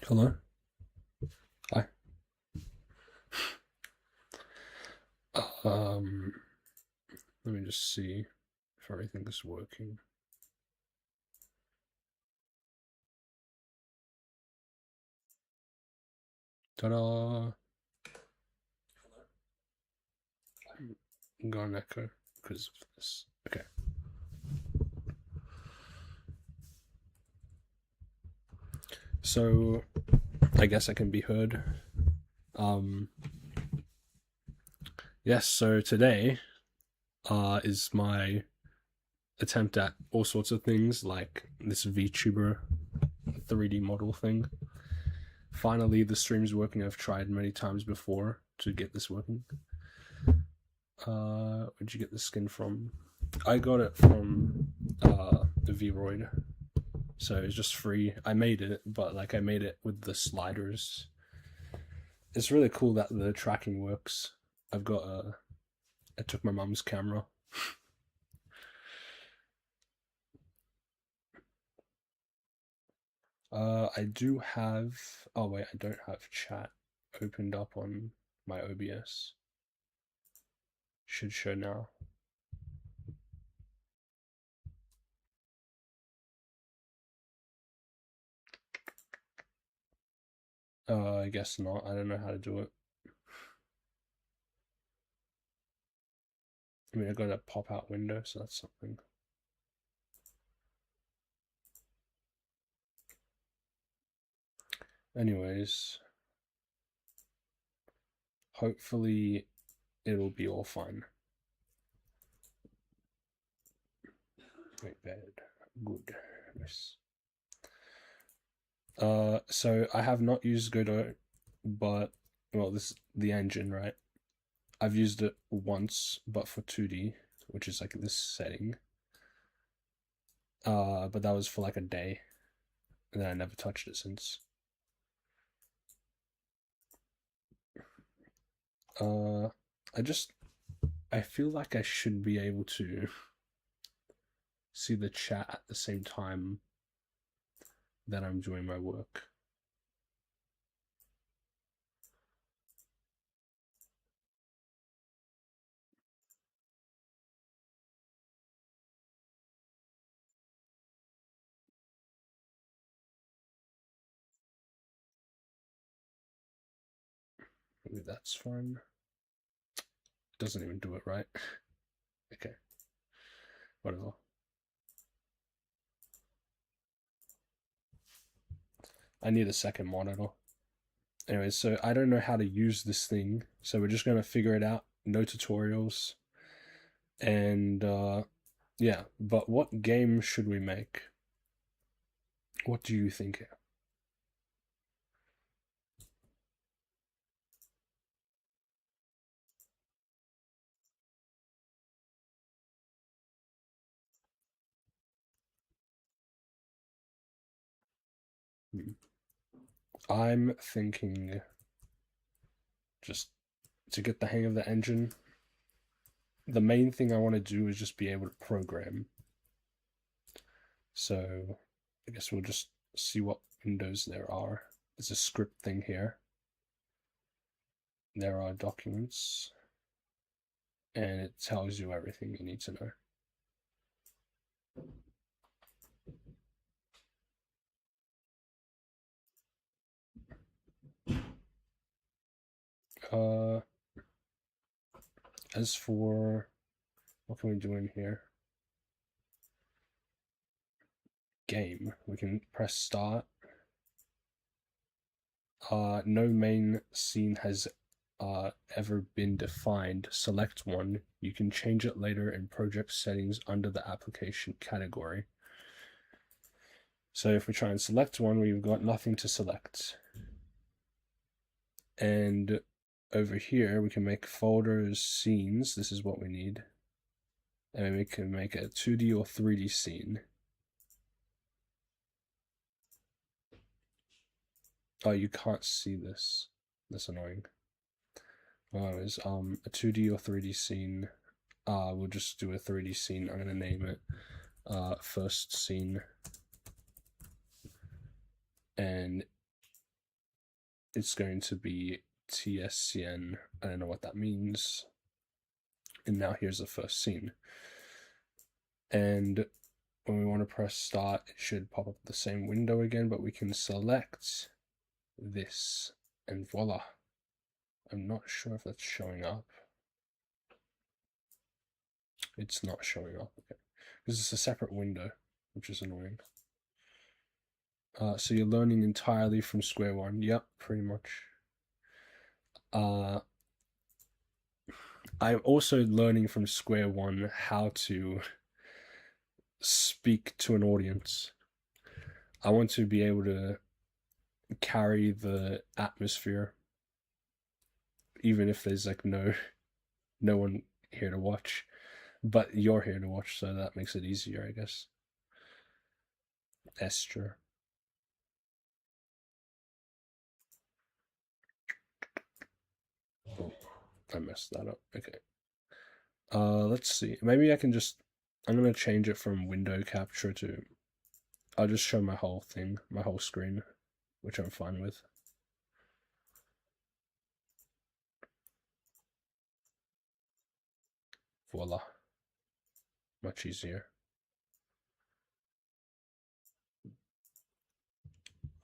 Hello. Hi. Um, Let me just see if everything is working. Ta-da! I'm going to echo because of this. Okay. So, I guess I can be heard. Yes, so today is my attempt at all sorts of things, like this VTuber 3D model thing. Finally, the stream's working. I've tried many times before to get this working. Where'd you get the skin from? I got it from the Vroid. So it's just free. I made it, but like I made it with the sliders. It's really cool that the tracking works. I've got I took my mum's camera. I do have. Oh wait, I don't have chat opened up on my OBS. Should show now. I guess not. I don't know how to do it. I mean, I got a pop-out window, so that's something. Anyways, hopefully it'll be all fine. Wait, bad. Good. Nice. So I have not used Godot, but well, this is the engine, right? I've used it once, but for 2D, which is like this setting. But that was for like a day, and then I never touched it since. Uh, I feel like I should be able to see the chat at the same time that I'm doing my work. Maybe that's fine. Doesn't even do it right. Okay. Whatever. I need a second monitor. Anyway, so I don't know how to use this thing, so we're just gonna figure it out. No tutorials. And yeah, but what game should we make? What do you think? I'm thinking just to get the hang of the engine. The main thing I want to do is just be able to program. So I guess we'll just see what windows there are. There's a script thing here. There are documents, and it tells you everything you need to know. As for what can we do in here? Game. We can press start. No main scene has ever been defined. Select one. You can change it later in project settings under the application category. So if we try and select one, we've got nothing to select. And over here, we can make folders, scenes. This is what we need. And we can make a 2D or 3D scene. Oh, you can't see this. That's annoying. Well, it's a 2D or 3D scene. We'll just do a 3D scene. I'm gonna name it first scene. And it's going to be TSCN. I don't know what that means. And now here's the first scene. And when we want to press start, it should pop up the same window again, but we can select this and voila. I'm not sure if that's showing up. It's not showing up, okay. Because it's a separate window, which is annoying. So you're learning entirely from square one. Yep, pretty much. I'm also learning from square one how to speak to an audience. I want to be able to carry the atmosphere, even if there's like no one here to watch, but you're here to watch, so that makes it easier, I guess. Esther. Oh, I messed that up. Okay. Let's see. Maybe I can just. I'm gonna change it from window capture to. I'll just show my whole thing, my whole screen, which I'm fine with. Voila. Much easier.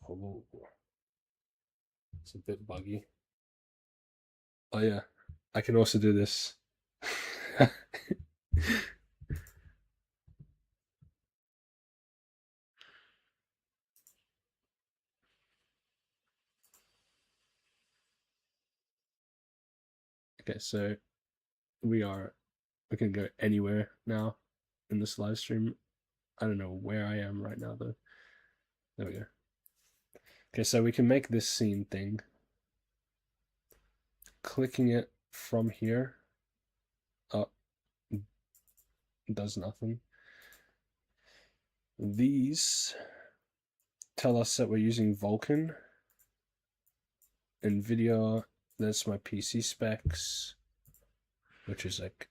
Oh, it's a bit buggy. Oh yeah, I can also do this. Okay, so we can go anywhere now in this live stream. I don't know where I am right now though. There we go. Okay, so we can make this scene thing. Clicking it from here up does nothing. These tell us that we're using Vulkan. NVIDIA, that's my PC specs, which is like,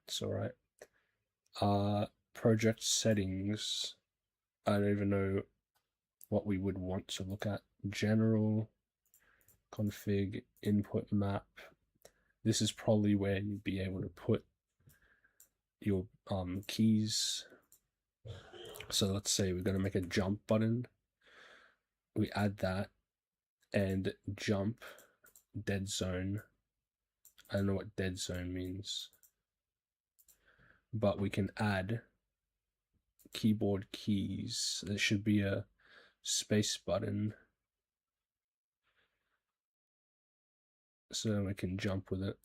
it's alright. Project settings, I don't even know what we would want to look at. General, config, input map. This is probably where you'd be able to put your keys. So let's say we're going to make a jump button. We add that and jump dead zone. I don't know what dead zone means, but we can add keyboard keys. There should be a space button so we can jump with it.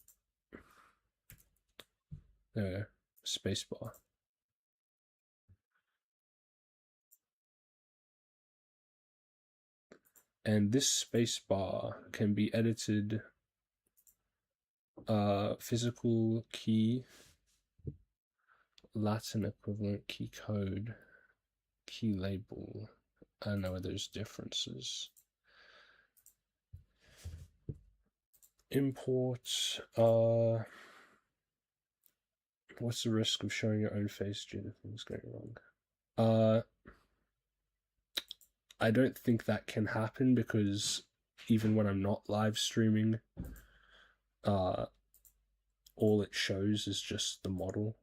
There we go, space bar. And this space bar can be edited. Physical key, Latin equivalent, key code, key label. I don't know where there's differences. Import. What's the risk of showing your own face due to things going wrong? I don't think that can happen because even when I'm not live streaming, all it shows is just the model.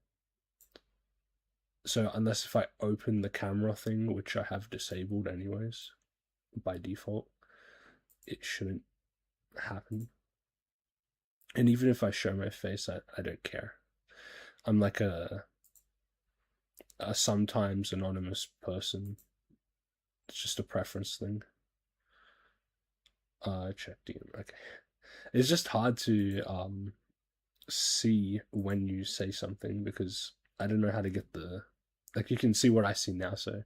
So unless if I open the camera thing, which I have disabled anyways, by default, it shouldn't happen. And even if I show my face, I don't care. I'm like a sometimes anonymous person. It's just a preference thing. Check DM. Okay. It's just hard to see when you say something because I don't know how to get the, like, you can see what I see now, so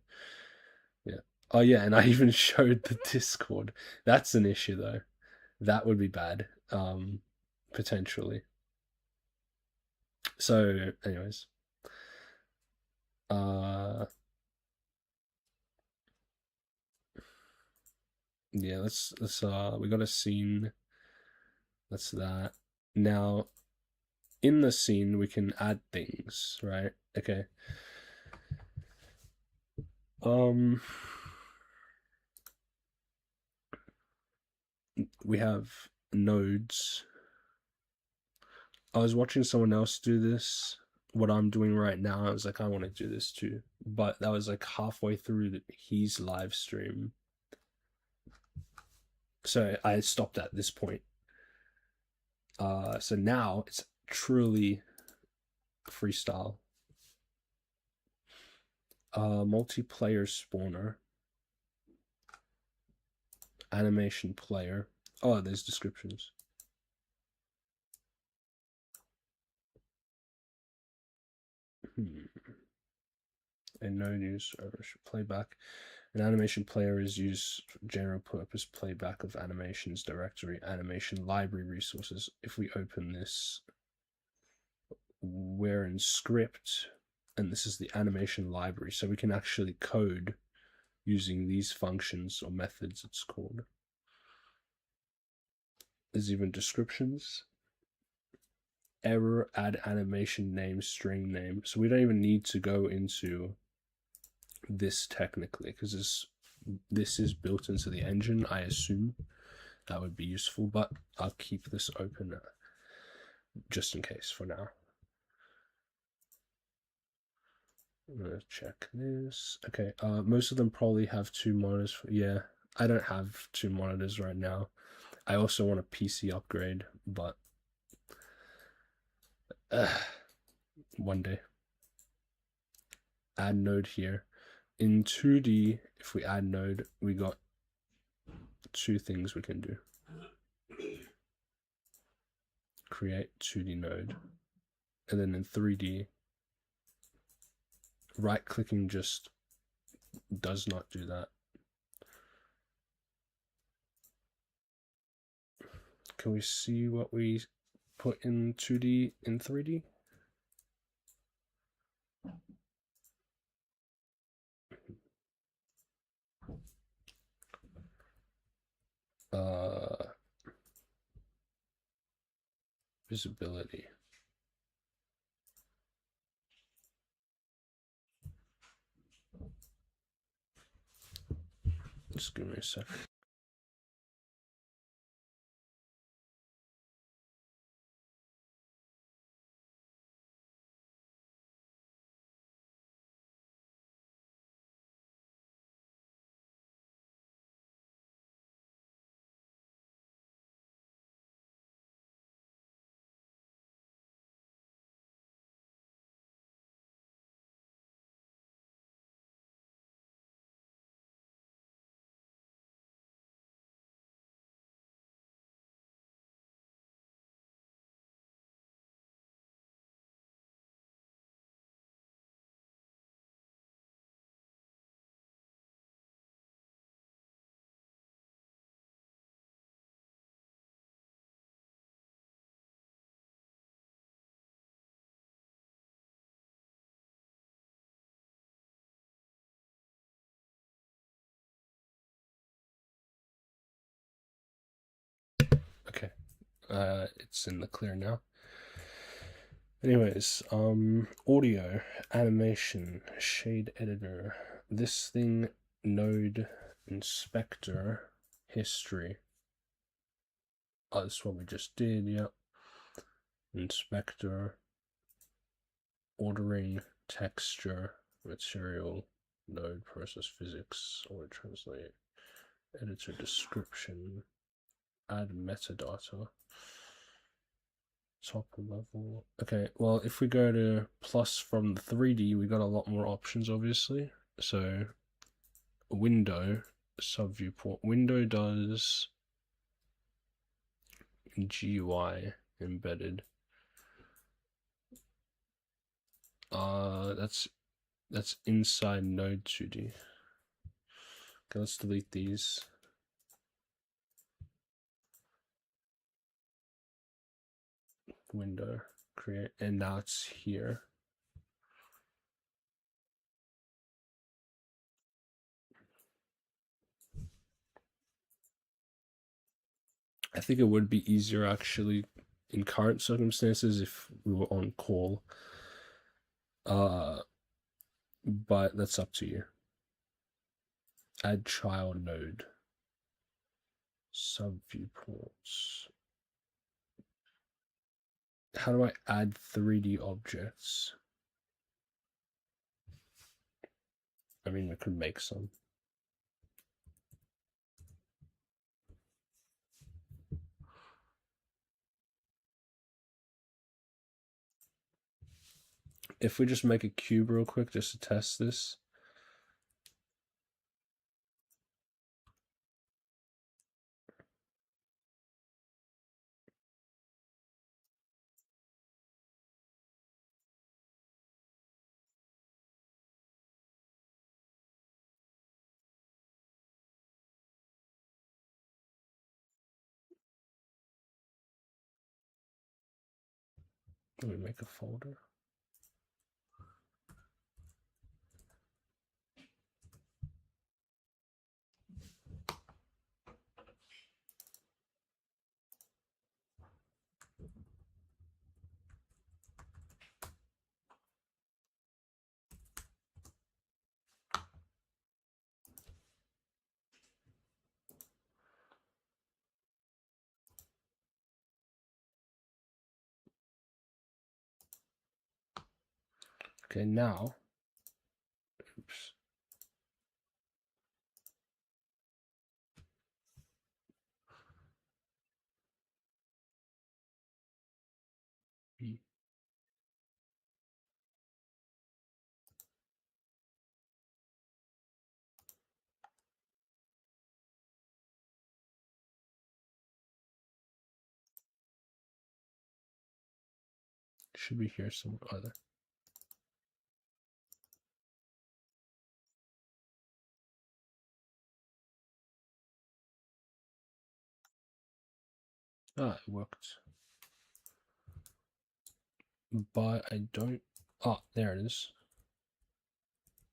yeah. Oh yeah, and I even showed the Discord. That's an issue though. That would be bad. Potentially. So anyways. Yeah, let's we got a scene. That's that. Now in the scene we can add things, right? Okay. we have nodes. I was watching someone else do this. What I'm doing right now, I was like, I want to do this too. But that was like halfway through his live stream. So I stopped at this point. So now it's truly freestyle. Multiplayer spawner. Animation player. Oh, there's descriptions. A node use playback. An animation player is used for general purpose playback of animations directory, animation library resources. If we open this, we're in script, and this is the animation library, so we can actually code using these functions or methods, it's called. There's even descriptions. Error, add animation name, string name. So we don't even need to go into this technically, because this is built into the engine. I assume that would be useful, but I'll keep this open just in case for now. I'm gonna check this. Okay, most of them probably have 2 monitors. Yeah, I don't have 2 monitors right now. I also want a PC upgrade, but one day. Add node here. In 2D, if we add node, we got 2 things we can do. Create 2D node. And then in 3D, right-clicking just does not do that. Can we see what we put in 2D in 3D? Visibility. Just give me a sec. Okay, it's in the clear now. Anyways, audio, animation, shade editor, this thing, node, inspector, history. Oh, that's what we just did, yep. Inspector, ordering, texture, material, node, process, physics, or translate, editor, description, add metadata. Top level. Okay, well, if we go to plus from 3D, we got a lot more options, obviously. So, window, sub viewport. Window does GUI embedded. That's inside Node 2D. Okay, let's delete these. Window, create, and now it's here. I think it would be easier actually in current circumstances if we were on call. But that's up to you. Add child node. Sub-viewports. How do I add 3D objects? I mean, I could make some. If we just make a cube real quick just to test this. Let me make a folder. Okay, now, oops. Should be here somewhere. Other. Ah, it worked. But I don't. Oh, there it is.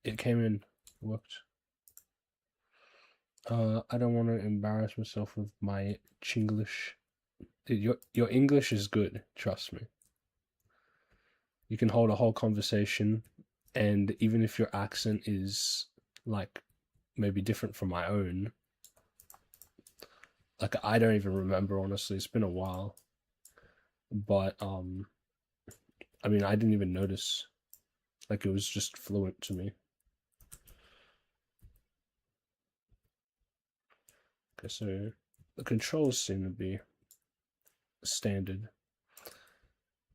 It came in. Worked. I don't want to embarrass myself with my Chinglish. Dude, your English is good. Trust me. You can hold a whole conversation, and even if your accent is like maybe different from my own, like I don't even remember, honestly. It's been a while. But I mean, I didn't even notice. Like, it was just fluent to me. Okay, so the controls seem to be standard.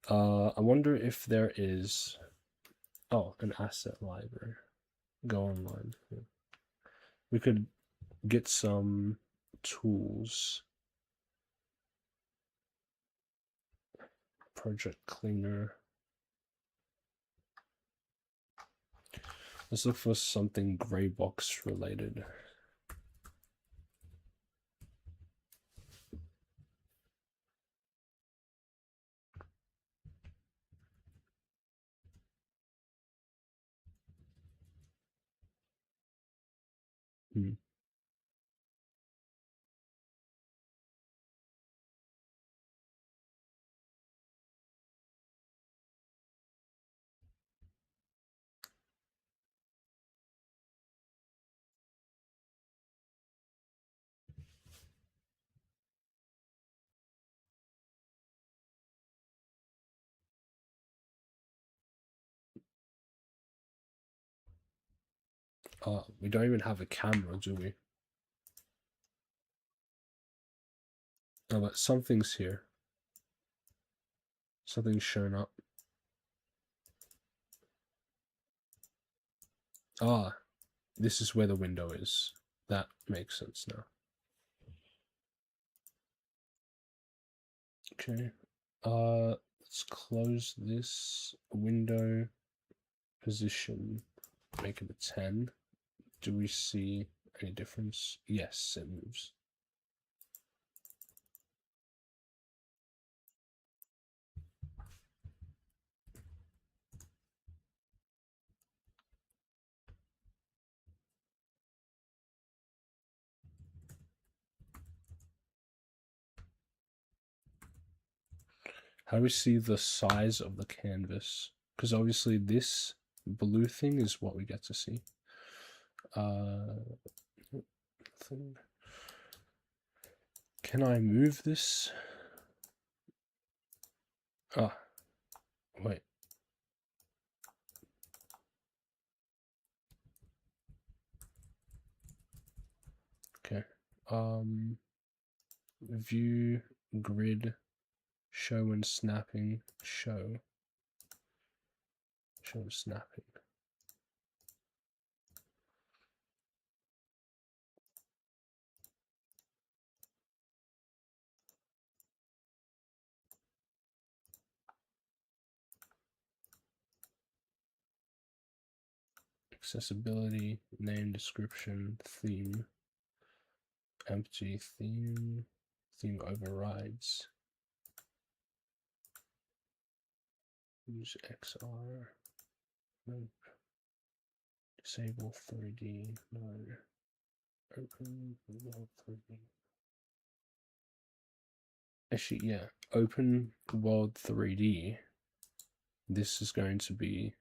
I wonder if there is, oh, an asset library. Go online. Yeah. We could get some tools. Project cleaner. Let's look for something gray box related. We don't even have a camera, do we? Oh, but something's here. Something's shown up. Ah, this is where the window is. That makes sense now. Okay. Let's close this window. Position. Make it a 10. Do we see any difference? Yes, it moves. How do we see the size of the canvas? Because obviously this blue thing is what we get to see. can I move this? Ah, wait. Okay. View, grid, show and snapping, show and snapping. Accessibility, name, description, theme, empty, theme overrides. Use XR, nope. Disable 3D, no. Open world 3D. Actually, yeah, open world 3D. This is going to be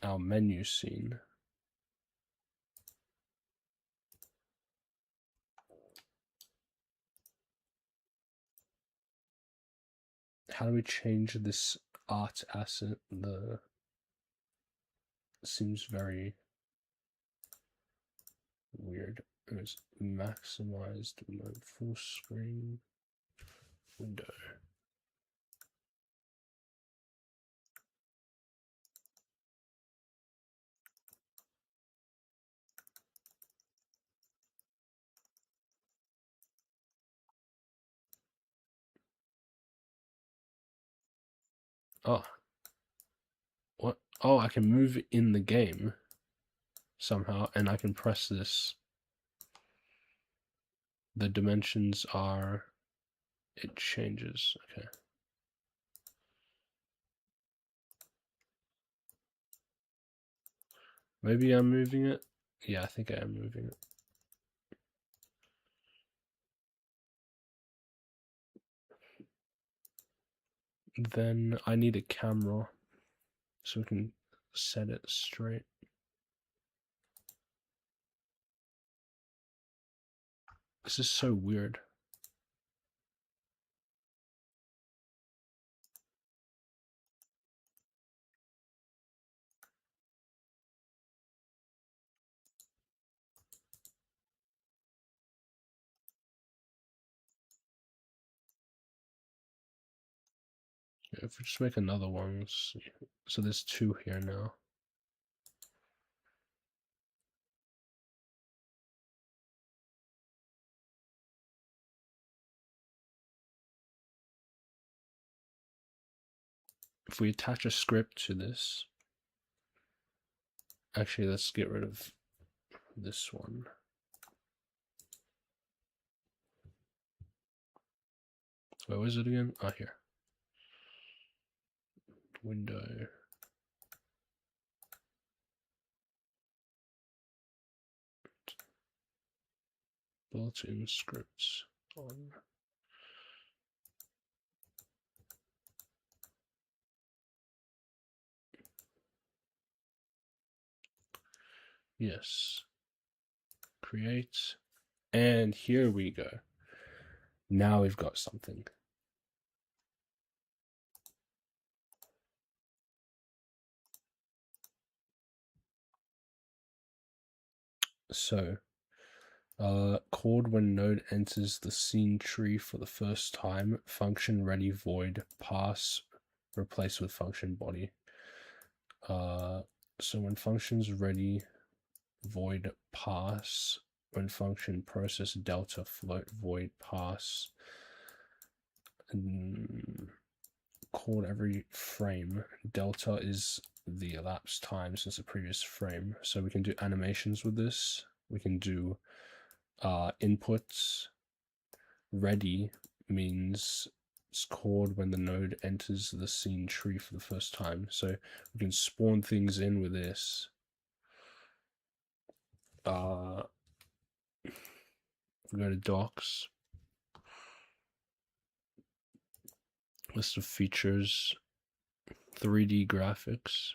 our menu scene. How do we change this art asset? Seems very weird. It's maximized mode, full screen window. Oh, what? Oh, I can move it in the game somehow, and I can press this. The dimensions are, it changes. Okay. Maybe I'm moving it. Yeah, I think I am moving it. Then I need a camera so we can set it straight. This is so weird. If we just make another one, so there's two here now. If we attach a script to this, actually let's get rid of this one. Where was it again? Ah, here. Window. Built-in scripts on. Yes. Create. And here we go. Now we've got something. So, called when node enters the scene tree for the first time, function ready void pass replaced with function body. So when functions ready void pass, when function process delta float void pass, called every frame. Delta is the elapsed time since the previous frame. So we can do animations with this. We can do inputs. Ready means it's called when the node enters the scene tree for the first time. So we can spawn things in with this. We go to docs, list of features, 3D graphics.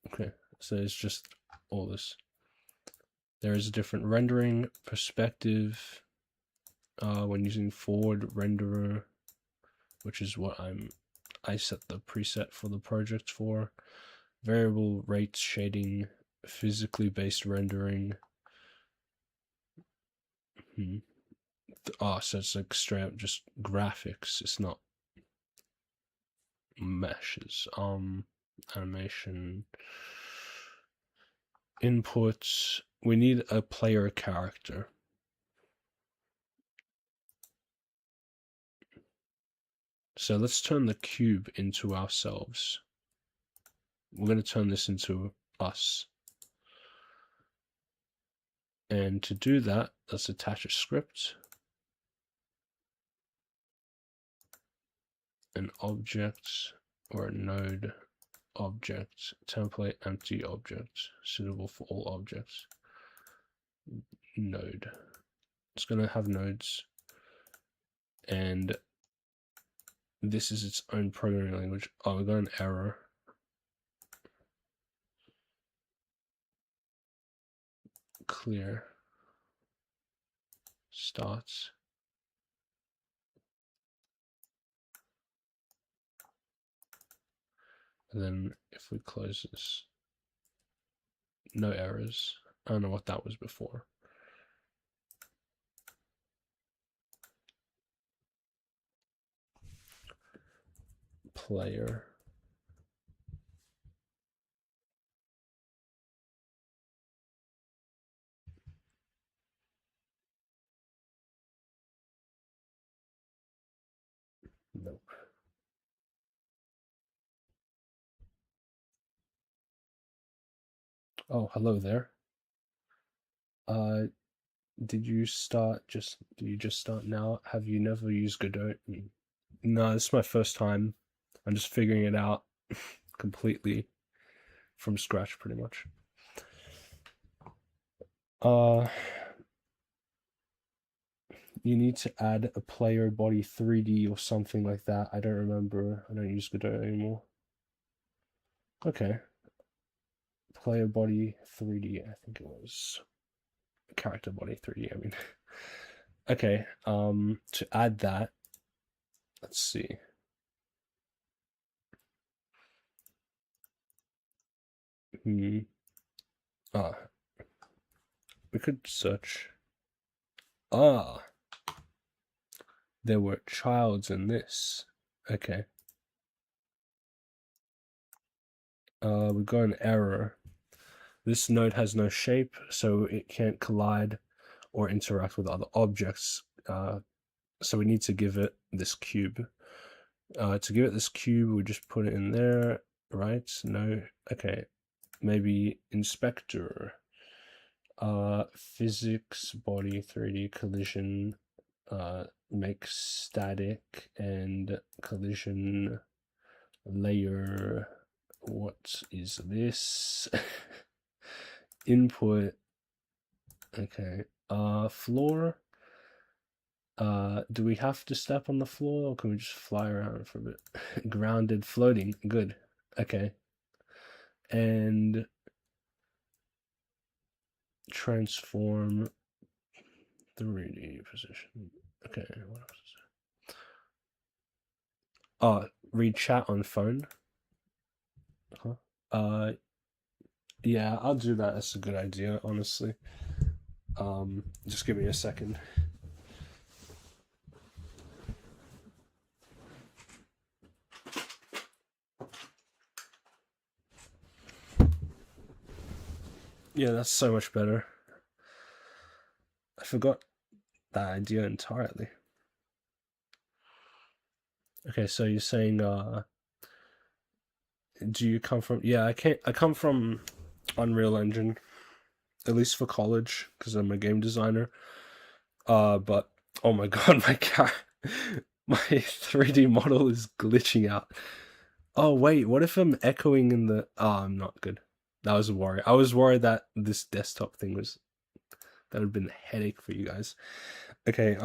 Okay, so it's just all this. There is a different rendering perspective when using forward renderer, which is what I set the preset for the project for. Variable rate shading, physically based rendering. So it's like straight up just graphics. It's not meshes. Animation. Inputs. We need a player character. So let's turn the cube into ourselves. We're going to turn this into us. And to do that, let's attach a script. An object or a node object, template empty object, suitable for all objects. Node. It's going to have nodes. And this is its own programming language. Oh, we got an error. Clear. Starts. And then if we close this, no errors. I don't know what that was before. Player. Nope. Oh, hello there. Did you just start now? Have you never used Godot? No, this is my first time. I'm just figuring it out completely from scratch, pretty much. You need to add a player body 3D or something like that. I don't remember. I don't use Godot anymore. Okay. Player body 3D, I think it was. Character body 3D, I mean. Okay, to add that, let's see. We could search. There were childs in this. Okay. We got an error. This node has no shape, so it can't collide or interact with other objects. So we need to give it this cube. To give it this cube, we just put it in there, right? No, okay. Maybe inspector. Physics, body, 3D, collision, make static, and collision layer. What is this? Input. Okay. Floor. Do we have to step on the floor, or can we just fly around for a bit? Grounded, floating. Good. Okay. And transform 3D position. Okay, what else is there? Read chat on phone. Huh? Yeah, I'll do that. That's a good idea, honestly. Just give me a second. Yeah, that's so much better. I forgot that idea entirely. Okay, so you're saying, do you come from? Yeah, I come from Unreal Engine, at least for college, because I'm a game designer. But oh my god, my 3D model is glitching out. Oh wait, what if I'm echoing in the? Oh, I'm not good. That was a worry. I was worried that this desktop thing that would have been a headache for you guys. Okay,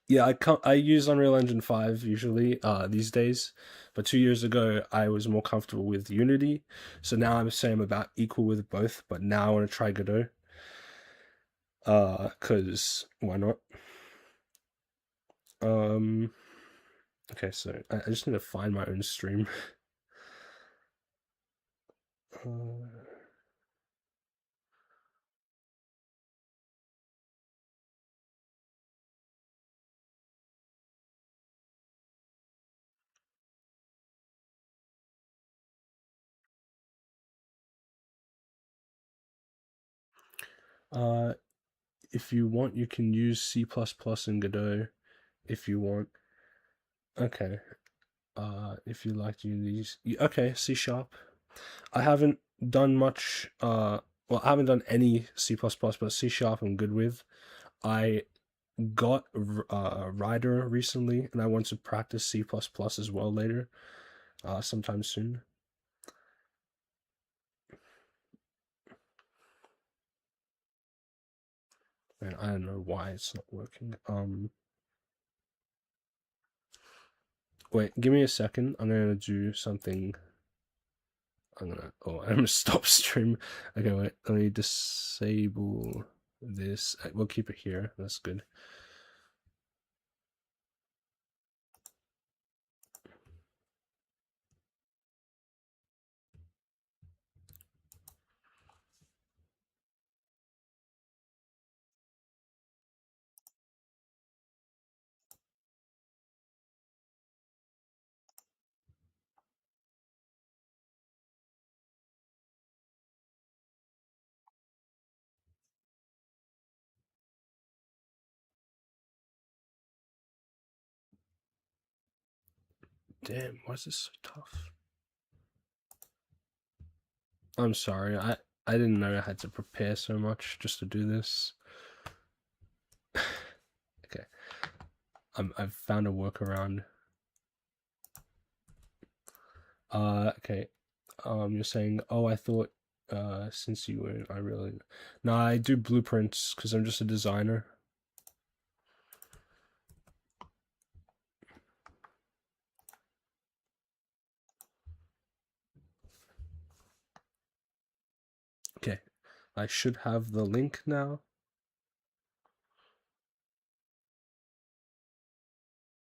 yeah, I use Unreal Engine 5 usually these days, But 2 years ago, I was more comfortable with Unity. So now I'm saying I'm about equal with both. But now I want to try Godot. Cause why not? Okay, so I just need to find my own stream. If you want, you can use C++ in Godot. If you want, okay. If you like to use these, okay, C sharp. I haven't done much. Well, I haven't done any C++, but C sharp I'm good with. I got Rider recently, and I want to practice C++ as well later, sometime soon. Man, I don't know why it's not working. Wait, give me a second. I'm gonna do something. I'm gonna stop stream. Okay, wait. Let me disable this. We'll keep it here. That's good. Damn, why is this so tough? I'm sorry. I didn't know I had to prepare so much just to do this. Okay. I've found a workaround. Okay. You're saying, oh, I thought, since you were, I really, no, I do blueprints because I'm just a designer. Okay, I should have the link now.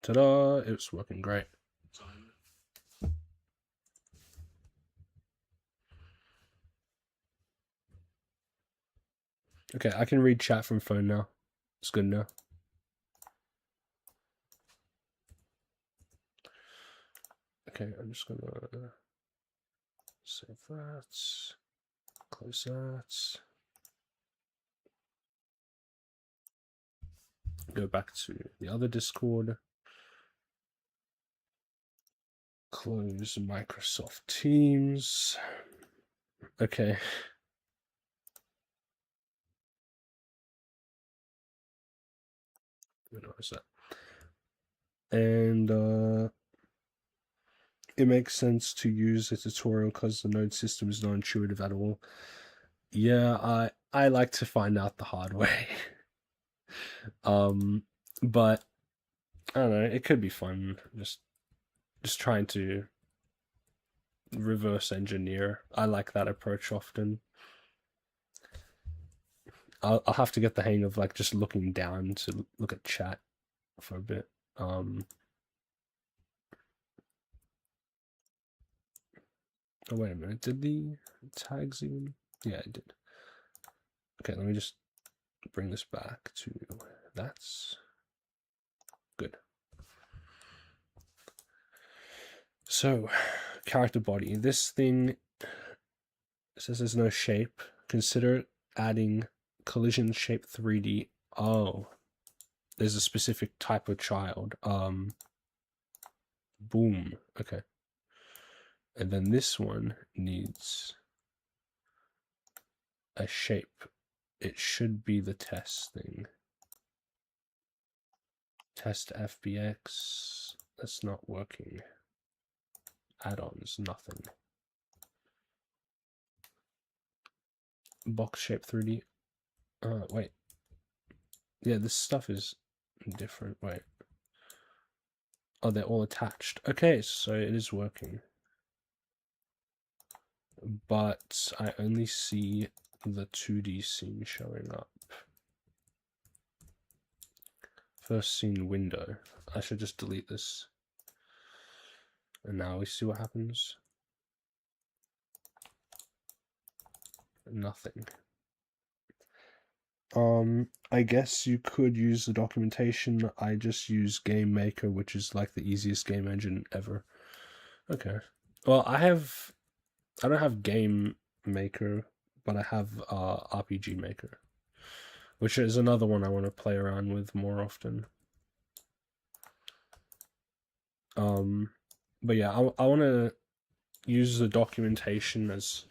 Ta-da! It's working great. Okay, I can read chat from phone now. It's good now. Okay, I'm just gonna save that, close that, go back to the other Discord, close Microsoft Teams. Okay. What is that? And it makes sense to use a tutorial because the node system is not intuitive at all. Yeah, I like to find out the hard way. But I don't know, it could be fun just trying to reverse engineer. I like that approach often. I'll have to get the hang of like just looking down to look at chat for a bit. Oh wait a minute, did the tags even? Yeah, it did. Okay, let me just bring this back to that's good. So, character body. This thing says there's no shape. Consider adding collision shape 3D. Oh, there's a specific type of child. Boom. Okay. And then this one needs a shape. It should be the test thing. Test FBX. That's not working. Add-ons, nothing. Box shape 3D. Wait. Yeah, this stuff is different. Wait. Oh, they're all attached. Okay, so it is working. But I only see the 2D scene showing up. First scene window. I should just delete this. And now we see what happens. Nothing. I guess you could use the documentation. I just use Game Maker, which is like the easiest game engine ever. Okay. Well, I don't have Game Maker, but I have RPG Maker, which is another one I want to play around with more often. But yeah, I want to use the documentation as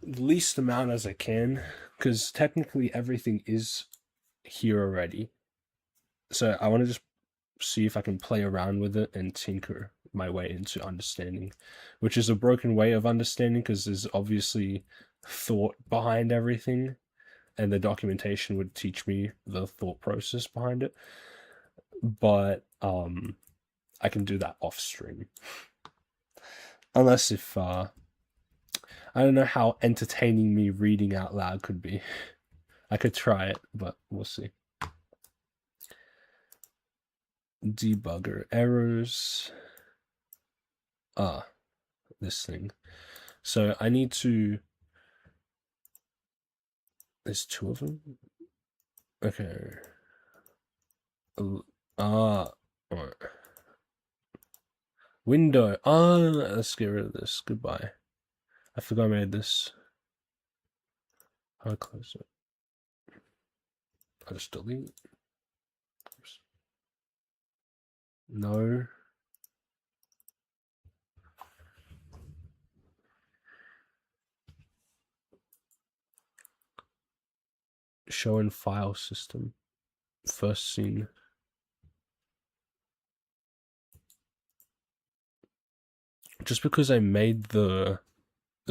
the least amount as I can, because technically everything is here already. So I want to just see if I can play around with it and tinker my way into understanding, which is a broken way of understanding because there's obviously thought behind everything, and the documentation would teach me the thought process behind it. But I can do that off stream, unless if I don't know how entertaining me reading out loud could be. I could try it, but we'll see. Debugger errors. This thing. So I need to. There's two of them. Okay. Alright. Window. Let's get rid of this. Goodbye. I forgot I made this. How do I close it? I'll just delete. Oops. No. Show in file system. First scene. Just because I made the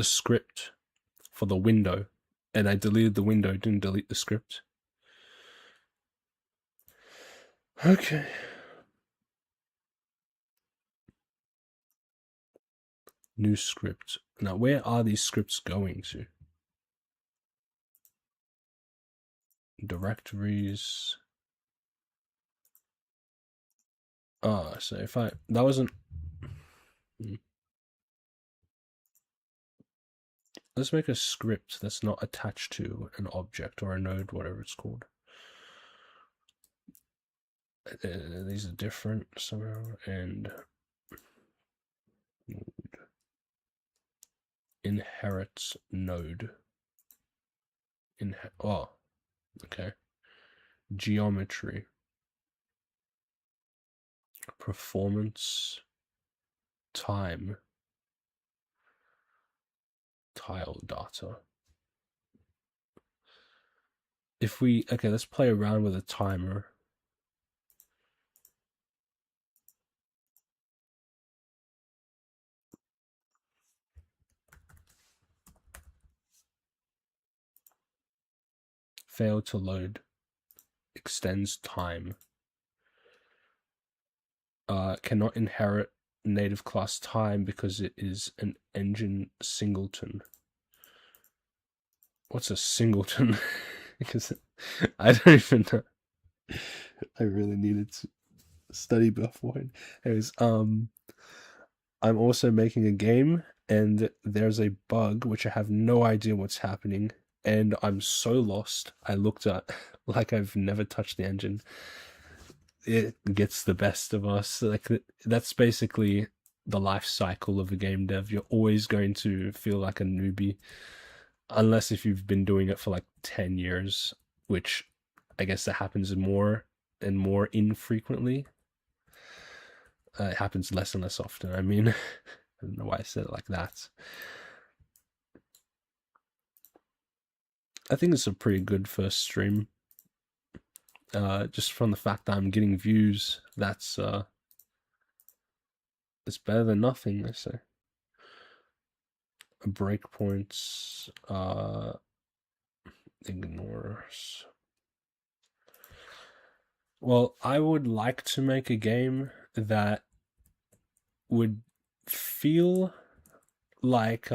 script for the window and I deleted the window, didn't delete the script. Okay. New script. Now, where are these scripts going to? Directories. So if that wasn't. Let's make a script that's not attached to an object or a node, whatever it's called. These are different somehow, and inherits node. Okay. Geometry. Performance. Time. Tile data. Okay, let's play around with a timer. Failed to load. Extends time. Cannot inherit native class time because it is an engine singleton. What's a singleton? Because I don't even know. I really needed to study beforehand. Anyways, I'm also making a game, and there's a bug which I have no idea what's happening, and I'm so lost. I looked at like I've never touched the engine. It gets the best of us. Like that's basically the life cycle of a game dev. You're always going to feel like a newbie, unless if you've been doing it for like 10 years, which I guess that happens more and more infrequently. It happens less and less often. I mean, I don't know why I said it like that. I think it's a pretty good first stream. Just from the fact that I'm getting views, that's it's better than nothing, I say. Breakpoints, ignores. Well, I would like to make a game that would feel like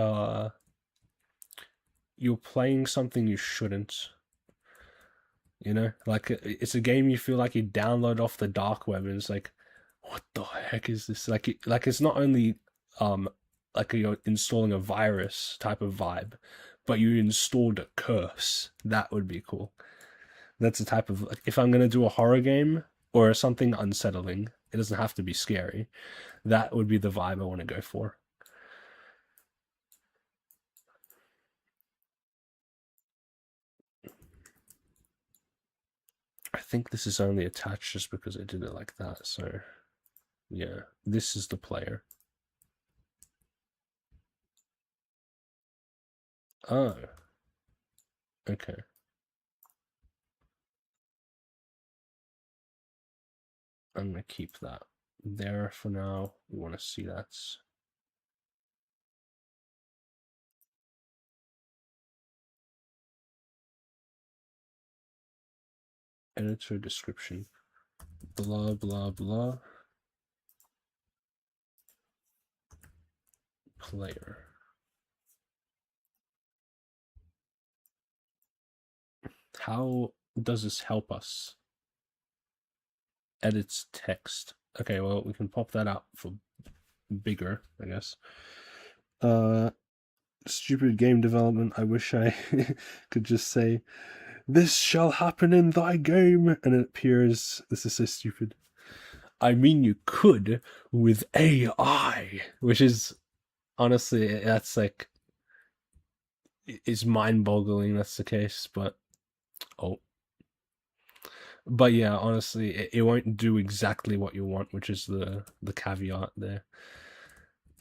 you're playing something you shouldn't. You know, like it's a game you feel like you download off the dark web, and it's like, what the heck is this? Like it's not only um like you're installing a virus type of vibe, but you installed a curse. That would be cool. That's the type of, like, if I'm gonna do a horror game or something unsettling, it doesn't have to be scary. That would be the vibe I want to go for. I think this is only attached just because I did it like that. So yeah, this is the player. Oh, okay. I'm gonna keep that there for now. We want to see that. Editor description. Blah blah blah. Player. How does this help us? Edits text. Okay, well, we can pop that out for bigger, I guess. Stupid game development. I wish I could just say, "This shall happen in thy game," and it appears. This is so stupid. I mean, you could with AI, which is honestly, that's like, it's mind-boggling. That's the case, but oh, but yeah, honestly, it won't do exactly what you want, which is the caveat there,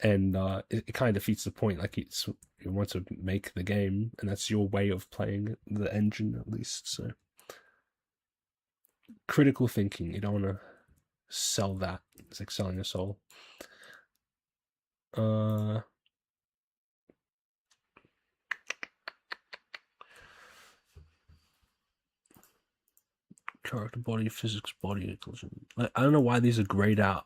and it kind of defeats the point. Like, you want to make the game, and that's your way of playing the engine, at least. So critical thinking. You don't want to sell that. It's like selling a soul. Uh, character body, physics body, collision. I don't know why these are grayed out.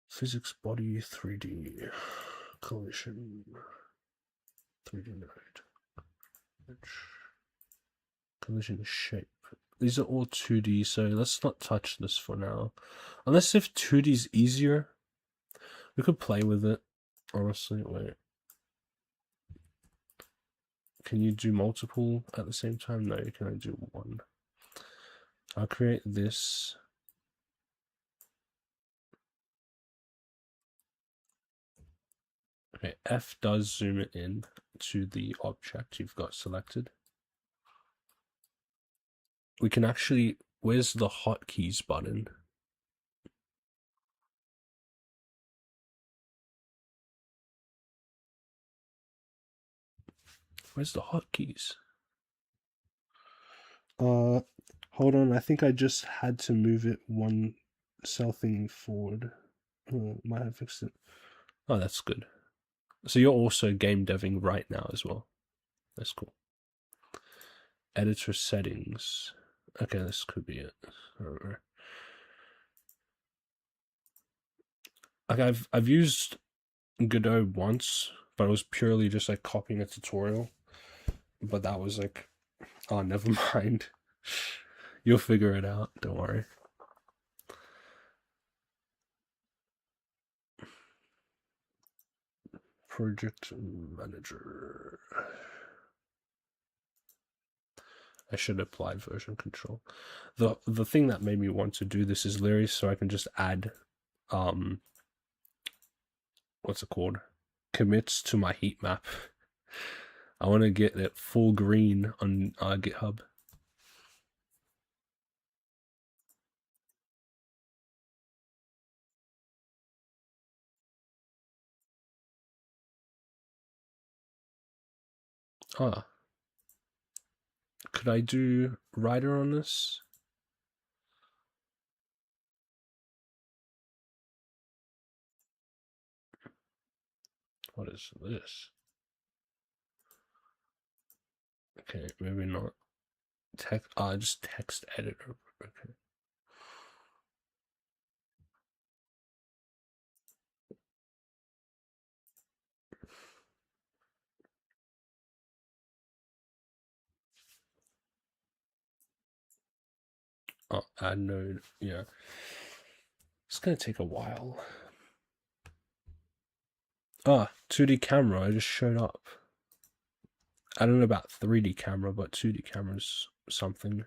Physics body, 3D collision, 3D node, collision shape. These are all 2D, so let's not touch this for now. Unless if 2D is easier, we could play with it. Honestly, wait. Can you do multiple at the same time? No, you can only do one. I'll create this. Okay, F does zoom it in to the object you've got selected. We can actually, where's the hotkeys button? Where's the hotkeys? Hold on. I think I just had to move it one cell thing forward. Might have fixed it. Oh, that's good. So you're also game deving right now as well. That's cool. Editor settings. Okay, this could be it. Like, I've used Godot once, but it was purely just like copying a tutorial. But that was like, oh, never mind. You'll figure it out. Don't worry. Project manager. I should apply version control. The thing that made me want to do this is literally so I can just add what's it called? Commits to my heat map. I want to get it full green on GitHub. Ah, could I do writer on this? What is this? Okay, maybe not. Text. Just text editor. Okay. Add node. Yeah. It's gonna take a while. 2D camera. I just showed up. I don't know about 3D camera, but 2D camera's something.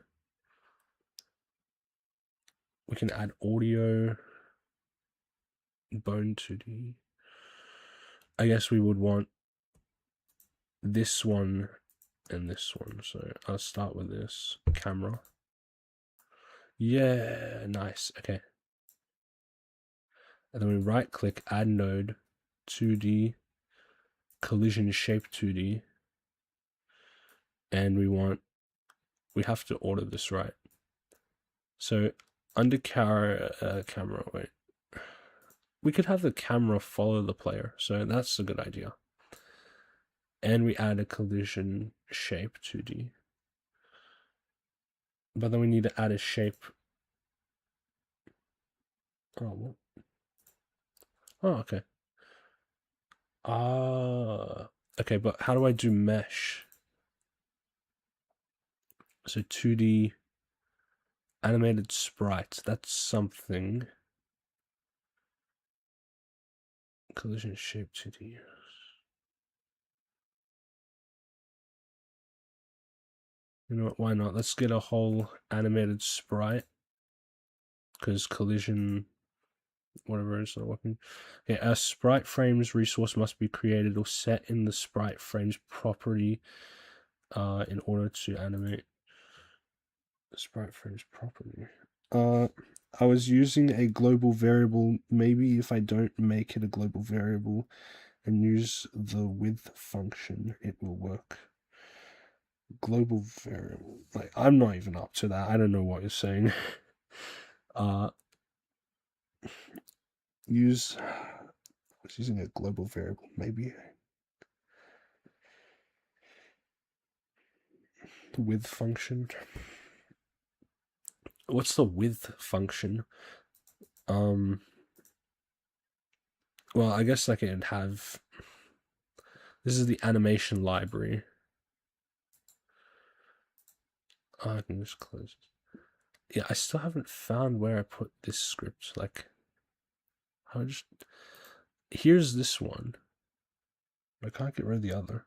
We can add audio. Bone 2D. I guess we would want this one and this one. So I'll start with this camera. Yeah, nice. Okay. And then we right click, add node, 2D, collision shape 2D. And we have to order this right. So under camera, wait. We could have the camera follow the player. So that's a good idea. And we add a collision shape 2D. But then we need to add a shape. Oh, what? Oh, okay. Okay, but how do I do mesh? So 2D animated sprites, that's something. Collision shape 2D. You know what, why not? Let's get a whole animated sprite. Because collision, whatever, is not working. Okay, a sprite frames resource must be created or set in the sprite frames property in order to animate the sprite frames property. I was using a global variable. Maybe if I don't make it a global variable and use the with function, it will work. Global variable. Like, I'm not even up to that. I don't know what you're saying. I was using a global variable, maybe. With function. What's the with function? Well, I guess I can have. This is the animation library. I can just close it. Yeah, I still haven't found where I put this script. Like, how just. Here's this one. I can't get rid of the other.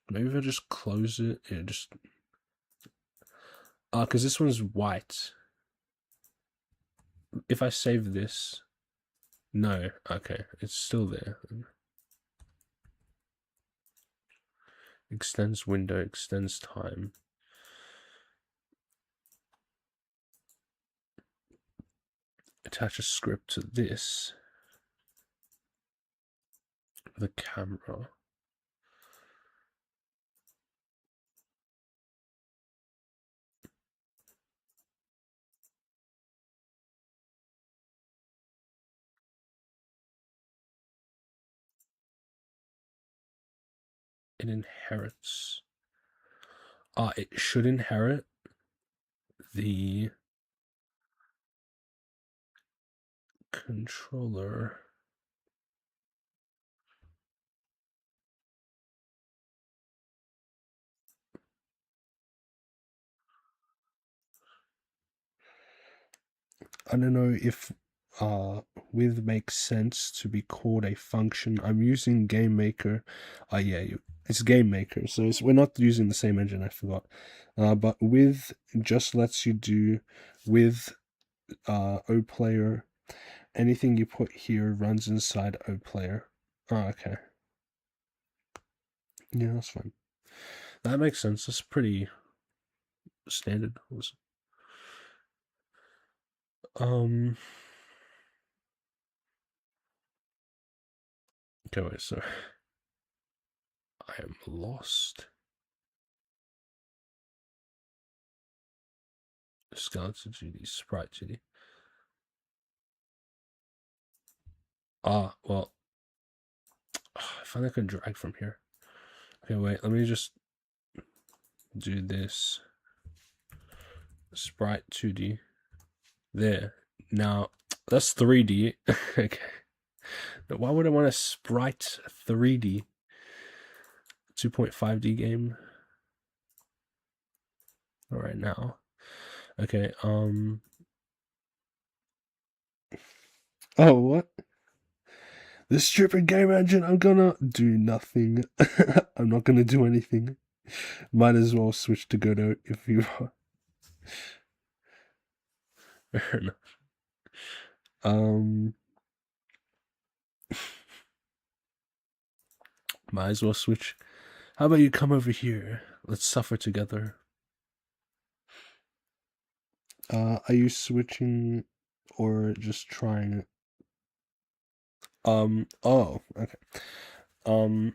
Maybe if I just close it, it just. Because this one's white. If I save this. No, okay, it's still there. Extends window, extends time. Attach a script to this. The camera. It inherits. It should inherit the controller. I don't know if with makes sense to be called a function. I'm using Game Maker. Yeah, it's Game Maker, so we're not using the same engine. I forgot. But with just lets you do with O player. Anything you put here runs inside O player. Oh, okay. Yeah, that's fine. That makes sense. That's pretty standard. Okay, wait, so I am lost. Skeleton GD, Sprite GD. Well, I find I can drag from here. Okay, wait, let me just do this. Sprite 2D. There. Now, that's 3D. Okay. Now, why would I want a Sprite 3D? 2.5D game. Alright, now. Okay, Oh, what? This stupid game engine, I'm gonna do nothing. I'm not gonna do anything. Might as well switch to Godot if you are. Fair enough. Might as well switch. How about you come over here? Let's suffer together. Are you switching or just trying it? Oh, okay. No,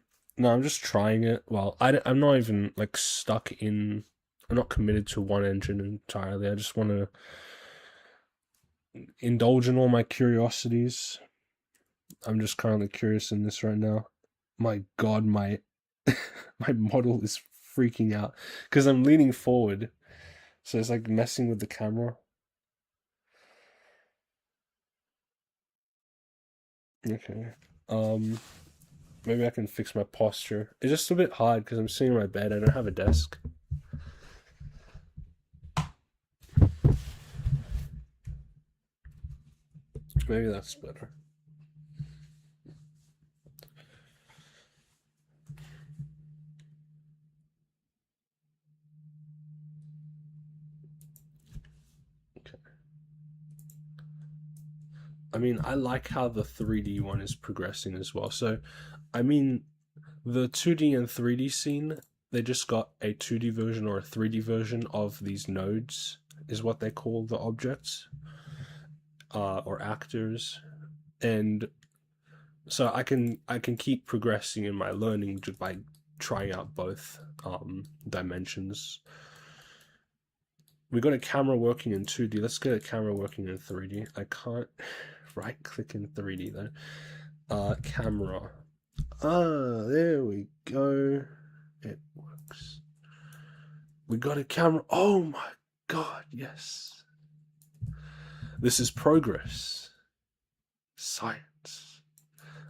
I'm just trying it. Well, I'm not even, like, stuck in... I'm not committed to one engine entirely. I just want to indulge in all my curiosities. I'm just currently curious in this right now. My god, my my model is freaking out because I'm leaning forward, so it's like messing with the camera. Okay. Maybe I can fix my posture. It's just a bit hard because I'm sitting in my bed. I don't have a desk. Maybe that's better. Okay. I mean, I like how the 3D one is progressing as well. So, I mean, the 2D and 3D scene, they just got a 2D version or a 3D version of these nodes, is what they call the objects, or actors. And so I can keep progressing in my learning just by trying out both dimensions. We got a camera working in 2D. Let's get a camera working in 3D. I can't right click in 3D though. Camera. There we go. It works. We got a camera. Oh my god, yes. This is progress. Science.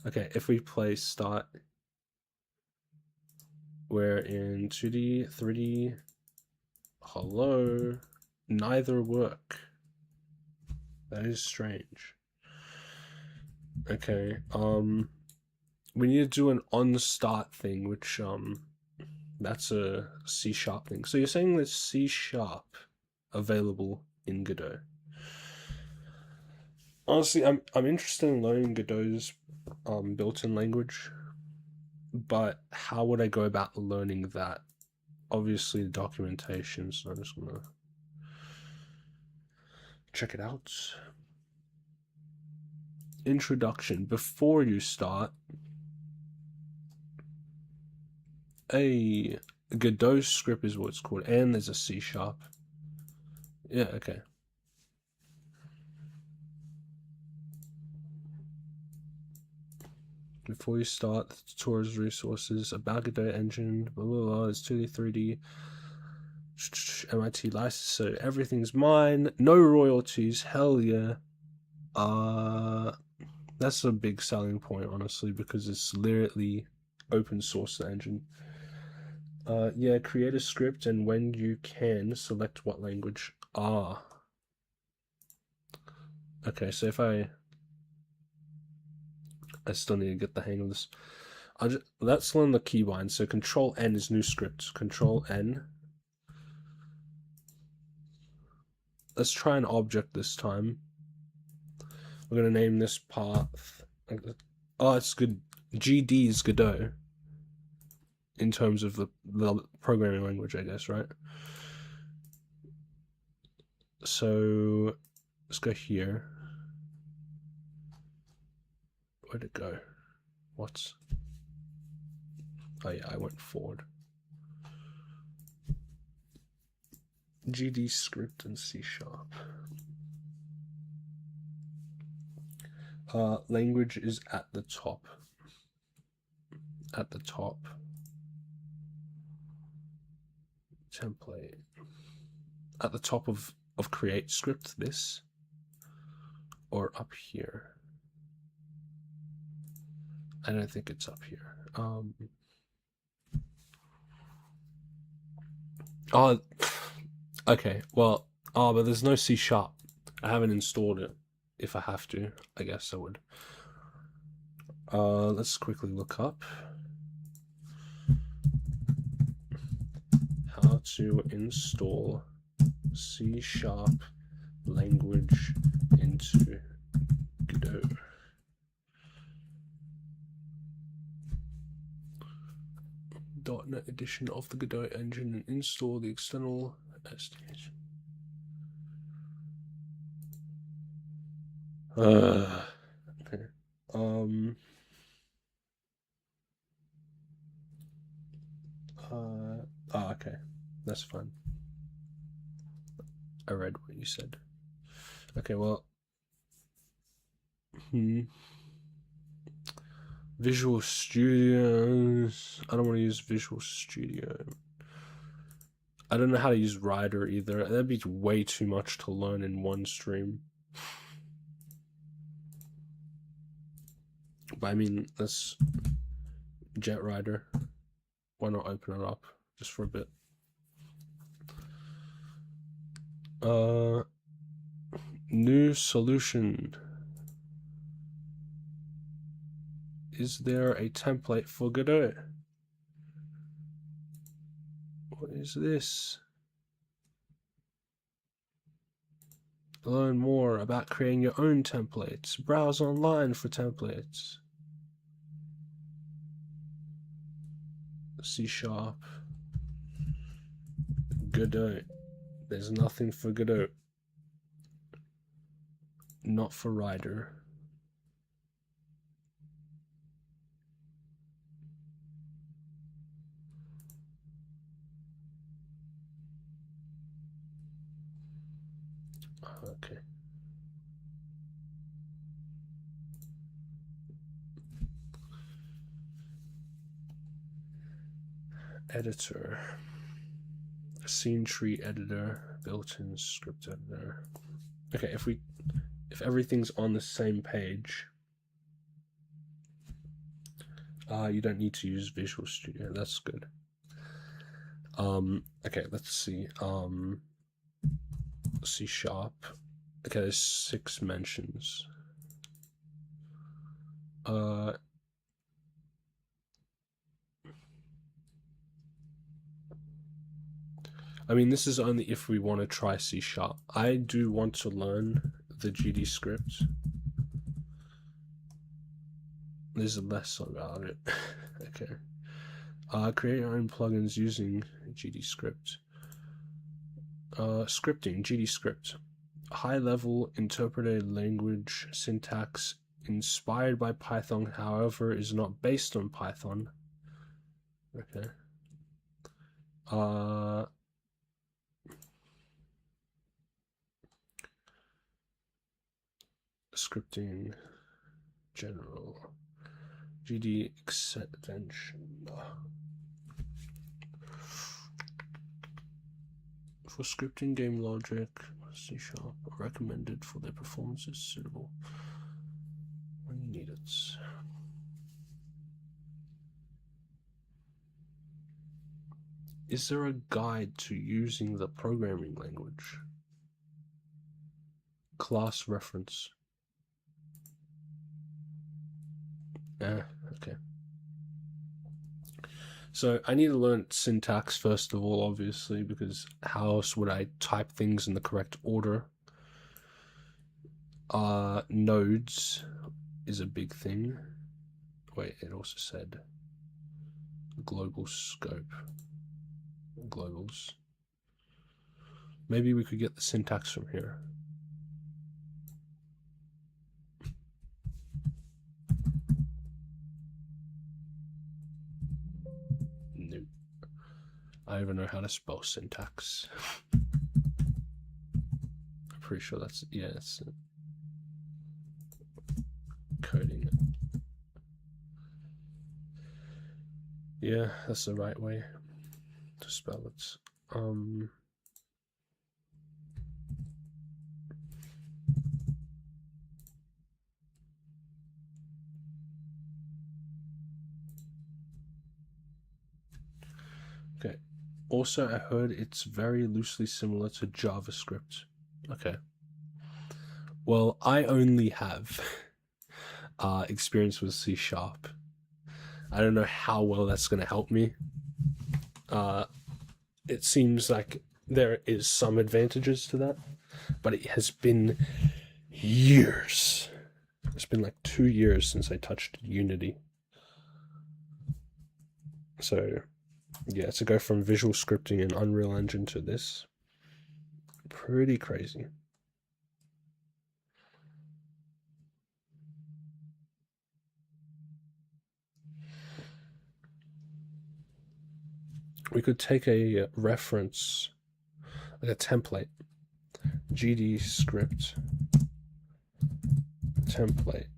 Okay, if we play start, we're in 2D, 3D. Hello. Neither work. That is strange. Okay, we need to do an on start thing, which that's a C# thing. So you're saying there's C# available in Godot? Honestly, I'm interested in learning Godot's built-in language, but how would I go about learning that? Obviously, the documentation. So I'm just gonna check it out. Introduction. Before you start, a Godot script is what it's called, and there's a C#. Yeah, okay. Before you start, the tutorials, resources, about Godot engine, blah blah blah, it's 2D, 3D, MIT license, so everything's mine, no royalties, hell yeah. That's a big selling point, honestly, because it's literally open source engine. Yeah, create a script, and when you can, select what language. Okay, so if I still need to get the hang of this. Let's learn the keybind. So Control N is new script. Control N. Let's try an object this time. We're gonna name this path. Oh, it's good. GD is Godot. In terms of the programming language, I guess, right? So let's go here. Where'd it go? What's... Oh yeah, I went forward. GD script and C#. Language is at the top. at the top. Template. At the top of create script, this. Or up here. I don't think it's up here. Oh, okay. Well, but there's no C#. I haven't installed it. If I have to, I guess I would. Let's quickly look up how to install C# language into Godot. .NET edition of the Godot engine and install the external SDH. Okay. Okay. That's fine. I read what you said. Okay, well. Visual Studios. I don't want to use Visual Studio. I don't know how to use Rider either. That'd be way too much to learn in one stream. But I mean, let's Jet Rider. Why not open it up just for a bit? New solution. Is there a template for Godot? What is this? Learn more about creating your own templates. Browse online for templates. C#. Godot. There's nothing for Godot. Not for Rider. Okay. Editor. Scene tree editor, built-in script editor. Okay, if everything's on the same page, you don't need to use Visual Studio. That's good. Okay, let's see. C#. Okay, there's 6 mentions. I mean, this is only if we want to try C#. I do want to learn the GD script. There's less about it. Okay. Create your own plugins using GD script. Scripting, GD script. High-level interpreted language syntax inspired by Python, however, is not based on Python. Okay. Scripting, general, GD extension. For scripting game logic, C# recommended for their performance is suitable when you need it. Is there a guide to using the programming language? Class reference. Okay. So I need to learn syntax first of all, obviously, because how else would I type things in the correct order? Nodes is a big thing. Wait, it also said global scope. Globals. Maybe we could get the syntax from here. I don't even know how to spell syntax. I'm pretty sure that's, yeah, it's coding. Yeah, that's the right way to spell it. Okay. Also, I heard it's very loosely similar to JavaScript. Okay. Well, I only have experience with C Sharp. I don't know how well that's going to help me. It seems like there is some advantages to that, but it has been years. It's been like 2 years since I touched Unity. So, yeah, to go from visual scripting in Unreal Engine to this, pretty crazy. We could take a reference, like a template, GD script template.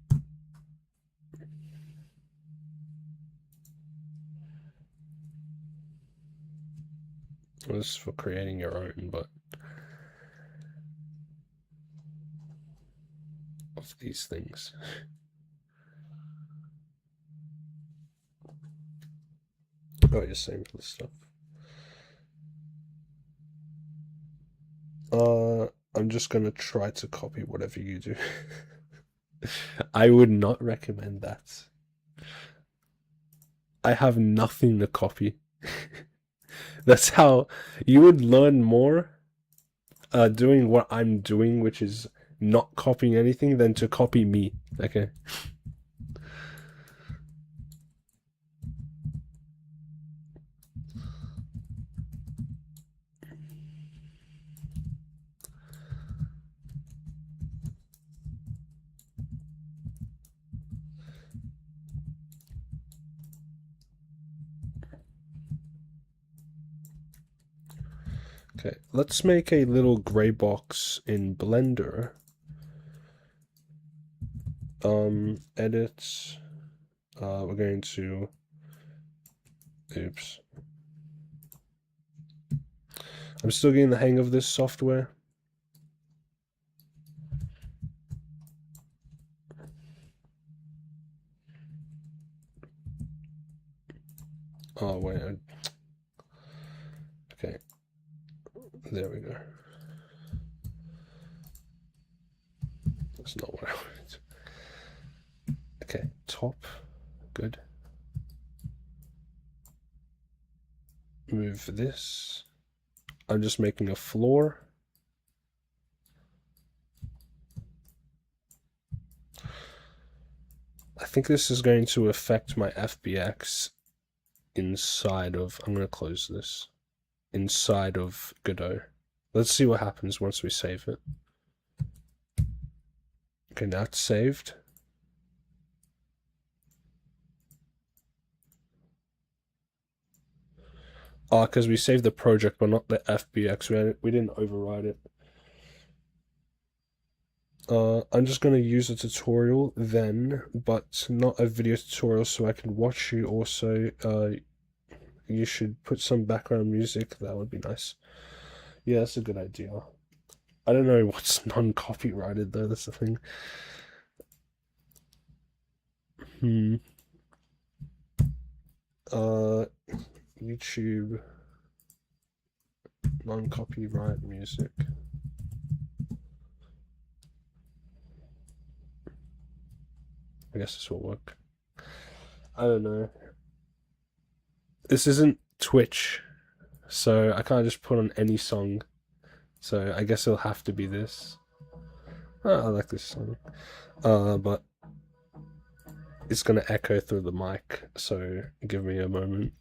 This is for creating your own, but of these things. Oh, you're saying this stuff. I'm just gonna try to copy whatever you do. I would not recommend that. I have nothing to copy. That's how you would learn more doing what I'm doing, which is not copying anything, than to copy me. Okay. Okay, let's make a little gray box in Blender. Edit. We're going to. Oops. I'm still getting the hang of this software. Oh, wait. Okay. There we go. That's not what I wanted. Okay, top. Good. Move this. I'm just making a floor. I think this is going to affect my FBX inside of. I'm going to close this. Inside of Godot. Let's see what happens once we save it. Okay, now it's saved. Because we saved the project, but not the FBX. We didn't override it. I'm just going to use a tutorial then, but not a video tutorial, so I can watch you also. You should put some background music. That would be nice. Yeah, that's a good idea. I don't know what's non-copyrighted though. That's the thing. YouTube non-copyright music. I guess this will work. I don't know. This isn't Twitch, so I can't just put on any song. So I guess it'll have to be this. Oh, I like this song. But it's gonna echo through the mic, so give me a moment.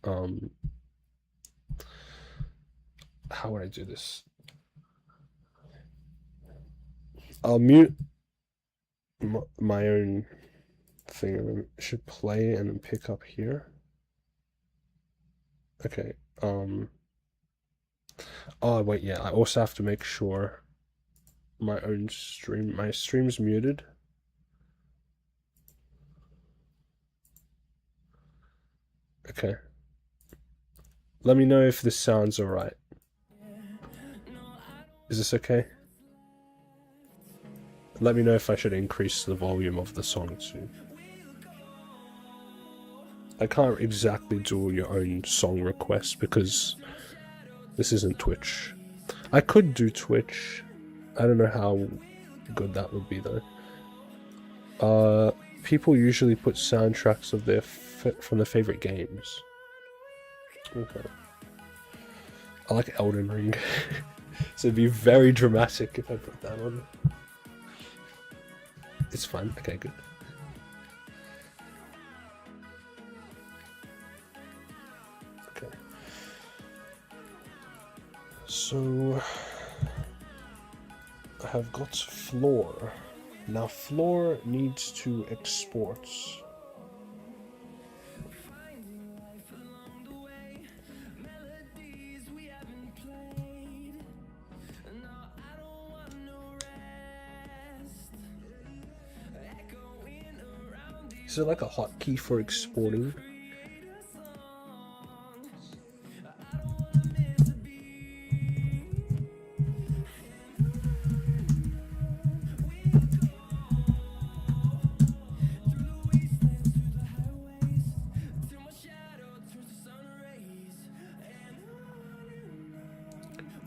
How would I do this? I'll mute my own thing. I should play and then pick up here. Okay. Oh wait, yeah. I also have to make sure my stream's muted. Okay. Let me know if this sounds alright. Is this okay? Let me know if I should increase the volume of the song too. I can't exactly do your own song request because this isn't Twitch. I could do Twitch. I don't know how good that would be though. People usually put soundtracks of their from their favorite games. Okay. I like Elden Ring. So it'd be very dramatic if I put that on. It's fun. Okay, good. Okay. So I have got floor. Now floor needs to export. Is there like a hotkey for exporting?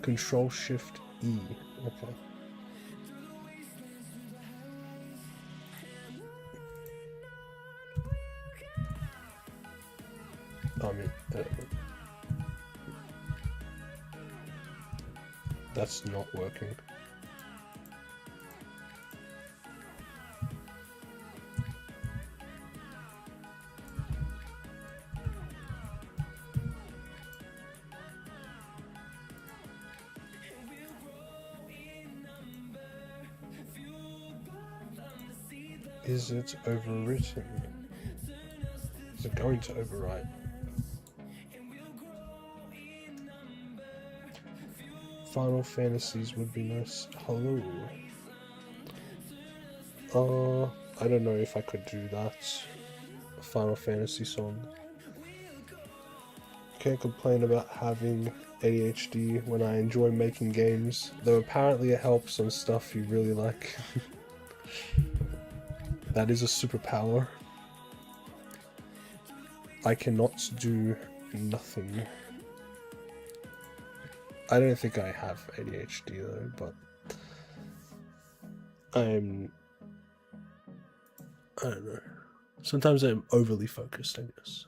Control Shift E. Okay. That's not working. Is it overwritten? Is it going to overwrite? Final Fantasies would be nice. Hello. I don't know if I could do that. A Final Fantasy song. Can't complain about having ADHD when I enjoy making games, though apparently it helps on stuff you really like. That is a superpower. I cannot do nothing. I don't think I have ADHD though, but I don't know. Sometimes I'm overly focused, I guess.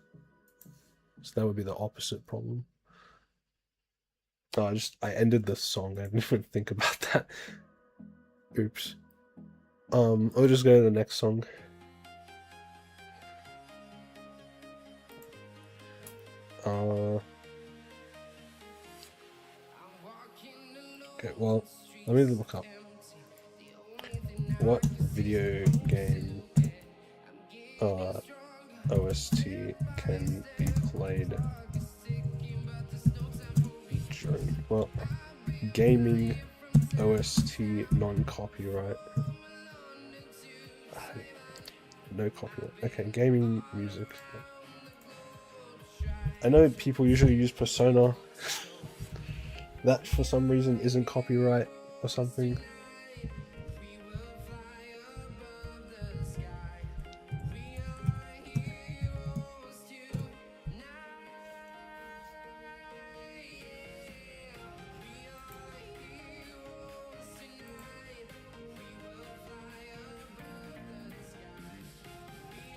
So that would be the opposite problem. Oh, I ended the song. I didn't even think about that. Oops. I'll just go to the next song. Okay, well, let me look up what video game OST can be played during, well, gaming OST non-copyright. No copyright. Okay, gaming music. I know people usually use Persona. That for some reason isn't copyright or something.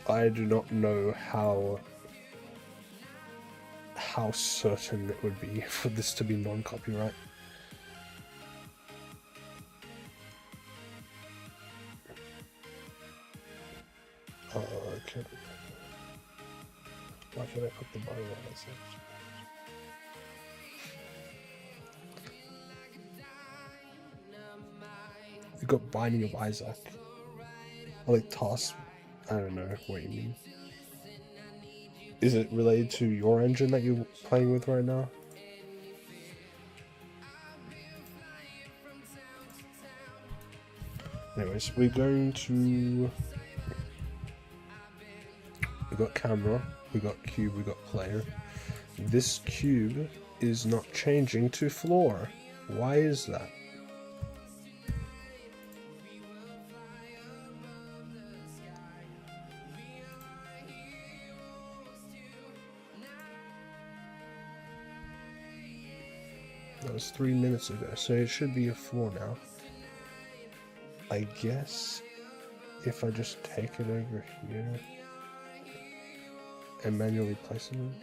I do not know how certain it would be for this to be non-copyright. Okay. Why should I put the button on myself? You got Binding of Isaac. Or like Task. I don't know what you mean. Is it related to your engine that you're playing with right now? Anyways, we're going to... We got camera, we got cube, we got player. This cube is not changing to floor. Why is that? That was 3 minutes ago, so it should be a floor now. I guess if I just take it over here and manually place it in.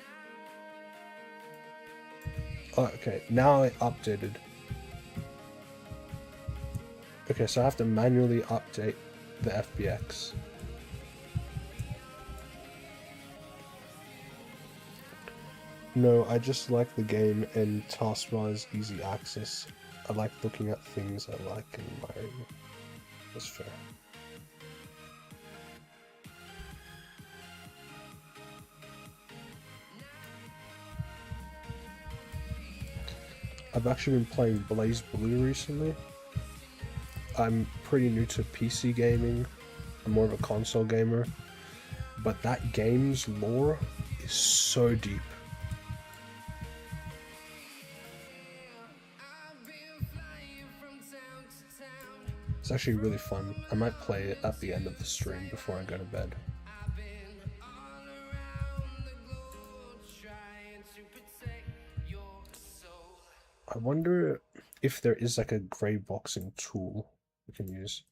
Oh, okay, now I updated. Okay, so I have to manually update the FBX. No, I just like the game and taskbar's easy access. I like looking at things I like and admiring. That's fair. I've actually been playing Blaze Blue recently. I'm pretty new to PC gaming. I'm more of a console gamer. But that game's lore is so deep. It's actually really fun. I might play it at the end of the stream before I go to bed. I wonder if there is like a grey boxing tool we can use.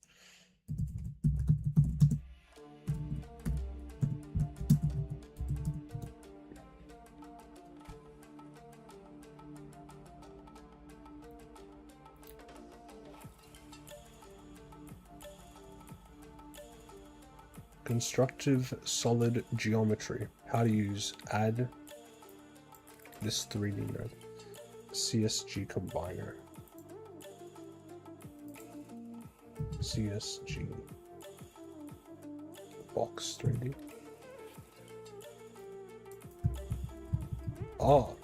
Constructive solid geometry. How to use add this 3D node. CSG combiner. CSG box 3D. Oh,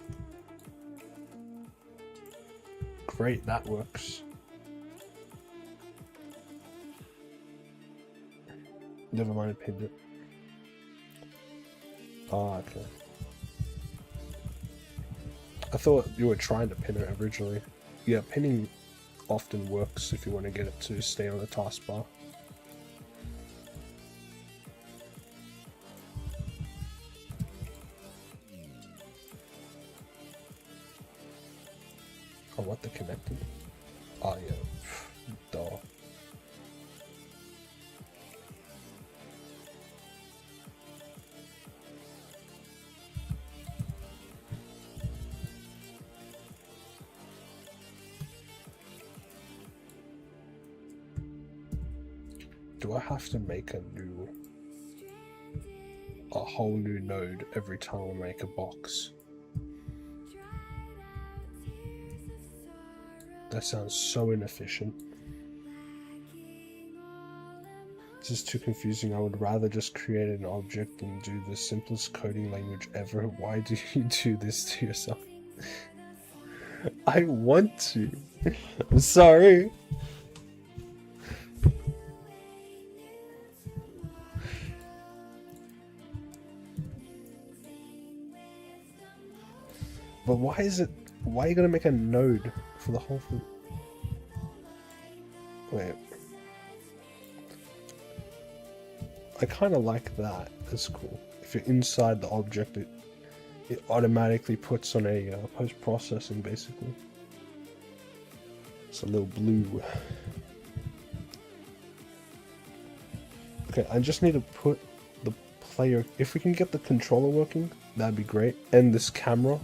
great, that works. Never mind, I pinned it. Ah, okay. I thought you were trying to pin it originally. Yeah, pinning often works if you want to get it to stay on the taskbar. Oh, what, the connected? Oh, yeah. Duh. Do I have to make a whole new node every time I make a box? That sounds so inefficient. This is too confusing. I would rather just create an object and do the simplest coding language ever. Why do you do this to yourself? I want to. I'm sorry. But why are you gonna make a node for the whole thing? Wait. I kinda like that. That's cool. If you're inside the object, it automatically puts on a post-processing, basically. It's a little blue. Okay, I just need to put the player... If we can get the controller working, that'd be great. And this camera.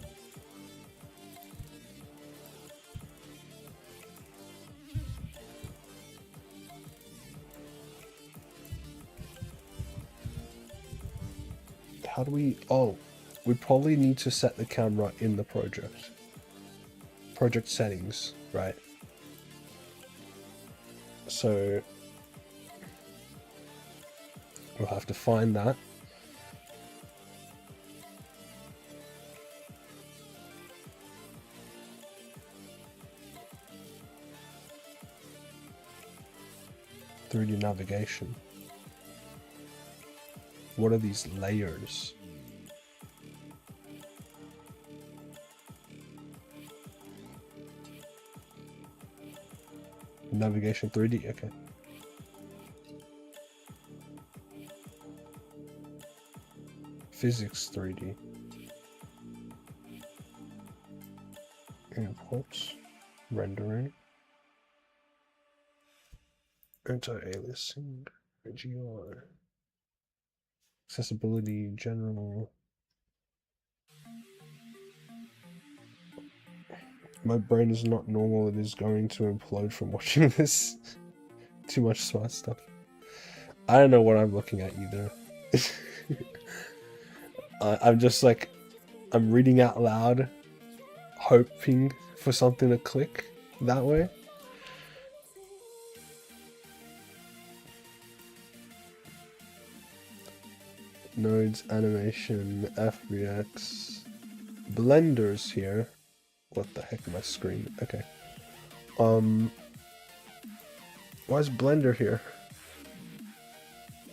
How do we... Oh, we probably need to set the camera in the project. Project settings, right? So we'll have to find that. .3D navigation. What are these layers? Navigation 3D, okay. Physics 3D. Imports. Rendering. Anti-aliasing. AGI. Accessibility, general. My brain is not normal. It is going to implode from watching this. Too much smart stuff. I don't know what I'm looking at either. I'm just like, I'm reading out loud, hoping for something to click that way. Nodes, animation, FBX, blenders here. What the heck, my screen? Okay. Why is Blender here?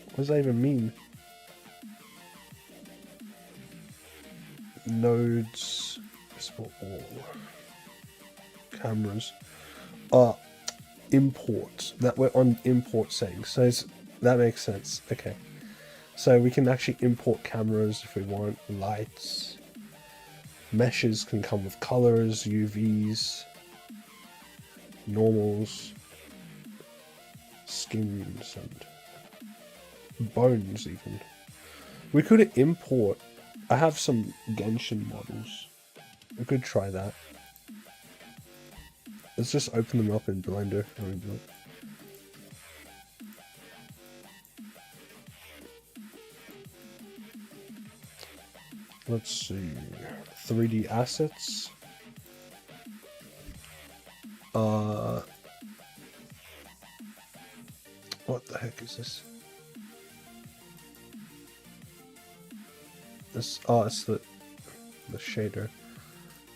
What does that even mean? Nodes, visible all. Cameras. Import. That we're on import settings, so that makes sense. Okay. So we can actually import cameras if we want, lights. Meshes can come with colors, UVs, normals, skins, and bones even. We could import. I have some Genshin models. We could try that. Let's just open them up in Blender and rebuild. Let's see. 3D assets. What the heck is this? This, oh, it's the shader.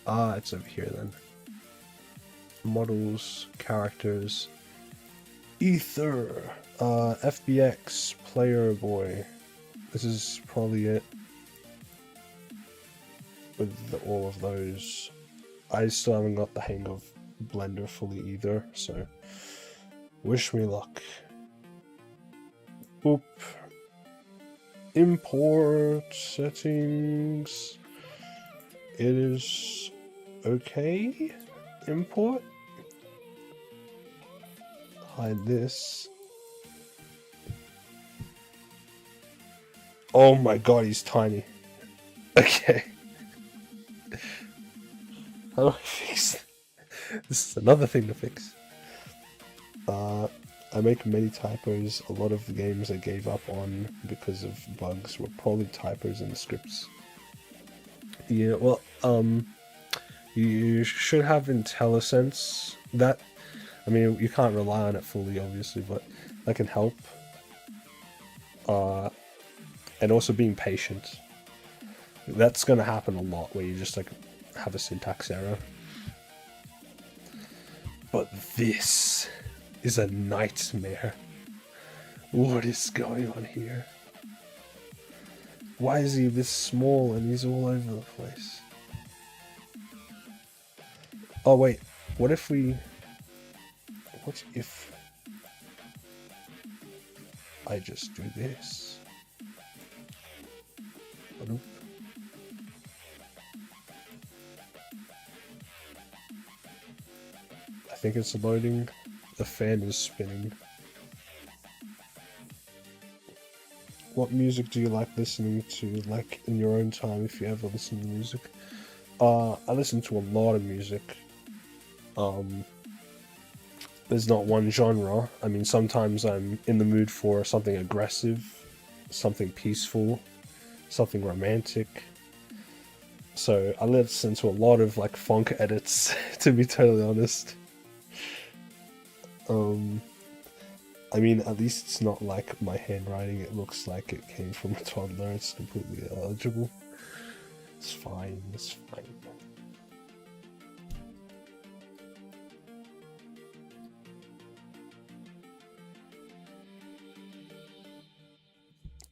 Ah, it's over here then. Models, characters, ether, FBX, player boy. This is probably it. With all of those, I still haven't got the hang of Blender fully either, so wish me luck. Boop. Import settings. It is okay. Import. Hide this. Oh my god, he's tiny. Okay. How do I fix it? This is another thing to fix. I make many typos. A lot of the games I gave up on because of bugs were probably typos in the scripts. Yeah, well, you should have IntelliSense. That, I mean, you can't rely on it fully, obviously, but that can help. And also being patient. That's gonna happen a lot where you just like have a syntax error. But this is a nightmare. What is going on here? Why is he this small and he's all over the place? Oh wait, what if I just do this? Nope. I think it's loading. The fan is spinning. What music do you like listening to, like in your own time, if you ever listen to music? I listen to a lot of music. There's not one genre. I mean, sometimes I'm in the mood for something aggressive, something peaceful, something romantic. So I listen to a lot of like funk edits, to be totally honest. I mean, at least it's not like my handwriting. It looks like it came from a toddler. It's completely illegible. It's fine. It's fine.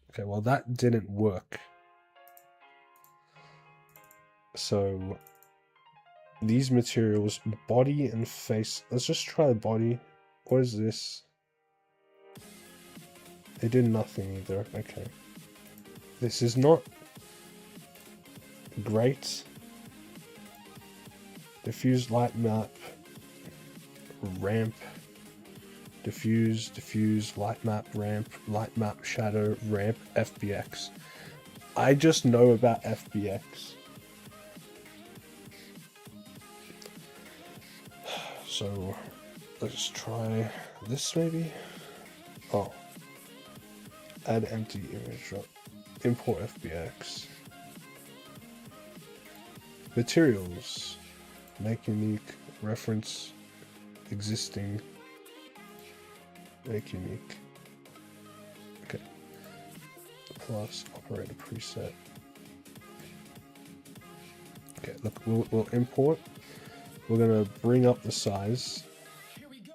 Okay, well that didn't work. So these materials, body and face. Let's just try body What is this? It did nothing either. Okay. This is not great. Diffuse light map. Ramp. Diffuse, light map, ramp, light map, shadow, ramp, FBX. I just know about FBX. So, let's try this maybe? Oh. Add empty image, import FBX. Materials. Make unique, reference existing. Make unique. Okay. Plus operator preset. Okay, look, we'll import. We're gonna bring up the size. Here we go.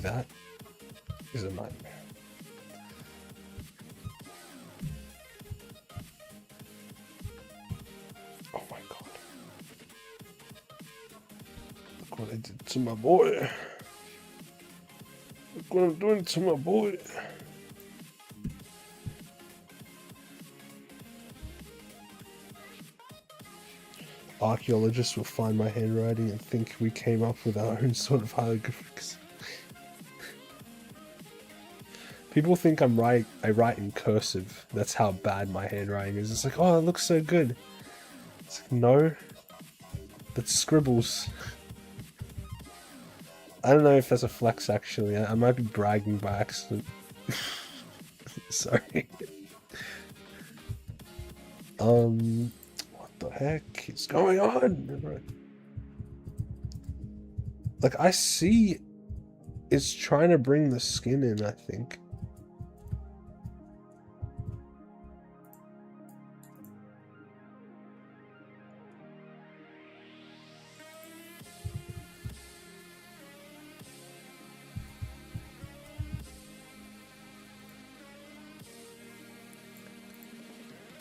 That is a nightmare. Oh my god. Look what I did to my boy. Look what I'm doing to my boy. Archaeologists will find my handwriting and think we came up with our own sort of hieroglyphics. People think I write in cursive. That's how bad my handwriting is. It's like, oh, it looks so good. It's like, no. That's scribbles. I don't know if that's a flex, actually. I might be bragging by accident. Sorry. What the heck is going on? Like, I see it's trying to bring the skin in, I think.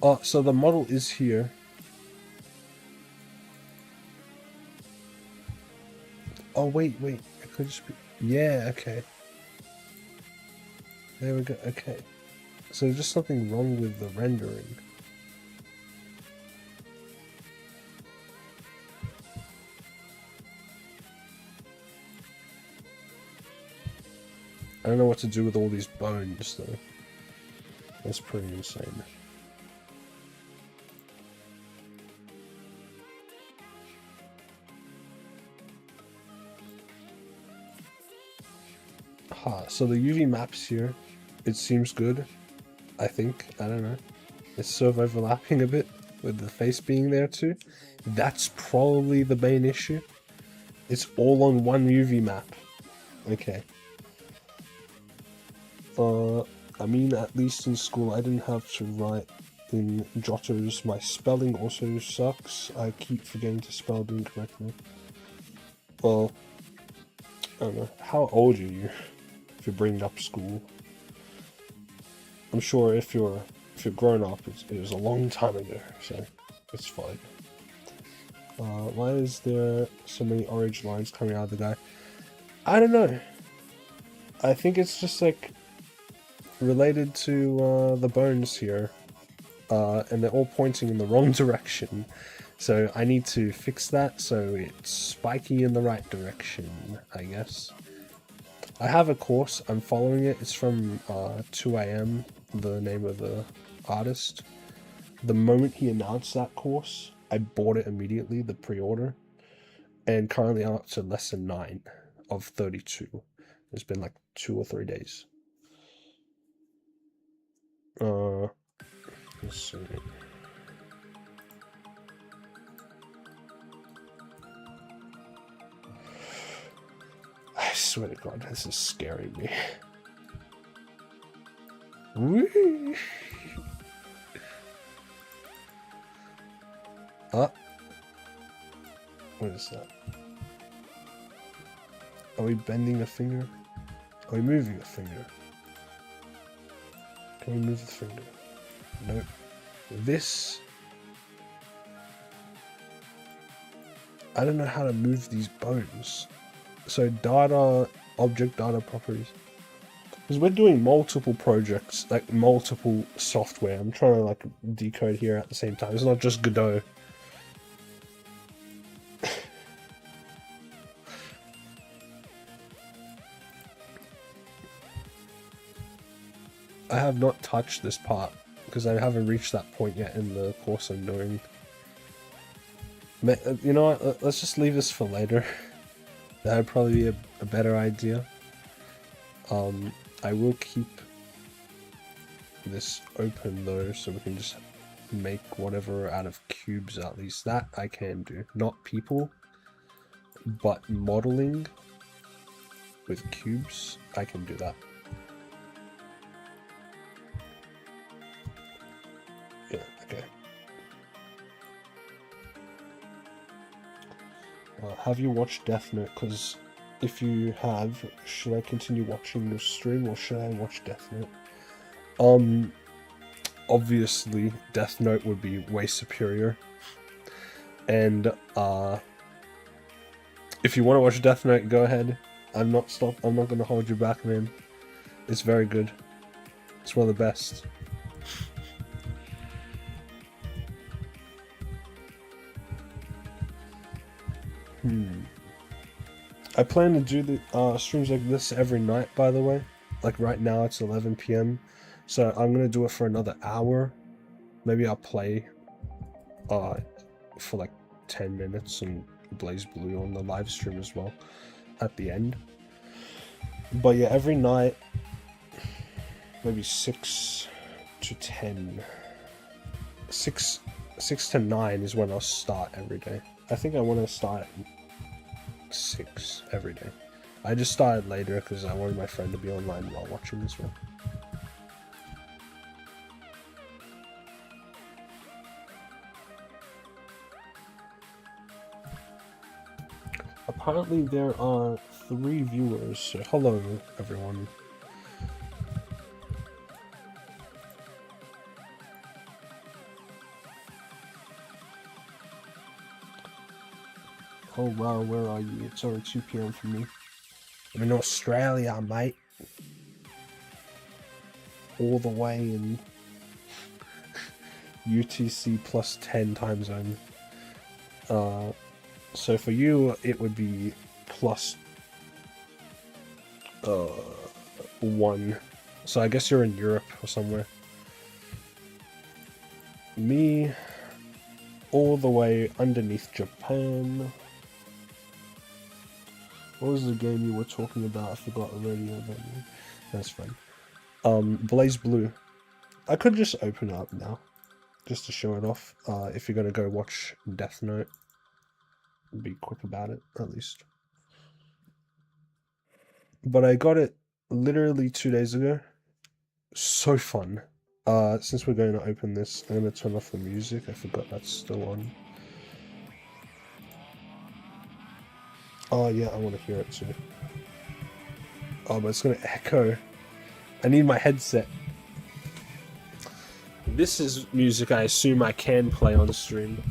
Oh, so the model is here. Oh, wait. It could just be... Yeah, okay. There we go, okay. So there's just something wrong with the rendering. I don't know what to do with all these bones, though. That's pretty insane. So the UV maps here, it seems good, I think. I don't know. It's sort of overlapping a bit with the face being there too. That's probably the main issue. It's all on one UV map. Okay. I mean, at least in school I didn't have to write in jotters. My spelling also sucks. I keep forgetting to spell it incorrectly. Well, I don't know. How old are you? If you're bringing up school, I'm sure if you're grown up, it was a long time ago, so it's fine. Why is there so many orange lines coming out of the guy? I don't know. I think it's just like related to the bones here, and they're all pointing in the wrong direction. So I need to fix that so it's spiky in the right direction, I guess. I have a course, I'm following it. It's from 2am, the name of the artist. The moment he announced that course, I bought it immediately, the pre-order. And currently I'm up to lesson 9 of 32. It's been like 2 or 3 days. Let's see. I swear to God, this is scaring me. Whee! What is that? Are we bending a finger? Are we moving a finger? Can we move the finger? Nope. This... I don't know how to move these bones. So data, object data properties. Because we're doing multiple projects, like multiple software. I'm trying to like decode here at the same time. It's not just Godot. I have not touched this part because I haven't reached that point yet in the course I'm doing. You know what? Let's just leave this for later. That would probably be a better idea. I will keep this open though, so we can just make whatever out of cubes at least. That I can do. Not people, but modeling with cubes, I can do that. Yeah, okay. Have you watched Death Note? Because if you have, should I continue watching your stream or should I watch Death Note? Obviously Death Note would be way superior. And if you want to watch Death Note, go ahead. I'm not gonna hold you back, man. It's very good. It's one of the best. I plan to do the streams like this every night, by the way. Like right now it's 11 PM. So I'm gonna do it for another hour. Maybe I'll play for like 10 minutes and Blaze Blue on the live stream as well at the end. But yeah, every night, maybe 6 to 10. 6 to 9 is when I'll start every day. I think I want to start at 6 every day. I just started later because I wanted my friend to be online while watching as well. Apparently there are 3 viewers, so hello everyone. Oh wow, where are you? It's already 2 PM for me. I'm in Australia, mate. All the way in UTC plus 10 time zone. So for you, it would be plus 1. So I guess you're in Europe or somewhere. Me, all the way underneath Japan. What was the game you were talking about? I forgot already. That's fine. Blaze Blue. I could just open it up now, just to show it off. If you're gonna go watch Death Note, be quick about it, at least. But I got it literally 2 days ago. So fun. Since we're going to open this, I'm gonna turn off the music. I forgot that's still on. Oh yeah, I want to hear it too. Oh, but it's gonna echo. I need my headset. This is music I assume I can play on stream.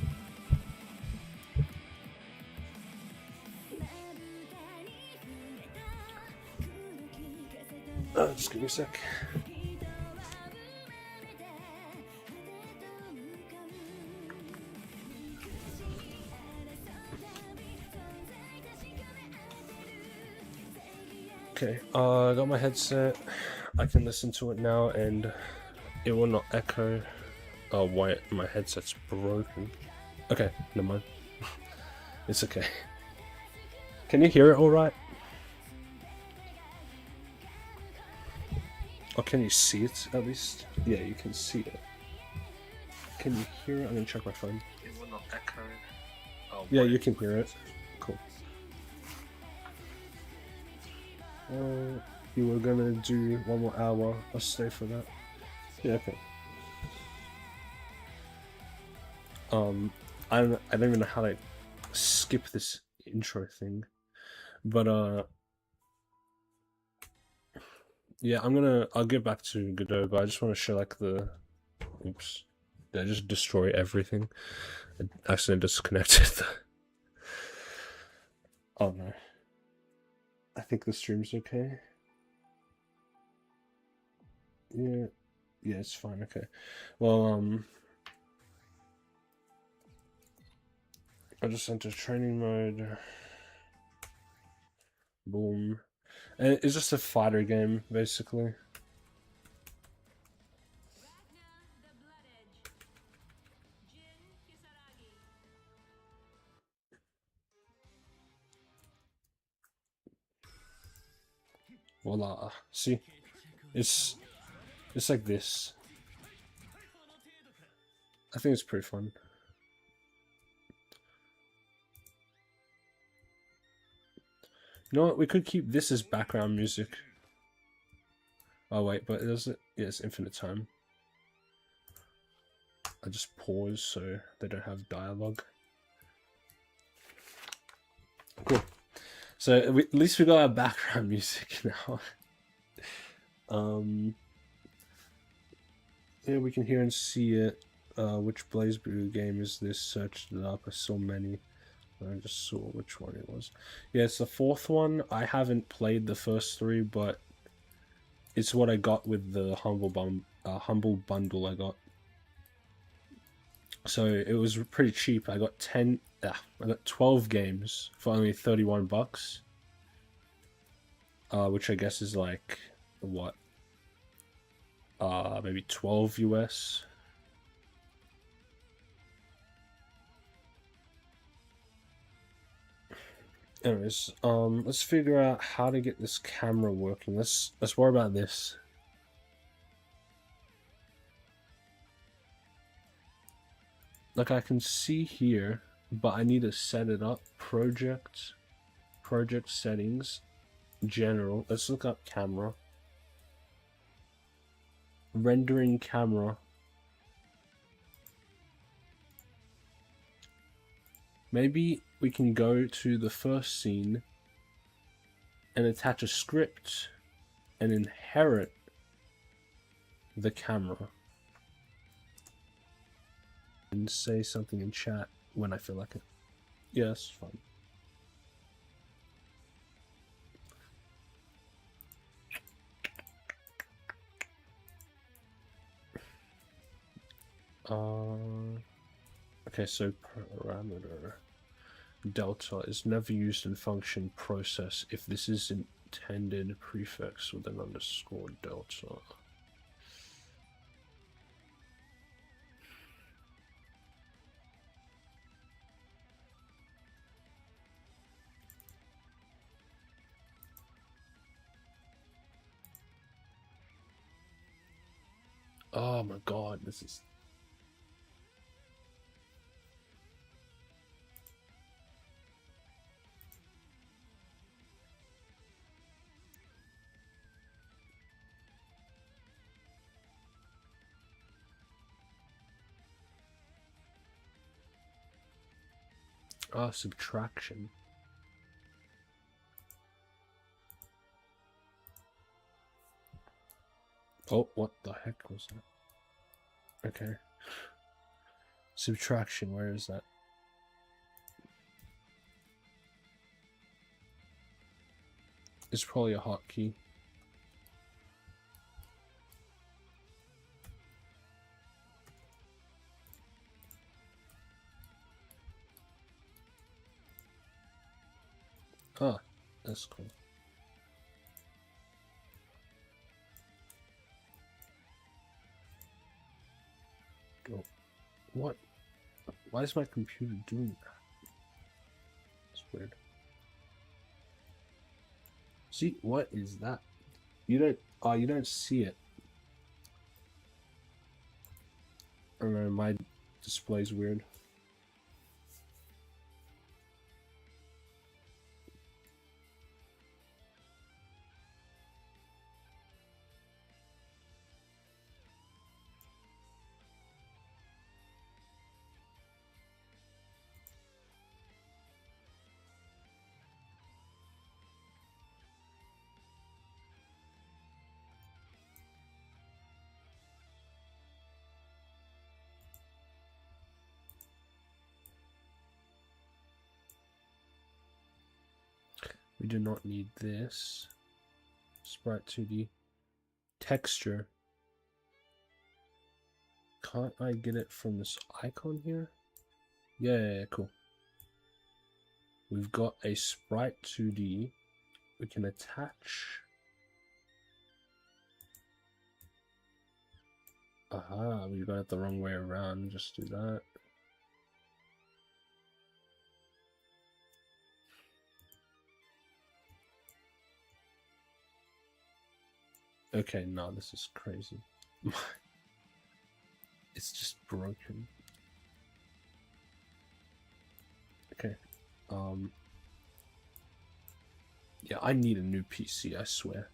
Just give me a sec. Okay, I got my headset. I can listen to it now and it will not echo. Oh wait, my headset's broken. Okay, never mind. It's okay. Can you hear it alright? Or can you see it at least? Yeah, you can see it. Can you hear it? I'm gonna check my phone. It will not echo. Oh, yeah, you can hear it. Cool. You were gonna do 1 more hour. I'll stay for that. Yeah, okay. I don't even know how to skip this intro thing, but yeah, I'll get back to Godot, but I just want to show like the, oops, did I just destroy everything? I accidentally disconnected Oh no. I think the stream's okay. Yeah. Yeah, it's fine, okay. Well, I just enter training mode. Boom. And it's just a fighter game, basically. Voila. See? It's like this. I think it's pretty fun. You know what? We could keep this as background music. Oh wait, but does it? Yeah, it's infinite time. I just pause so they don't have dialogue. Cool. So at least we got our background music now. Yeah, we can hear and see it. Which Blaze Blue game is this? Searched it up. I saw many. I just saw which one it was. Yeah, it's the fourth one. I haven't played the first three, but it's what I got with the humble bundle I got. So it was pretty cheap. I got 12 games for only 31 bucks. Which I guess is like what? Maybe 12 US. Anyways, let's figure out how to get this camera working. Let's worry about this. Like I can see here, but I need to set it up. Project settings, general. Let's look up camera. Rendering camera. Maybe we can go to the first scene and attach a script and inherit the camera. And say something in chat when I feel like it. Yeah, that's fine. Okay, so parameter delta is never used in function process if this is intended prefix with an underscore delta. Oh my god, this is... subtraction. Oh, what the heck was that? Okay. Subtraction, where is that? It's probably a hotkey. Huh, that's cool. Oh, what? Why is my computer doing that? It's weird. See, what is that? You don't... Oh, you don't see it. I don't know, my display's weird. We do not need this. Sprite 2D. Texture. Can't I get it from this icon here? Yeah, cool. We've got a Sprite 2D. We can attach. Aha, we got it the wrong way around. Just do that. Okay, no, this is crazy. It's just broken. Okay. Yeah, I need a new PC, I swear.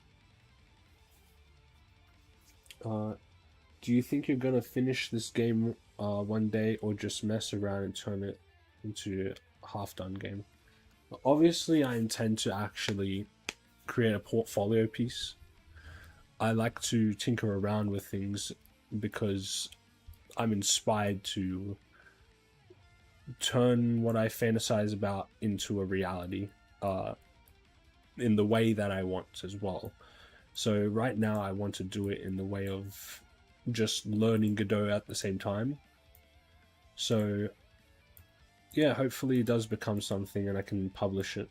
Do you think you're gonna finish this game one day, or just mess around and turn it into a half-done game? Obviously, I intend to actually create a portfolio piece. I like to tinker around with things because I'm inspired to turn what I fantasize about into a reality in the way that I want as well. So right now I want to do it in the way of just learning Godot at the same time. So yeah, hopefully it does become something and I can publish it.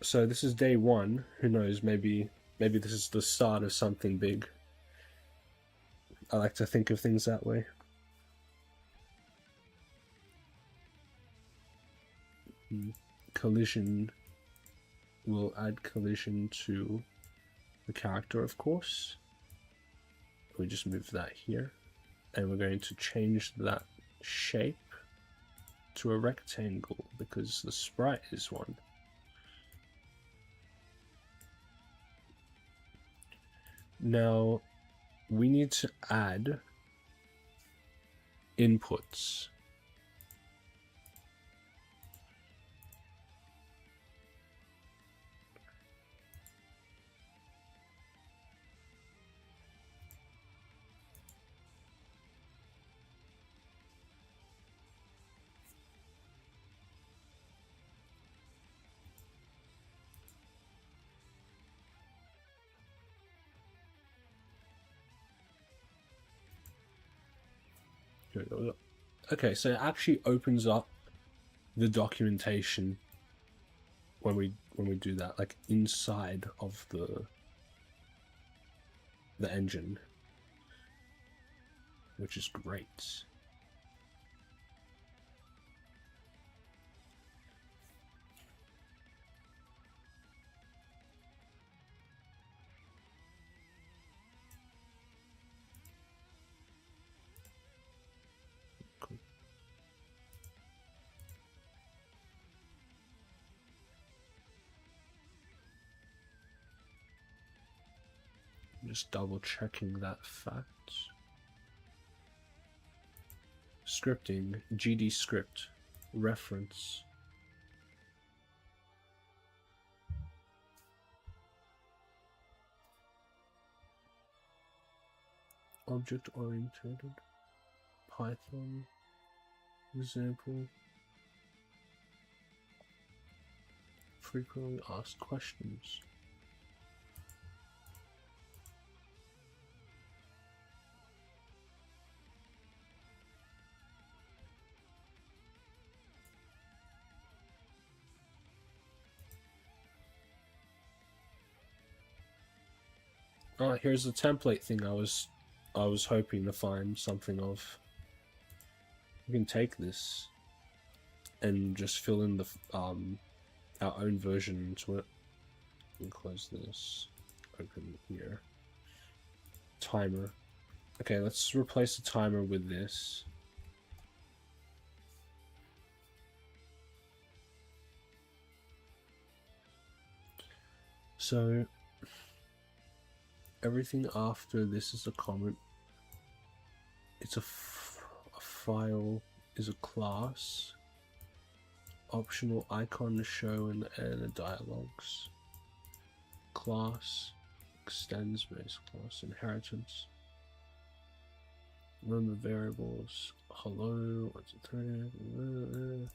So this is day one. Who knows, maybe this is the start of something big. I like to think of things that way. Collision. We'll add collision to the character, of course. We just move that here. And we're going to change that shape to a rectangle because the sprite is one. Now, we need to add inputs. Okay, so it actually opens up the documentation when we do that, like inside of the engine, which is great. Just double checking that fact. Scripting, GD script, reference. Object oriented, Python, example, frequently asked questions. Oh, here's the template thing I was hoping to find something of. We can take this and just fill in the our own version into it. And close this. Open here. Timer. Okay, let's replace the timer with this. So everything after this is a comment. It's a file is a class. Optional icon to show in the dialogues. Class extends base class inheritance. Remember variables. Hello. What's it?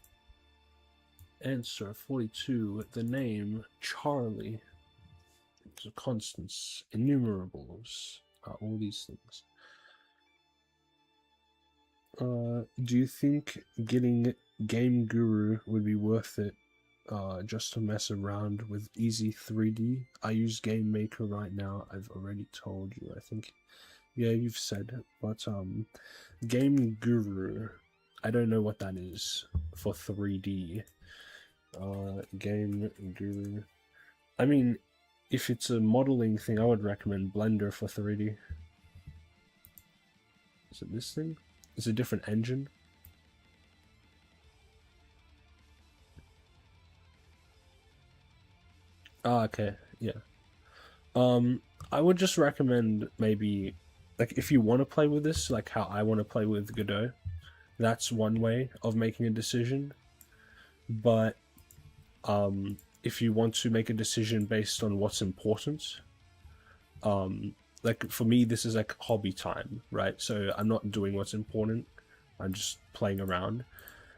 Answer 42. The name Charlie. So constants, innumerables, all these things. Do you think getting Game Guru would be worth it? Just to mess around with easy 3D. I use Game Maker right now. I've already told you. I think, yeah, you've said. But Game Guru, I don't know what that is for 3D. Game Guru. I mean, if it's a modeling thing, I would recommend Blender for 3D. Is it this thing? It's a different engine. Ah, okay, yeah. I would just recommend maybe, like, if you want to play with this, like how I want to play with Godot, that's one way of making a decision. But if you want to make a decision based on what's important, like for me, this is like hobby time, right? So I'm not doing what's important. I'm just playing around.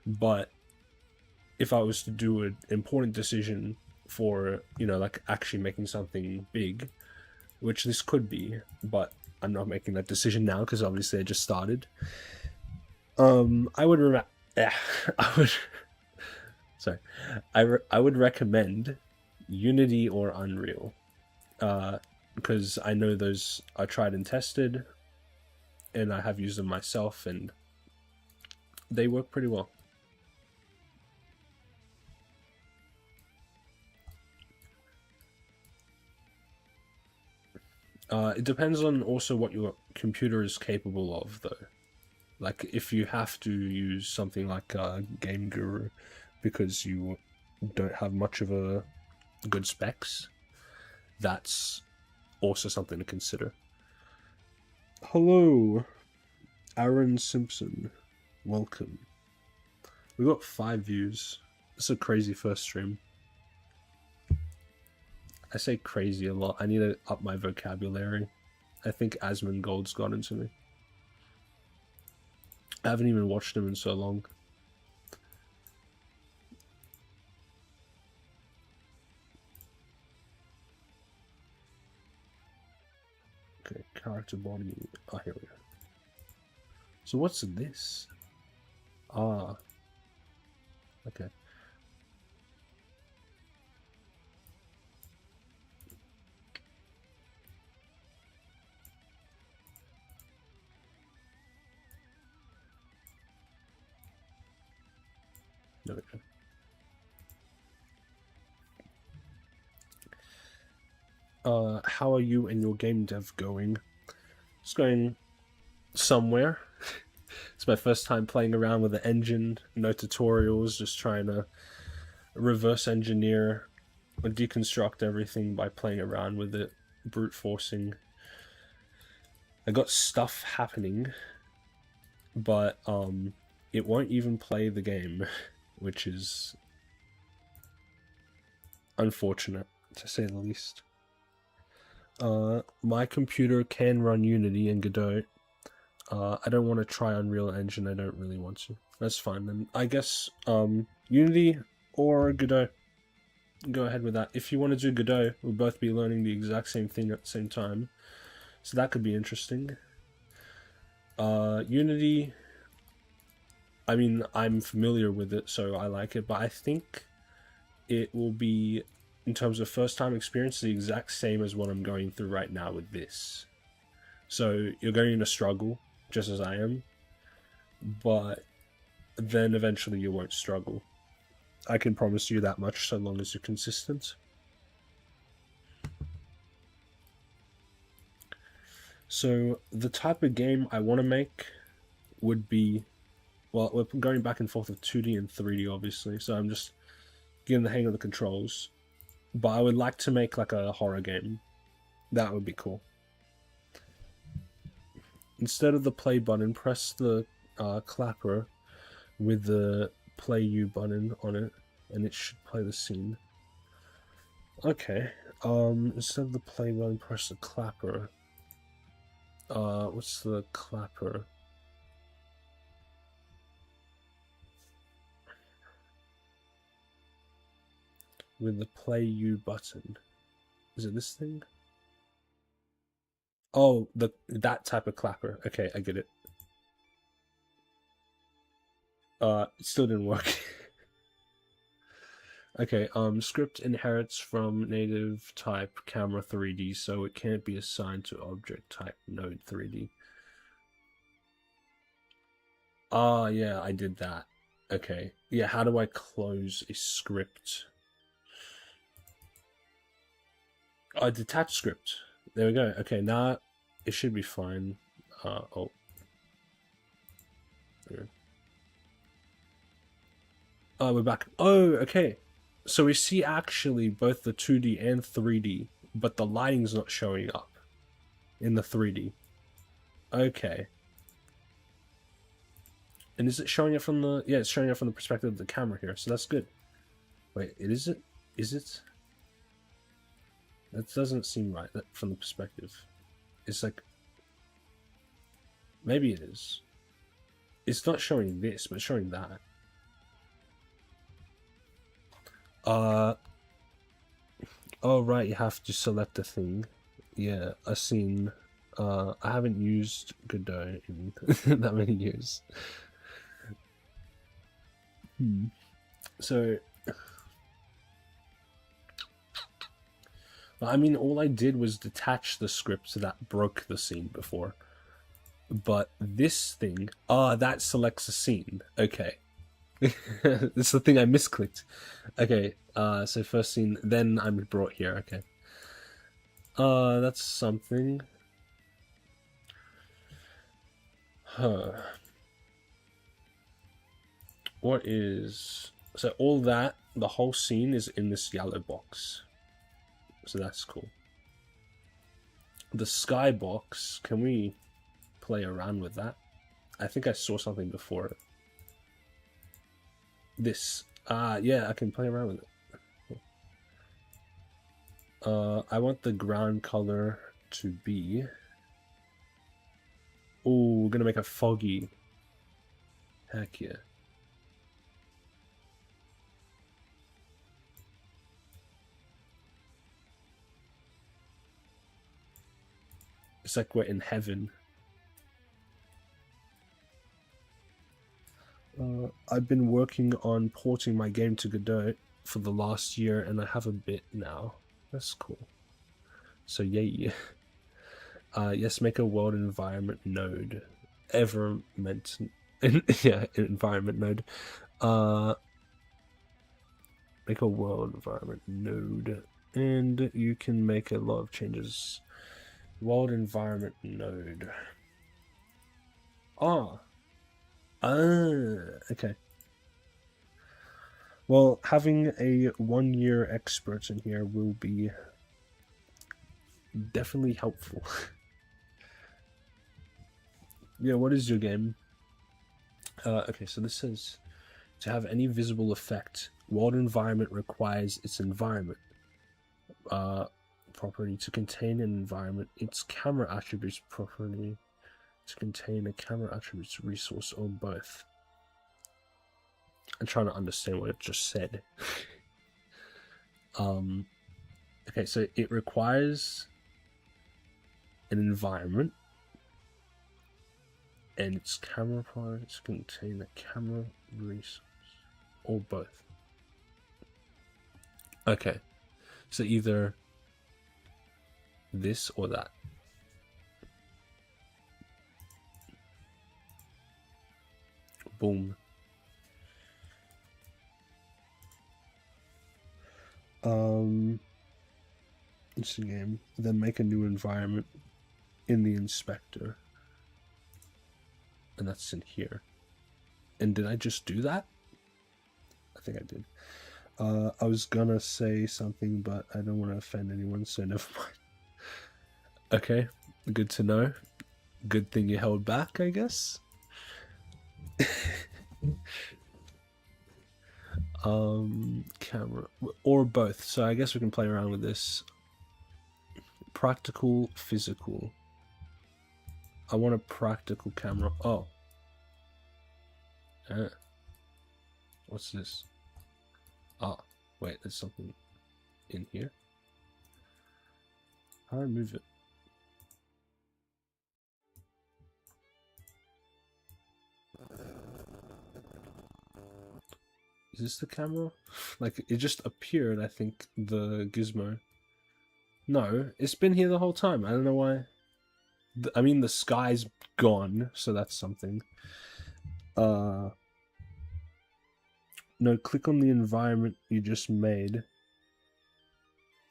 But if I was to do an important decision for, you know, like actually making something big, which this could be, but I'm not making that decision now because obviously I just started. I would I would sorry, I would recommend Unity or Unreal, because I know those are tried and tested, and I have used them myself, and they work pretty well. It depends on also what your computer is capable of, though. Like, if you have to use something like Game Guru because you don't have much of a good specs, that's also something to consider. Hello, Aaron Simpson. Welcome. We got 5 views. It's a crazy first stream. I say crazy a lot. I need to up my vocabulary. I think Asmongold's got into me. I haven't even watched him in so long. Okay, character body. Oh, here we go. So what's this? Ah. Okay. There we go. How are you and your game dev going? It's going somewhere. It's my first time playing around with the engine, no tutorials, just trying to reverse engineer or deconstruct everything by playing around with it, brute forcing. I got stuff happening, but it won't even play the game, which is unfortunate, to say the least. My computer can run Unity and Godot. I don't want to try Unreal Engine, I don't really want to. That's fine, then I guess Unity or Godot. Go ahead with that. If you want to do Godot, we'll both be learning the exact same thing at the same time. So that could be interesting. Unity, I mean, I'm familiar with it, so I like it, but I think it will be, in terms of first-time experience, the exact same as what I'm going through right now with this. So you're going to struggle, just as I am, but then eventually you won't struggle. I can promise you that much, so long as you're consistent. So the type of game I want to make would be, well, we're going back and forth of 2D and 3D, obviously, so I'm just getting the hang of the controls. But I would like to make like a horror game. That would be cool. Instead of the play button, press the clapper with the play you button on it, and it should play the scene. Okay. Instead of the play button, press the clapper. What's the clapper? with the play you button. Is it this thing? Oh, that type of clapper. Okay, I get it. It still didn't work. Okay, script inherits from native type camera 3D, so it can't be assigned to object type node 3D. Ah, yeah, I did that. Okay. Yeah, how do I close a script? Oh, detach script. There we go. Okay, now it should be fine. Oh. Yeah. Oh, we're back. Oh, okay. So we see actually both the 2D and 3D, but the lighting's not showing up in the 3D. Okay. And is it showing it from the... Yeah, it's showing it from the perspective of the camera here, so that's good. Wait, is it? Is it? That doesn't seem right from the perspective. It's like... Maybe it is. It's not showing this, but it's showing that. Oh right, you have to select a thing. Yeah, I've seen. I haven't used Godot in that many years. So, I mean, all I did was detach the script that broke the scene before. But this thing, that selects a scene. Okay. It's the thing I misclicked. Okay, so first scene, then I'm brought here, okay. That's something. Huh. What is... So all that, the whole scene is in this yellow box. So that's cool. The sky box, can we play around with that? I think I saw something before. This. Yeah, I can play around with it. I want the ground color to be... Oh, we're gonna make it foggy. Heck yeah. It's like we're in heaven. I've been working on porting my game to Godot for the last year, and I have a bit now. That's cool. So yay. Yes, make a world environment node. Yeah, environment node. Make a world environment node. And you can make a lot of changes. World environment node. Okay. Well, having a 1 year expert in here will be definitely helpful. Yeah, what is your game? Okay, so this says, to have any visible effect, world environment requires its environment property to contain an environment, its camera attributes property to contain a camera attributes resource, or both. I'm trying to understand what it just said. Okay, so it requires an environment and its camera parts contain a camera resource, or both. Okay, so either this or that. Boom. It's a game. Then make a new environment in the inspector. And that's in here. And did I just do that? I think I did. I was gonna say something, but I don't want to offend anyone, so never mind. Okay, good to know. Good thing you held back, I guess. Camera or both, so I guess we can play around with this. Practical, physical. I want a practical camera. Oh, what's this? Oh, wait, there's something. in here. How do I move it? Is this the camera? Like, it just appeared, I think, the gizmo. No, it's been here the whole time. I don't know why. I mean, the sky's gone, so that's something. No, click on the environment you just made.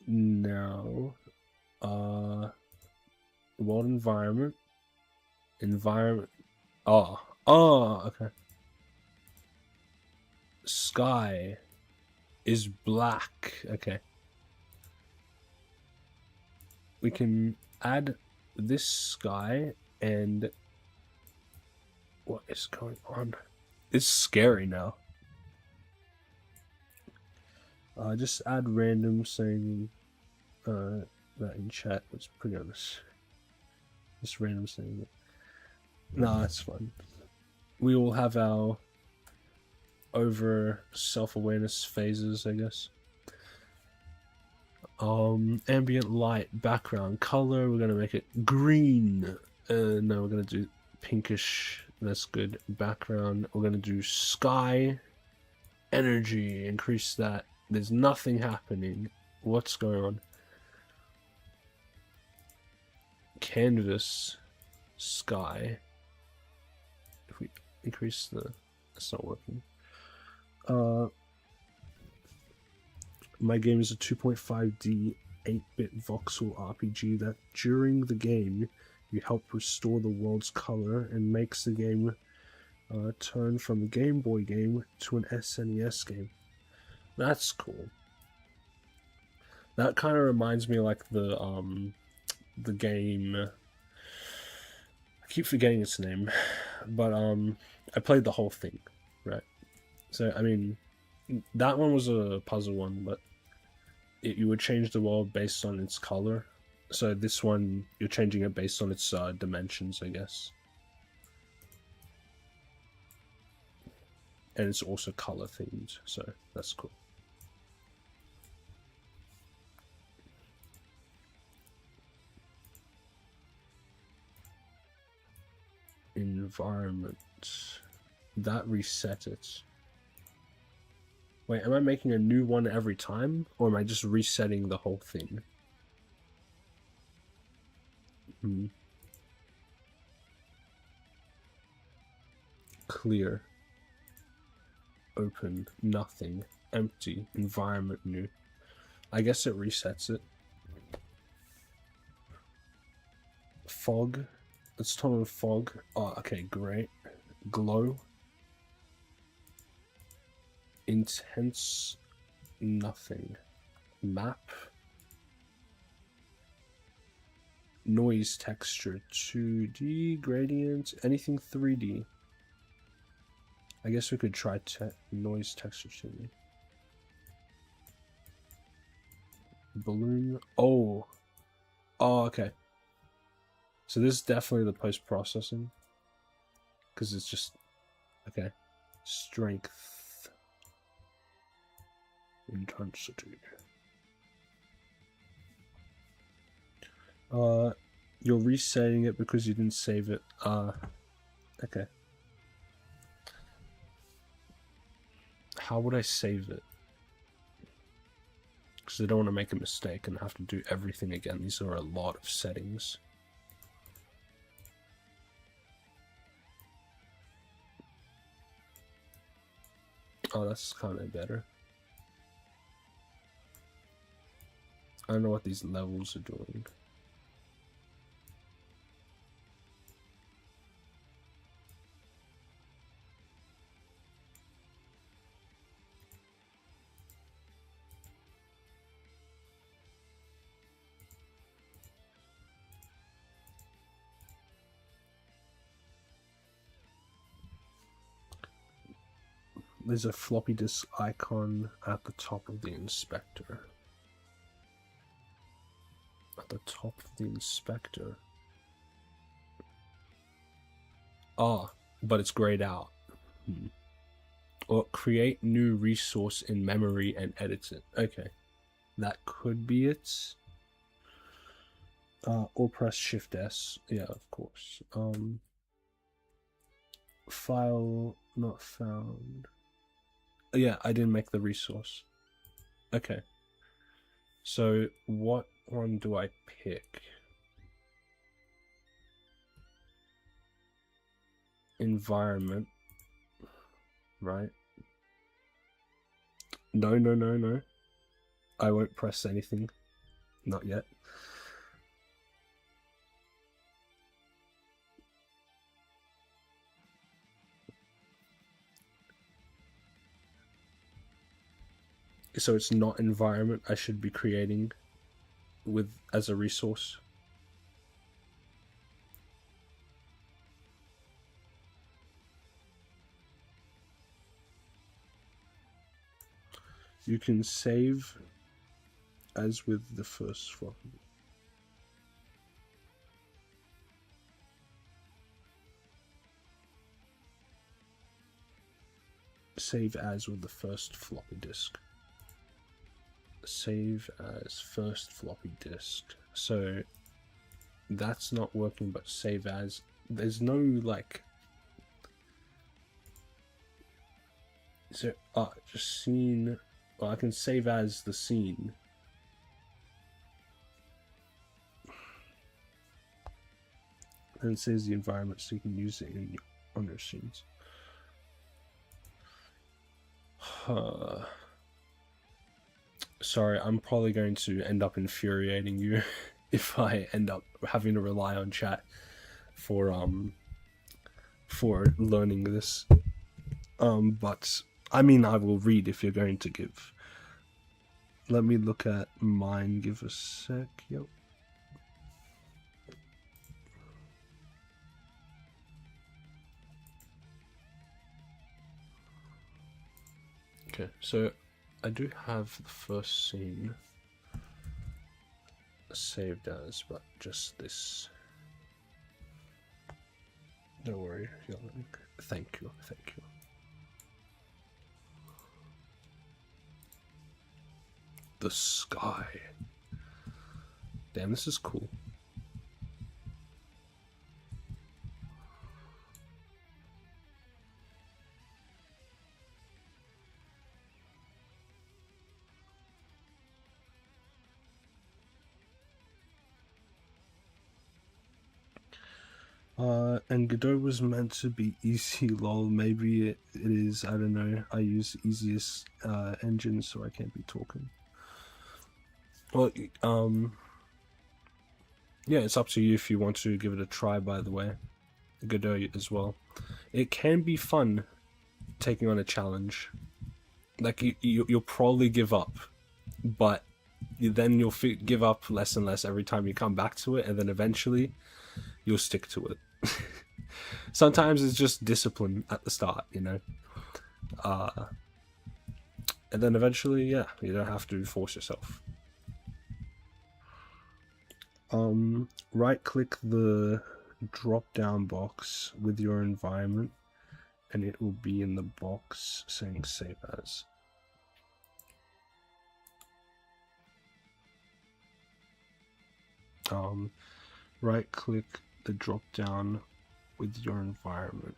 No. World environment. Environment. Oh, okay. Sky is black. Okay. We can add this sky and what is going on? It's scary now. Just add random saying that in chat. Let's put it on this. Just random saying it. No, that's fine. We will have our over self-awareness phases, I guess. Ambient light, background, color, we're gonna make it green. No, we're gonna do pinkish, that's good. Background, we're gonna do sky, energy, increase that. There's nothing happening. What's going on? Canvas, sky. If we increase the, that's not working. My game is a 2.5D 8-bit voxel RPG that during the game you help restore the world's color and makes the game turn from a Game Boy game to an SNES game. That's cool. That kind of reminds me like the game. I keep forgetting its name, but I played the whole thing, right? So I mean, that one was a puzzle one, but you would change the world based on its color. So this one, you're changing it based on its dimensions, I guess. And it's also color themed, so that's cool. Environment. That reset it. Wait, am I making a new one every time? Or am I just resetting the whole thing? Clear. Open. Nothing. Empty. Environment new. I guess it resets it. Fog. Let's turn on fog. Oh, okay, great. Glow. Intense. Nothing. Map. Noise texture. 2D. Gradient. Anything 3D. I guess we could try noise texture 2D. Balloon. Oh. Oh, okay. So this is definitely the post-processing. Because it's just... Okay. Strength. Intensity. You're resetting it because you didn't save it. Okay. How would I save it? Because I don't want to make a mistake and have to do everything again. These are a lot of settings. Oh, that's kind of better. I don't know what these levels are doing. There's a floppy disk icon at the top of the inspector. At the top of the inspector. Ah, but it's grayed out. Or create new resource in memory and edit it. Okay. That could be it. Or press Shift S. Yeah, of course. File not found. Yeah, I didn't make the resource. Okay. So what one do I pick? Environment. Right. No. I won't press anything. Not yet. So it's not environment I should be creating with as a resource. You can save as with the first floppy. Save as with the first floppy disk. Save as first floppy disk. So that's not working, but save as. There's no like. So just scene. Well, I can save as the scene. And it says the environment, so you can use it on your scenes. Sorry, I'm probably going to end up infuriating you if I end up having to rely on chat for learning this. But I mean, I will read if you're going to give. Let me look at mine. Give a sec. Yep. Okay, so I do have the first scene saved as, but just this. Don't worry, thank you. The sky. Damn, this is cool. And Godot was meant to be easy, lol. Maybe it is, I don't know. I use easiest engine, so I can't be talking. Well, yeah, it's up to you if you want to give it a try, by the way. Godot as well. It can be fun taking on a challenge. Like, you'll probably give up, but then you'll give up less and less every time you come back to it, and then eventually you'll stick to it. Sometimes it's just discipline at the start, you know? And then eventually, yeah, you don't have to force yourself. Right click the drop down box with your environment and it will be in the box saying save as. Right click the drop down with your environment.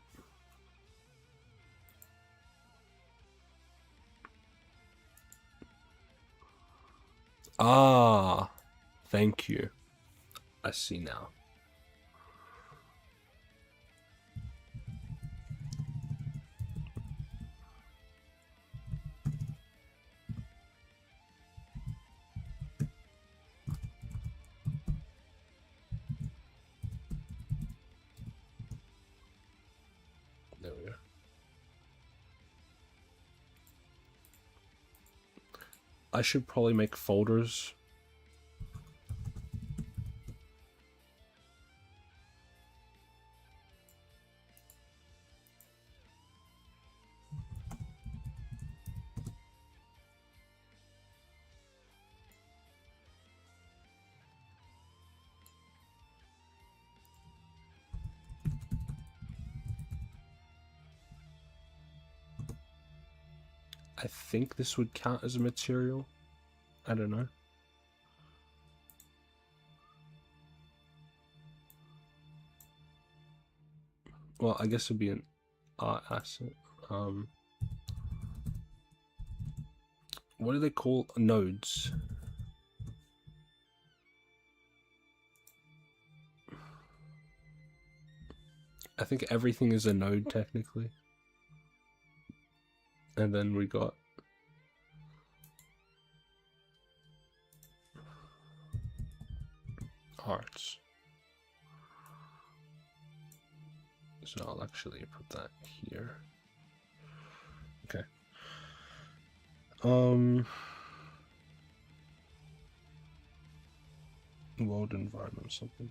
Ah, thank you. I see now. There we go. I should probably make folders. I think this would count as a material. I don't know. Well, I guess it'd be an art asset. What do they call nodes? I think everything is a node technically. And then we got arts. So I'll actually put that here. Okay. World environment, something.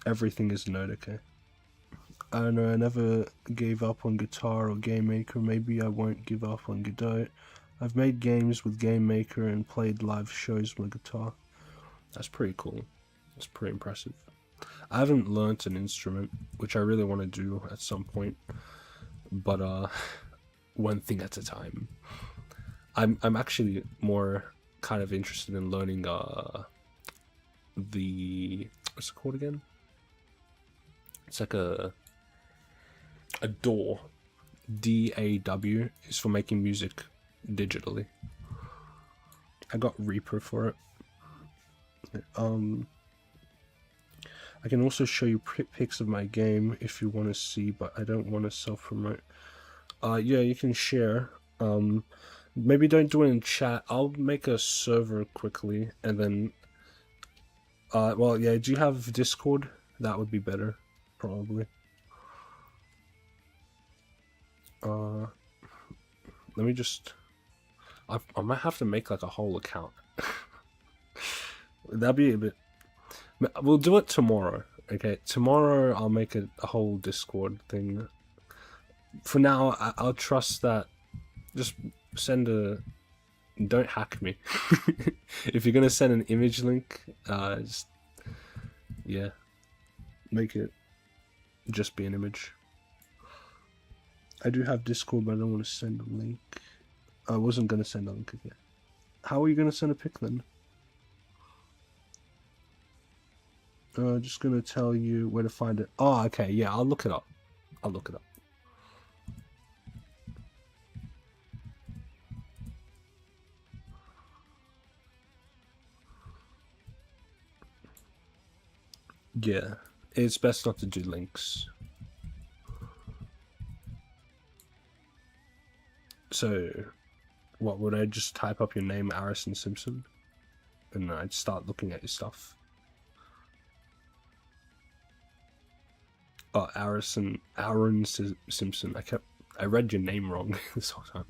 Everything is node, okay. I don't know, I never gave up on guitar or Game Maker. Maybe I won't give up on Godot. I've made games with Game Maker and played live shows with guitar. That's pretty cool. That's pretty impressive. I haven't learnt an instrument, which I really want to do at some point. But one thing at a time. I'm actually more kind of interested in learning the what's it called again? It's like a DAW. DAW is for making music digitally. I got Reaper for it. I can also show you pics of my game if you want to see, but I don't want to self-promote. Yeah, you can share. Maybe don't do it in chat. I'll make a server quickly, and then well, yeah, do you have Discord? That would be better, probably. Let me just... I might have to make like a whole account. That'd be a bit... We'll do it tomorrow, okay? Tomorrow I'll make a whole Discord thing. For now, I'll trust that... Just send a... Don't hack me. If you're gonna send an image link, just... Yeah. Make it just be an image. I do have Discord, but I don't want to send a link. I wasn't going to send a link again. How are you going to send a pic then? Just going to tell you where to find it. Oh, okay, yeah, I'll look it up. I'll look it up. Yeah, it's best not to do links. So, what, would I just type up your name, Arison Simpson? And I'd start looking at your stuff. Oh, Aaron Simpson. I read your name wrong this whole time.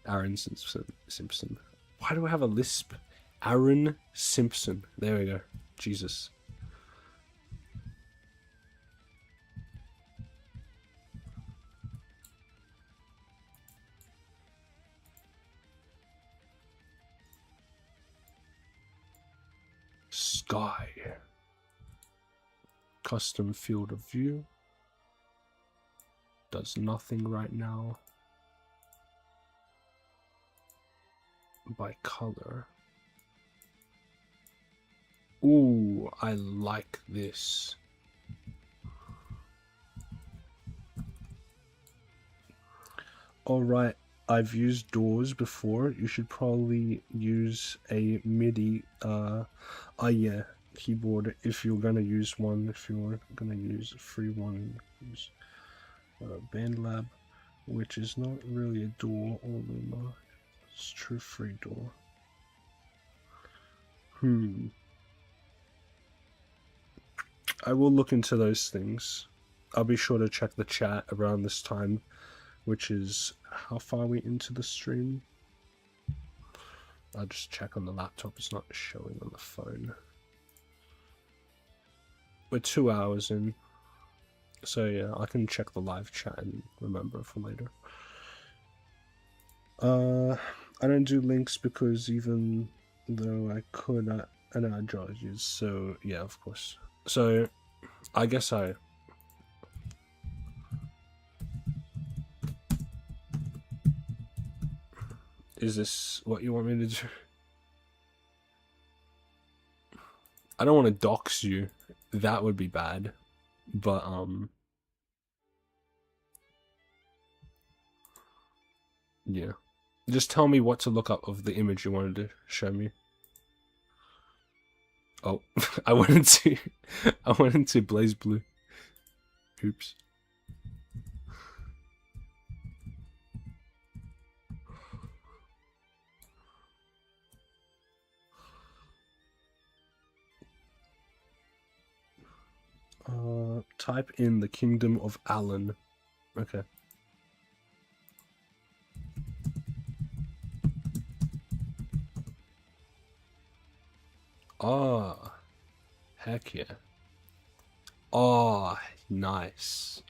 Aaron Simpson. Why do I have a lisp? Aaron Simpson. There we go. Jesus. Sky. Custom field of view. Does nothing right now. By color. Ooh, I like this. Alright, I've used doors before. You should probably use a MIDI yeah, keyboard if you're gonna use one. If you're gonna use a free one, use BandLab, which is not really a door, although it's true free door. I will look into those things. I'll be sure to check the chat around this time, which is how far are we into the stream? I'll just check on the laptop, it's not showing on the phone. We're 2 hours in, so yeah, I can check the live chat and remember for later. I don't do links because even though I could, I know I draw you, so yeah, of course. So, I guess Is this what you want me to do? I don't want to dox you. That would be bad. But, yeah. Just tell me what to look up of the image you wanted to show me. Oh, I went into Blaze Blue. Oops. Type in the Kingdom of Alan. Okay. Oh, heck yeah. Oh, nice.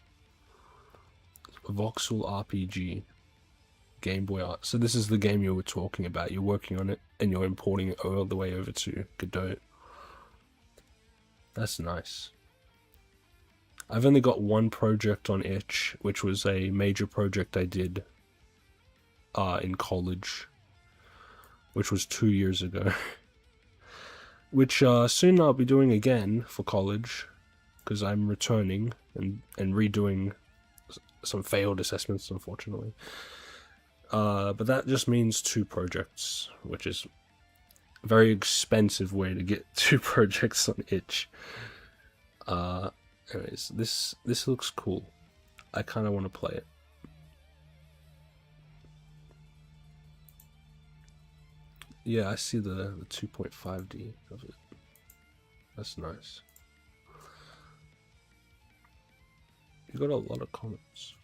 Voxel RPG. Game Boy Art. So this is the game you were talking about. You're working on it and you're importing it all the way over to Godot. That's nice. I've only got one project on itch, which was a major project I did in college, which was 2 years ago. Which soon I'll be doing again for college, because I'm returning and redoing some failed assessments, unfortunately. But that just means 2 projects, which is a very expensive way to get 2 projects on itch. Anyways, this looks cool. I kind of want to play it. Yeah, I see the 2.5D of it. That's nice. You got a lot of comments.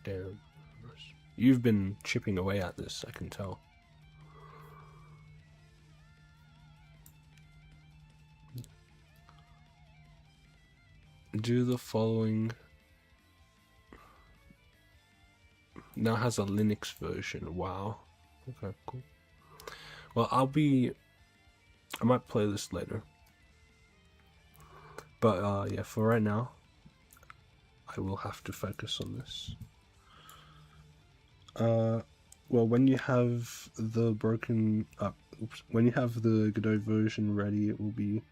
Damn. You've been chipping away at this, I can tell. Do the following. Now has a Linux version. Wow. Okay, cool. Well, I might play this later. But yeah, for right now, I will have to focus on this. Well, when you have the when you have the Godot version ready, it will be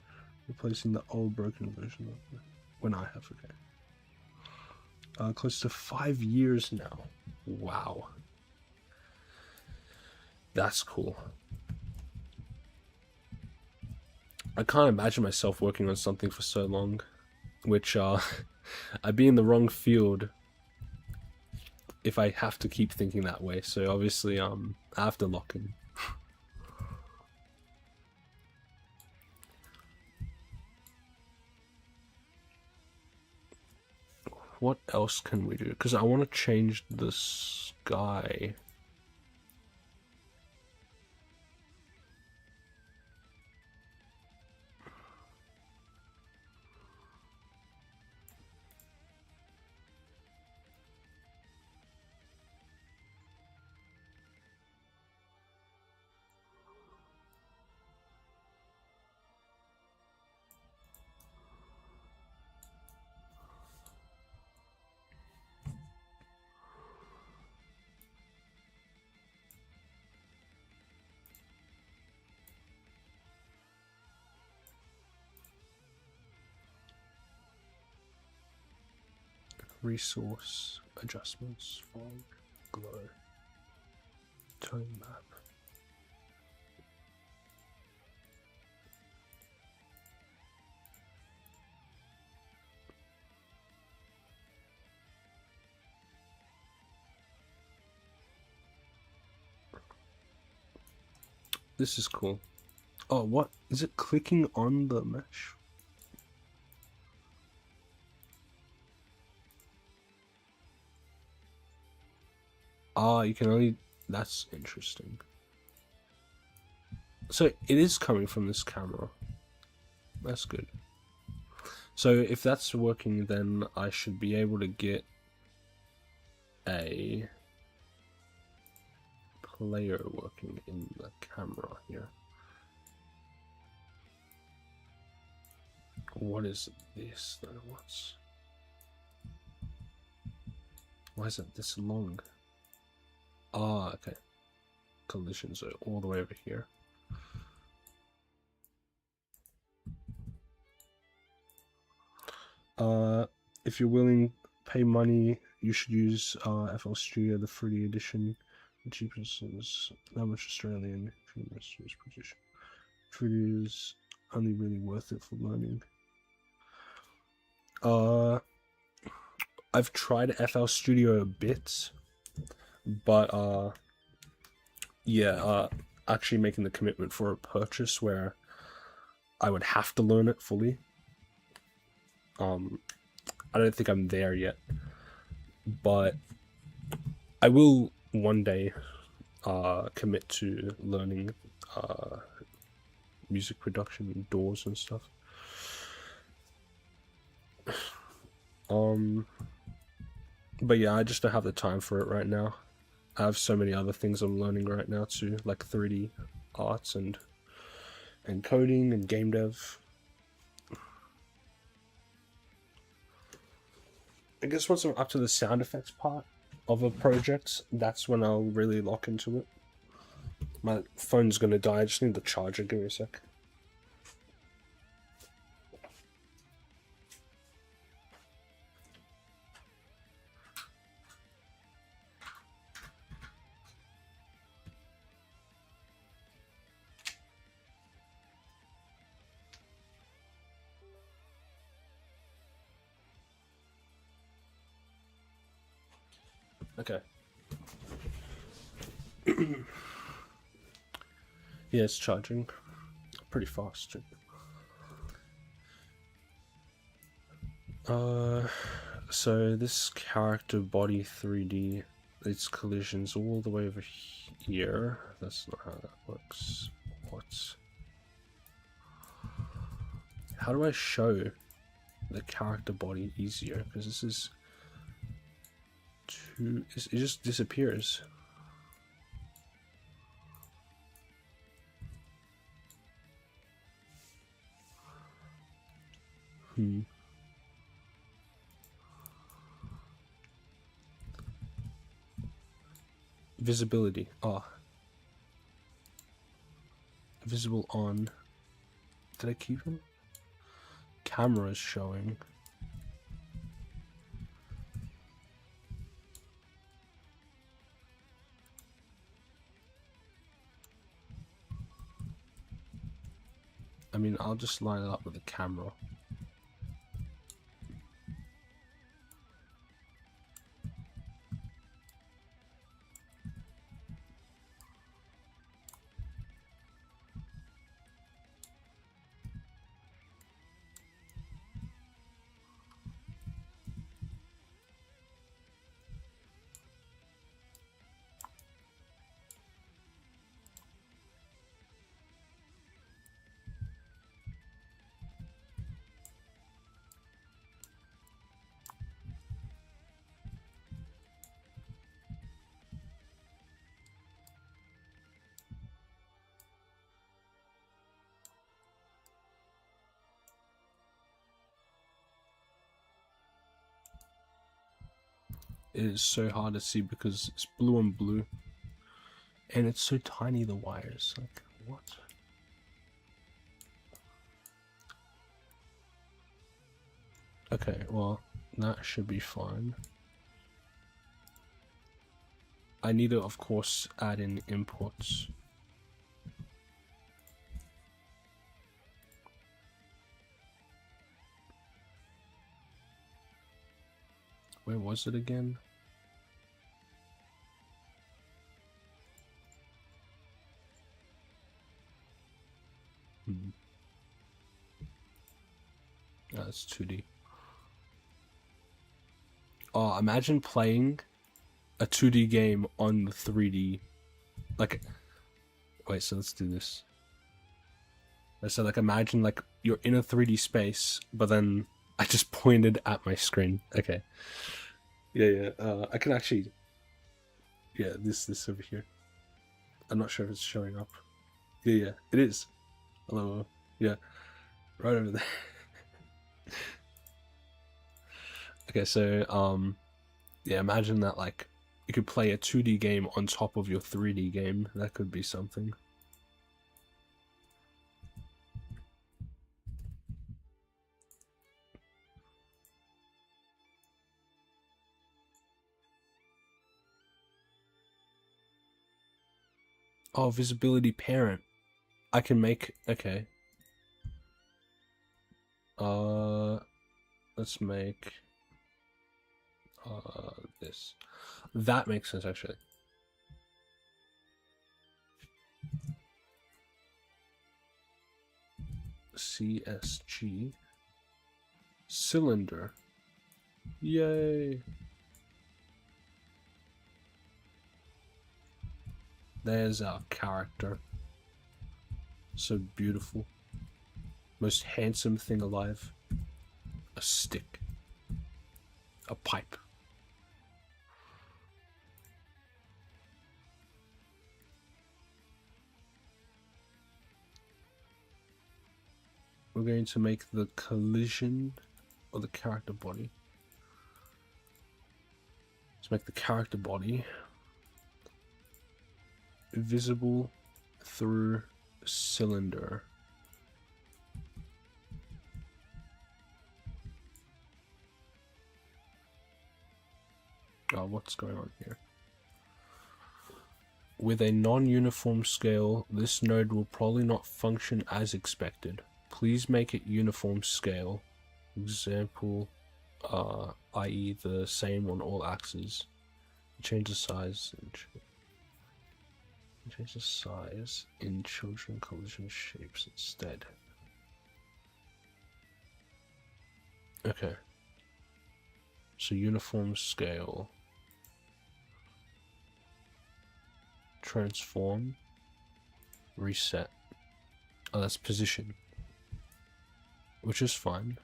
replacing the old broken version of it. When I have, okay. Close to 5 years now. Wow. That's cool. I can't imagine myself working on something for so long, which I'd be in the wrong field if I have to keep thinking that way. So obviously, I have to lock in. What else can we do? Because I want to change the sky. Resource adjustments from glow tone map. This is cool. Oh, what is it? Clicking on the mesh? Ah, you can only... That's interesting. So it is coming from this camera. That's good. So if that's working, then I should be able to get a player working in the camera here. What is this then? What's... Why is it this long? Ah, okay. Collisions are all the way over here. If you're willing, pay money. You should use FL Studio, the 3D edition. The cheapest is that much Australian. If you must use position, 3D is only really worth it for learning. I've tried FL Studio a bit, but yeah, actually making the commitment for a purchase where I would have to learn it fully. I don't think I'm there yet, but I will one day commit to learning music production, DAWs and stuff. But yeah, I just don't have the time for it right now. I have so many other things I'm learning right now too, like 3D arts and coding and game dev. I guess once I'm up to the sound effects part of a project, that's when I'll really lock into it. My phone's gonna die, I just need the charger, give me a sec. Okay. Yeah, it's charging pretty fast too. So this character body 3D, its collisions all the way over here. That's not how that works. What? How do I show the character body easier? Because this is too... It just disappears. Visibility. Visible on. Did I keep him? Camera is showing. I mean, I'll just line it up with the camera. It is so hard to see because it's blue on blue. And it's so tiny, the wires. Like, what? Okay, well, that should be fine. I need to, of course, add in inputs. Where was it again? That's 2D. Oh, imagine playing a 2D game on the 3D. Like, wait, so let's do this. So, like, imagine, like, you're in a 3D space, but then I just pointed at my screen. Okay. Yeah. I can actually... Yeah, this over here. I'm not sure if it's showing up. Yeah, it is. Hello. Yeah. Right over there. Okay, so, Yeah, imagine that, like, you could play a 2D game on top of your 3D game. That could be something. Oh, visibility parent. I can make, okay. Let's make this. That makes sense, actually. CSG cylinder. Yay. There's our character. So beautiful. Most handsome thing alive. A stick. A pipe. We're going to make the collision or the character body. Let's make the character body visible through cylinder. Oh, what's going on here? With a non-uniform scale, this node will probably not function as expected. Please make it uniform scale. Example, i.e. the same on all axes. Change the size in children collision shapes instead. Okay. So uniform scale. Transform. Reset. Oh, that's position. Which is fine.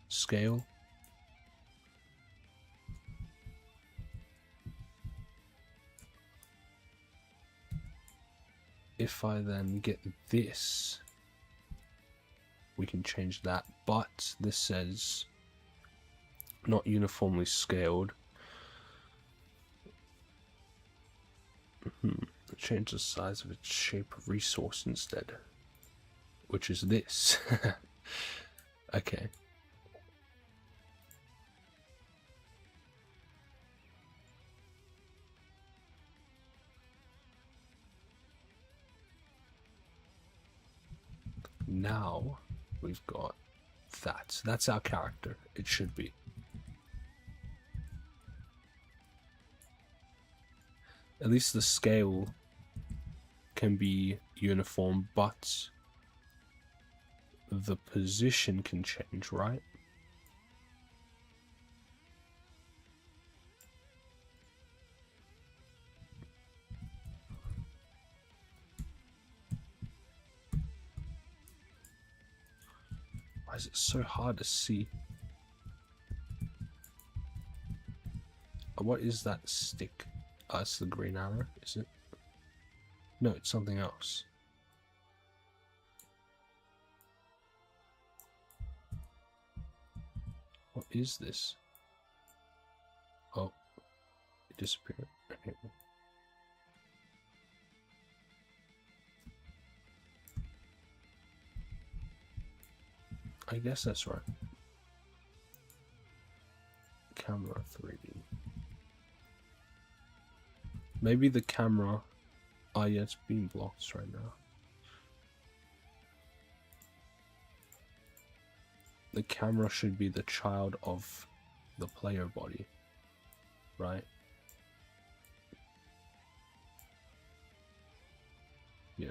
Scale. If I then get this, we can change that, but this says not uniformly scaled. Change the size of its shape resource instead, which is this. Okay. Now we've got that. That's our character. It should be. At least the scale can be uniform, but the position can change, right? Why is it so hard to see? What is that stick? Oh, it's the green arrow, is it? No, it's something else. What is this? Oh, it disappeared. Okay. I guess that's right. Camera 3D. Maybe the camera... Oh yeah, it's being blocked right now. The camera should be the child of the player body, right? Yeah.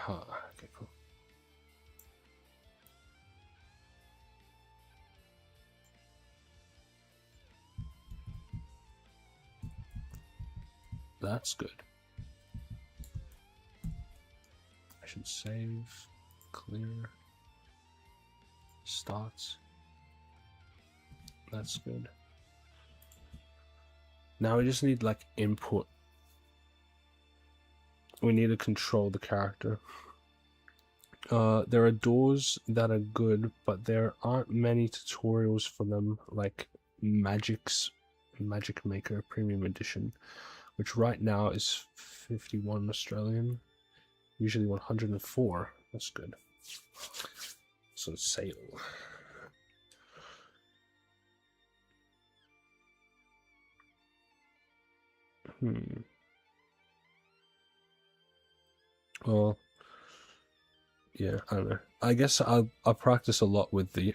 Okay, cool. That's good. I should save, clear, start. That's good. Now we just need like input. We need to control the character. There are doors that are good, but there aren't many tutorials for them, like Magic Maker Premium Edition, which right now is 51 Australian, usually 104. That's good. So sale. Well, yeah, I don't know. I guess I'll practice a lot with the.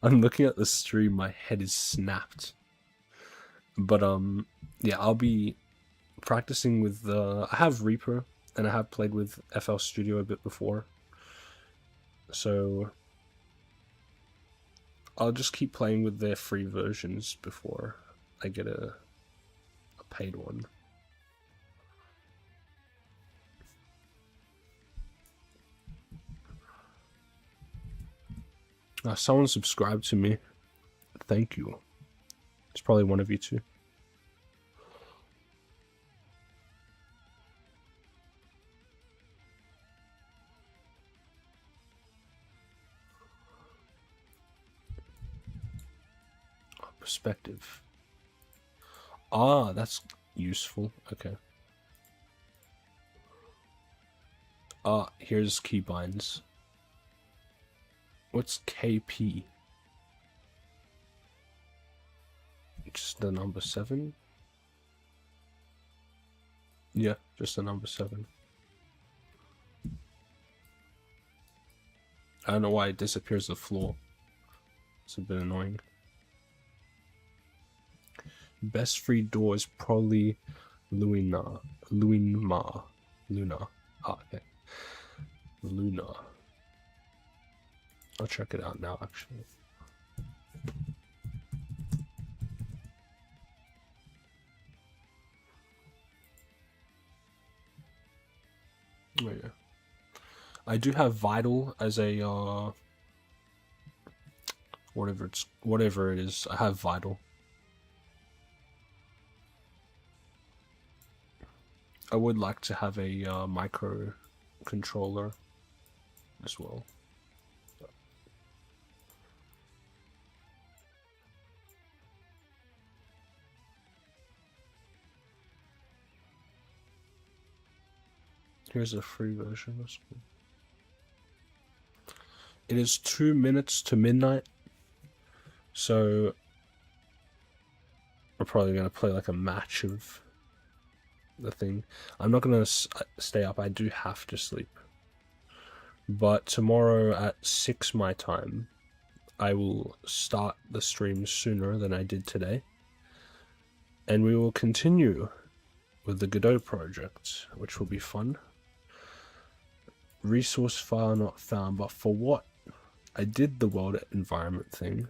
I'm looking at the stream. My head is snapped. But yeah, I'll be practicing with the. I have Reaper, and I have played with FL Studio a bit before. So I'll just keep playing with their free versions before I get a paid one. Someone subscribed to me. Thank you. It's probably one of you two. Perspective. Ah, that's useful. Okay. Here's keybinds. What's KP? Just the number 7? Yeah, just the number 7. I don't know why it disappears the floor. It's a bit annoying. Best free door is probably Luna. Ah, okay. Luna. I'll check it out now, actually. Oh yeah. I do have Vital as a whatever it is. I have Vital. I would like to have a micro controller as well. Here's a free version. That's cool. It is 2 minutes to midnight, so we're probably gonna play like a match of the thing. I'm not gonna stay up. I do have to sleep, but tomorrow at 6 my time, I will start the stream sooner than I did today, and we will continue with the Godot project, which will be fun. Resource file not found, but for what? I did the world environment thing,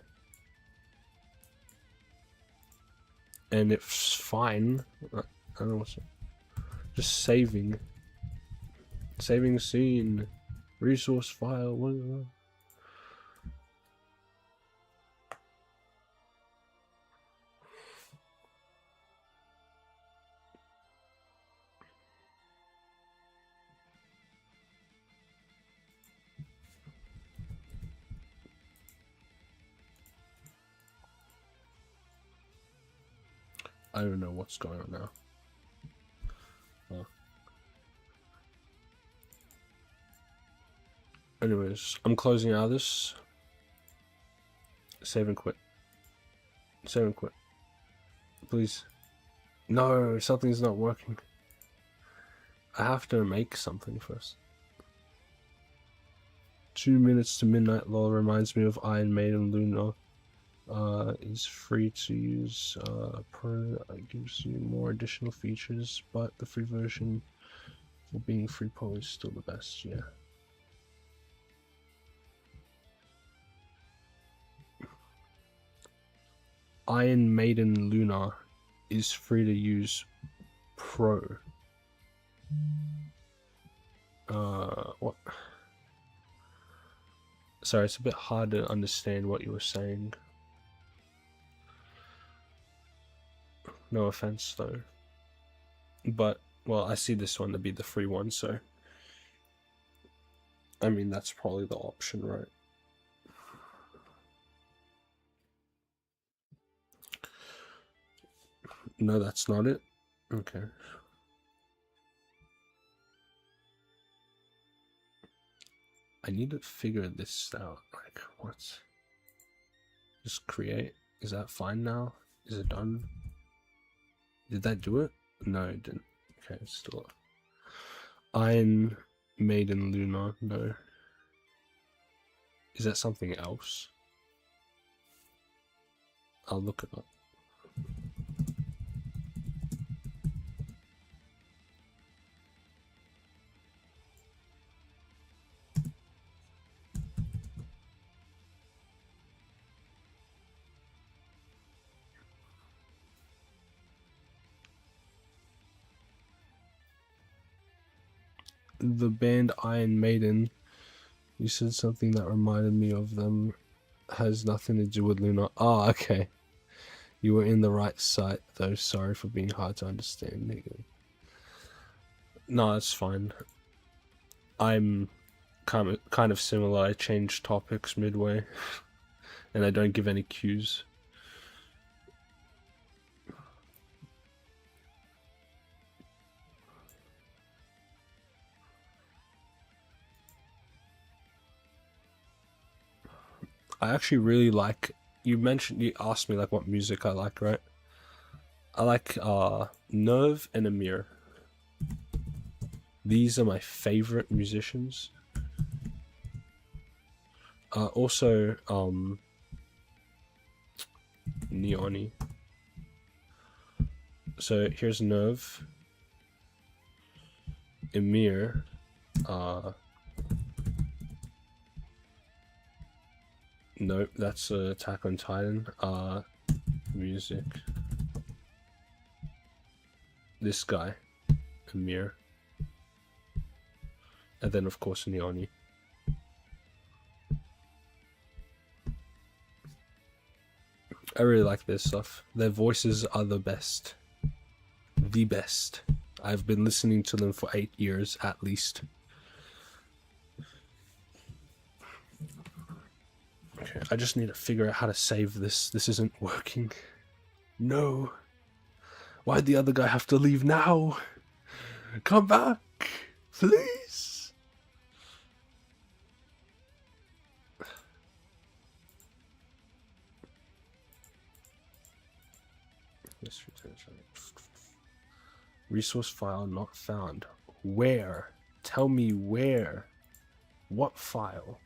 and it's fine. I don't know what's it. Just saving scene, resource file. What is that? I don't know what's going on now. Anyways, I'm closing out of this. Save and quit. Save and quit. Please. No, something's not working. I have to make something first. 2 minutes to midnight lol reminds me of Iron Maiden Luna. Is free to use. Pro gives you more additional features, but the free version for being free probably is still the best, yeah. Iron Maiden Luna is free to use Pro. What? Sorry, it's a bit hard to understand what you were saying. No offense though. But, well, I see this one to be the free one, so... I mean, that's probably the option, right? No, that's not it? Okay. I need to figure this out. Like, what? Just create. Is that fine now? Is it done? Did that do it? No, it didn't. Okay, still. Iron Maiden Luna. No. Is that something else? I'll look it up. The band Iron Maiden, you said something that reminded me of them, has nothing to do with Luna. Ah, okay. You were in the right site, though. Sorry for being hard to understand, nigga. No, it's fine. I'm kind of similar. I change topics midway, and I don't give any cues. I actually really like, you asked me like what music I like, right? I like Nerve and Amir. These are my favorite musicians. Also Neoni. So here's Nerve. Emir. Nope, that's Attack on Titan. Music. This guy, Amir. And then of course Neoni. I really like their stuff. Their voices are the best. The best. I've been listening to them for 8 years at least. Okay, I just need to figure out how to save this. This isn't working. No. Why'd the other guy have to leave now? Come back, please. Resource file not found. Where? Tell me where. What file?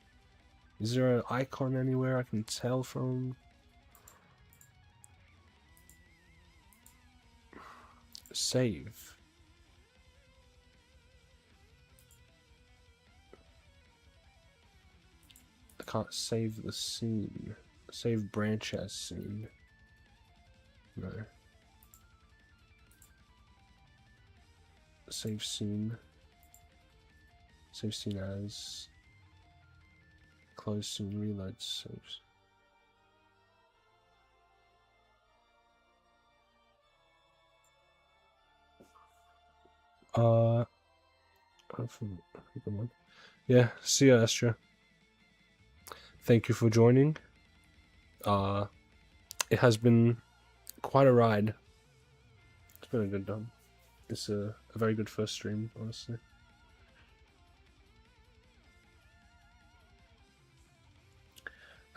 Is there an icon anywhere I can tell from? Save. I can't save the scene. Save branch as scene. No. Save scene. Save scene as. Close scene, reload saves. Yeah, see ya, Astra. Thank you for joining. It has been quite a ride. It's been a good time. It's a very good first stream, honestly.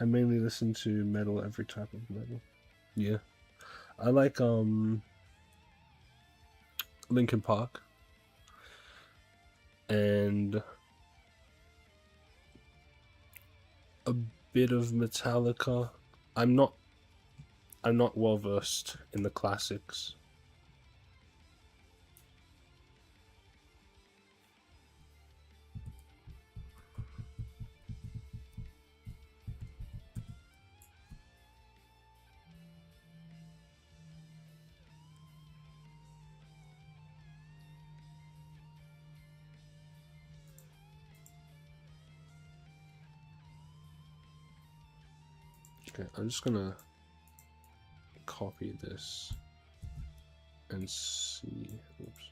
I mainly listen to metal, every type of metal. Yeah. I like Linkin Park and a bit of Metallica. I'm not well versed in the classics. Okay, I'm just gonna copy this. and see. Oops.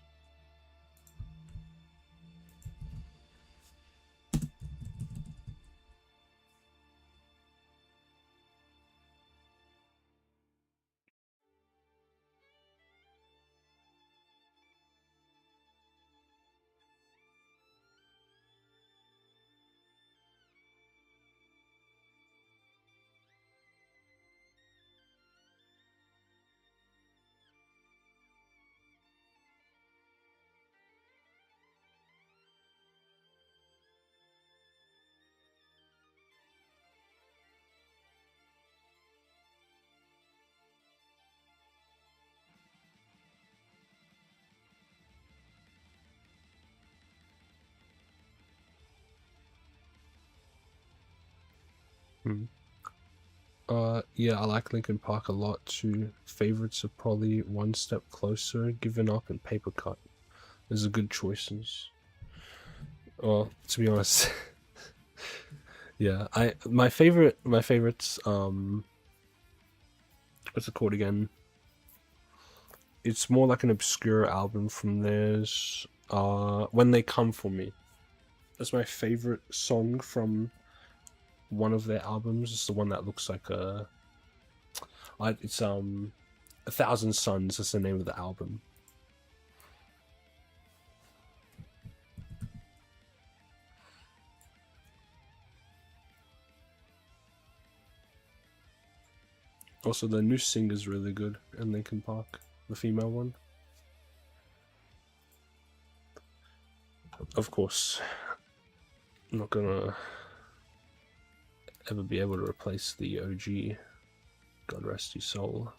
Yeah, I like Linkin Park a lot too. Favorites are probably One Step Closer, Given Up, and Paper Cut. Those are good choices. Well, to be honest, yeah, my favorites, what's it called again? It's more like an obscure album from theirs. When They Come For Me. That's my favorite song from one of their albums. It's the one that looks like it's 1,000 Suns is the name of the album. Also, the new singer's really good in Linkin Park, the female one. Of course, I'm not gonna ever be able to replace the OG. God rest his soul.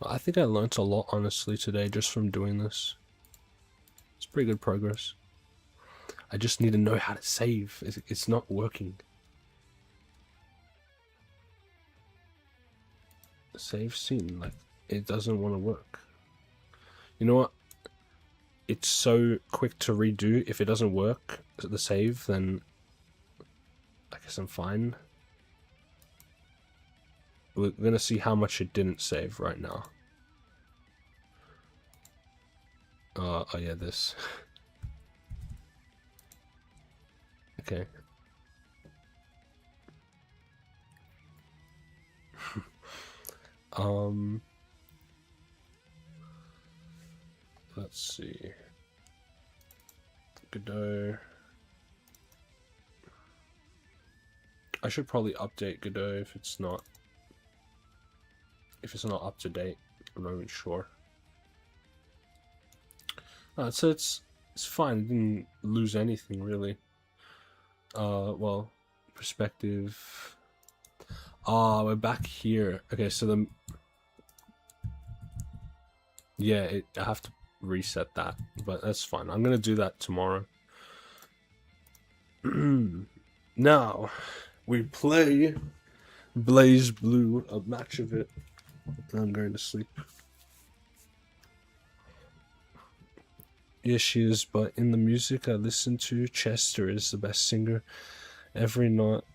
I think I learnt a lot, honestly, today just from doing this. It's pretty good progress. I just need to know how to save. It's not working. Save scene, like, it doesn't want to work. You know what? It's so quick to redo. If it doesn't work, the save, then I guess I'm fine. We're gonna see how much it didn't save right now. Oh yeah, this. Okay. Let's see. Godot. I should probably update Godot if it's not up to date. I'm not even sure. So it's fine. It didn't lose anything really. Well, perspective. We're back here. Okay, so yeah, I have to reset that, but that's fine. I'm gonna do that tomorrow. Now we play Blaze Blue, a match of it. I'm going to sleep. Yes, she is, but in the music I listen to, Chester is the best singer. Every note,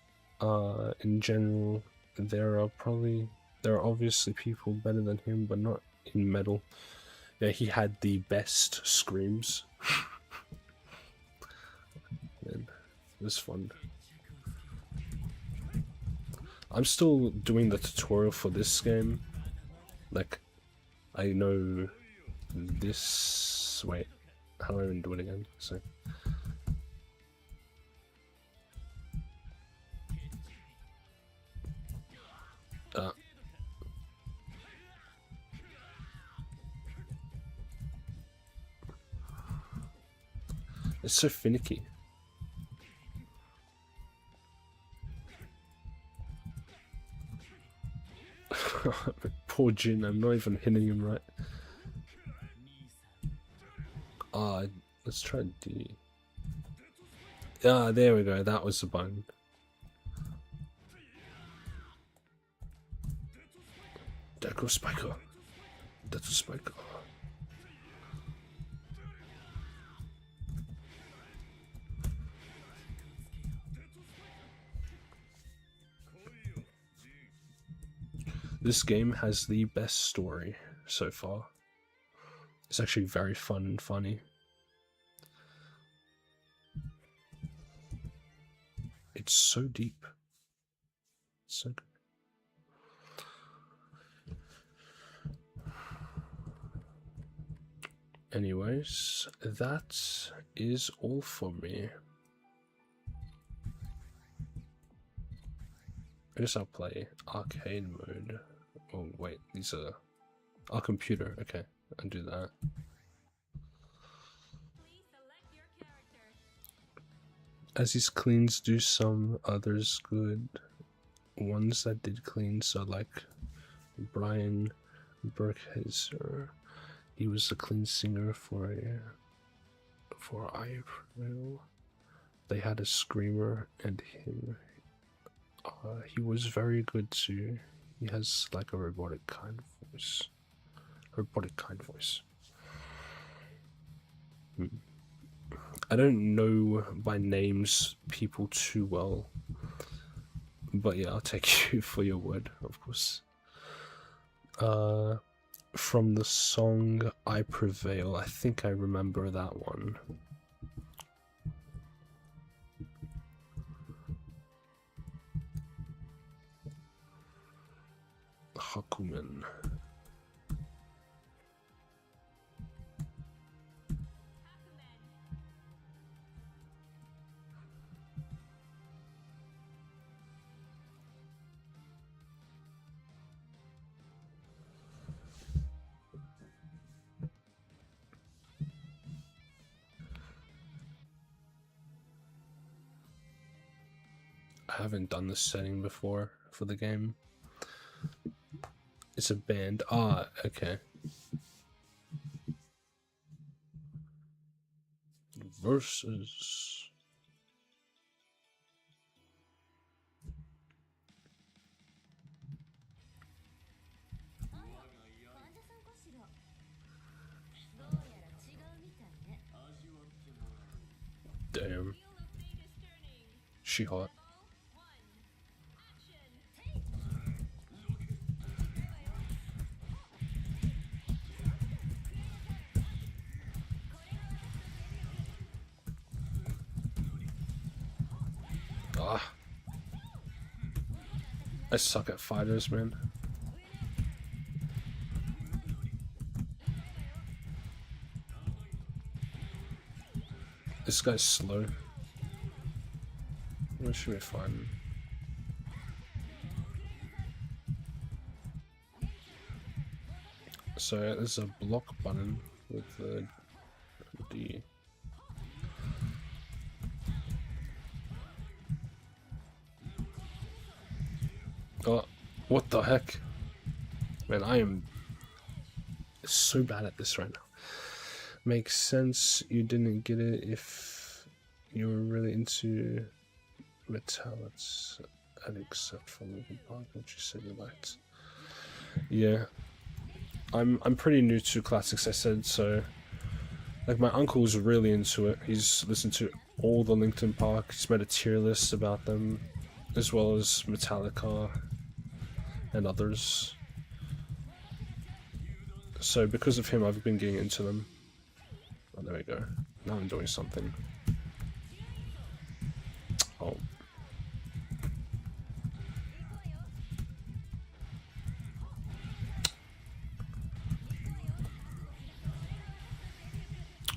in general, there are obviously people better than him, but not in metal. Yeah, he had the best screams. Man, it was fun. I'm still doing the tutorial for this game. Like, I know this. Wait, how do I even do it again? So. It's so finicky. Poor Jin, I'm not even hitting him right. Let's try D. Ah, there we go, that was the button. Deco Spiker. Deco Spiker. This game has the best story so far. It's actually very fun and funny. It's so deep. So good. Anyways, that is all for me. I guess I'll play arcade mode. Oh wait, these are our computer. Okay, I'll do that. As these cleans do some, others good. Ones that did cleans are like Brian Berkhazer. He was the clean singer for April. They had a screamer and him. He was very good too. He has like a robotic kind voice. I don't know by names people too well, but yeah, I'll take you for your word, of course. From the song I Prevail, I think I remember that one. Hakumen. I haven't done this setting before for the game. It's a band. Ah, okay. Versus. Damn. She hot. Ah. I suck at fighters, man. This guy's slow. That should be fine. So there's a block button with the D. Oh, what the heck? Man, I am so bad at this right now. Makes sense you didn't get it if you were really into metallics, and except for Linkin Park, which you said you liked. Yeah, I'm pretty new to classics, I said, so like my uncle's really into it. He's listened to all the Linkin Park. He's made a tier list about them, as well as Metallica and others. So because of him, I've been getting into them. Oh, there we go. Now I'm doing something. Oh.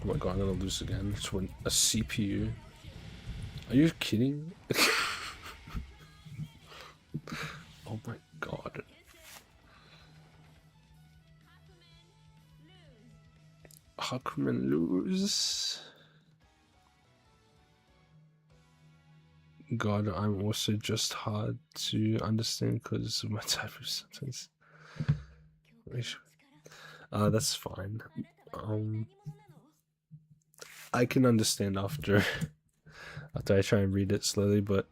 Oh my god, I'm gonna lose again to a CPU. Are you kidding? Oh my god. Hakumen lose. God, I'm also just hard to understand because of my type of sentence. That's fine. I can understand after I try and read it slowly, but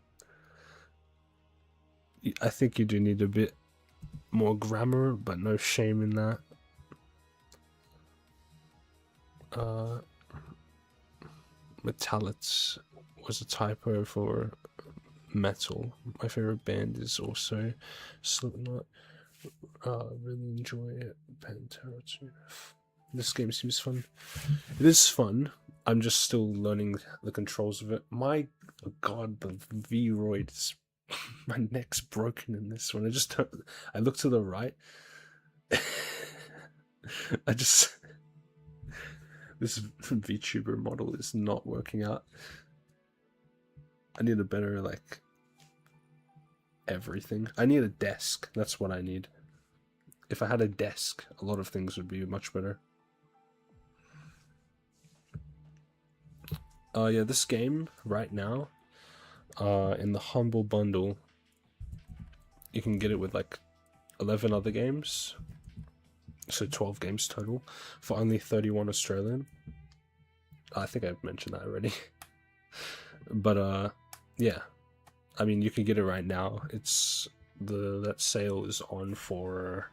I think you do need a bit more grammar, but no shame in that. Metallics was a typo for metal. My favorite band is also Slipknot. Really enjoy it. Pantera too. This game seems fun. It is fun. I'm just still learning the controls of it. My god, the V-Roid is... My neck's broken in this one. I look to the right. This VTuber model is not working out. I need a better, like, everything. I need a desk. That's what I need. If I had a desk, a lot of things would be much better. Yeah, this game right now, in the Humble Bundle, you can get it with like 11 other games, so 12 games total, for only 31 Australian. I think I've mentioned that already. But yeah, I mean, you can get it right now. That sale is on for,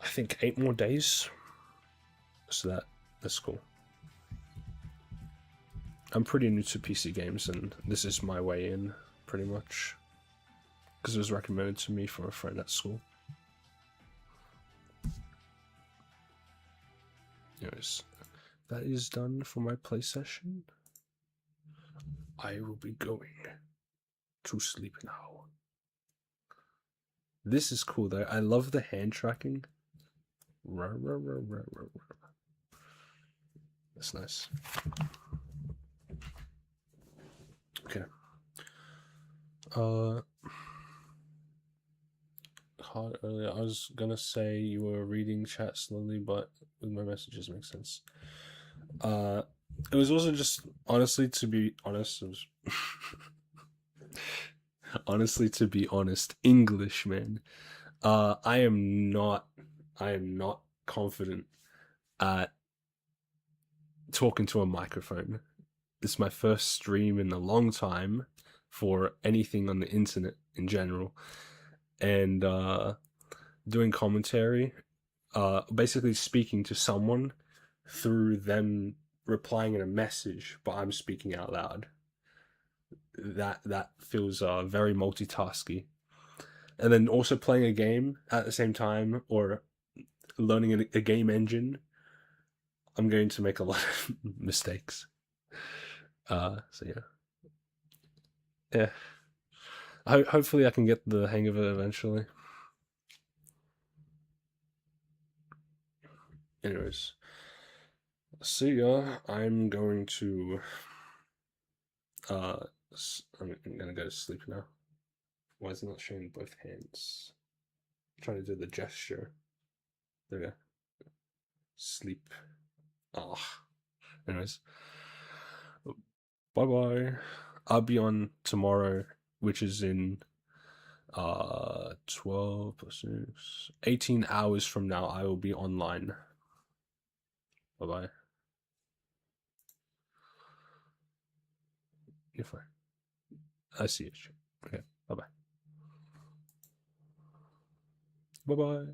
I think, 8 more days. So that's cool. I'm pretty new to PC games, and this is my way in, pretty much, because it was recommended to me from a friend at school. Anyways, that is done for my play session. I will be going to sleep now. This is cool though. I love the hand tracking. That's nice. Okay. Hard earlier. I was gonna say you were reading chat slowly, but with my messages makes sense. It was also just, honestly, to be honest, it was honestly, to be honest, English, man. I am not confident at talking to a microphone. It's my first stream in a long time for anything on the internet in general, and doing commentary, basically speaking to someone through them replying in a message, but I'm speaking out loud. That feels very multitasky. And then also playing a game at the same time, or learning a game engine, I'm going to make a lot of mistakes. So yeah. Hopefully I can get the hang of it eventually. Anyways, see ya. I'm going to I'm gonna go to sleep now. Why is it not showing both hands? I'm trying to do the gesture. There we go. Sleep. Anyways, bye bye. I'll be on tomorrow, which is in 12 plus 6, 18 hours from now. I will be online. Bye bye. You're fine. I see you. Okay. Bye bye. Bye bye.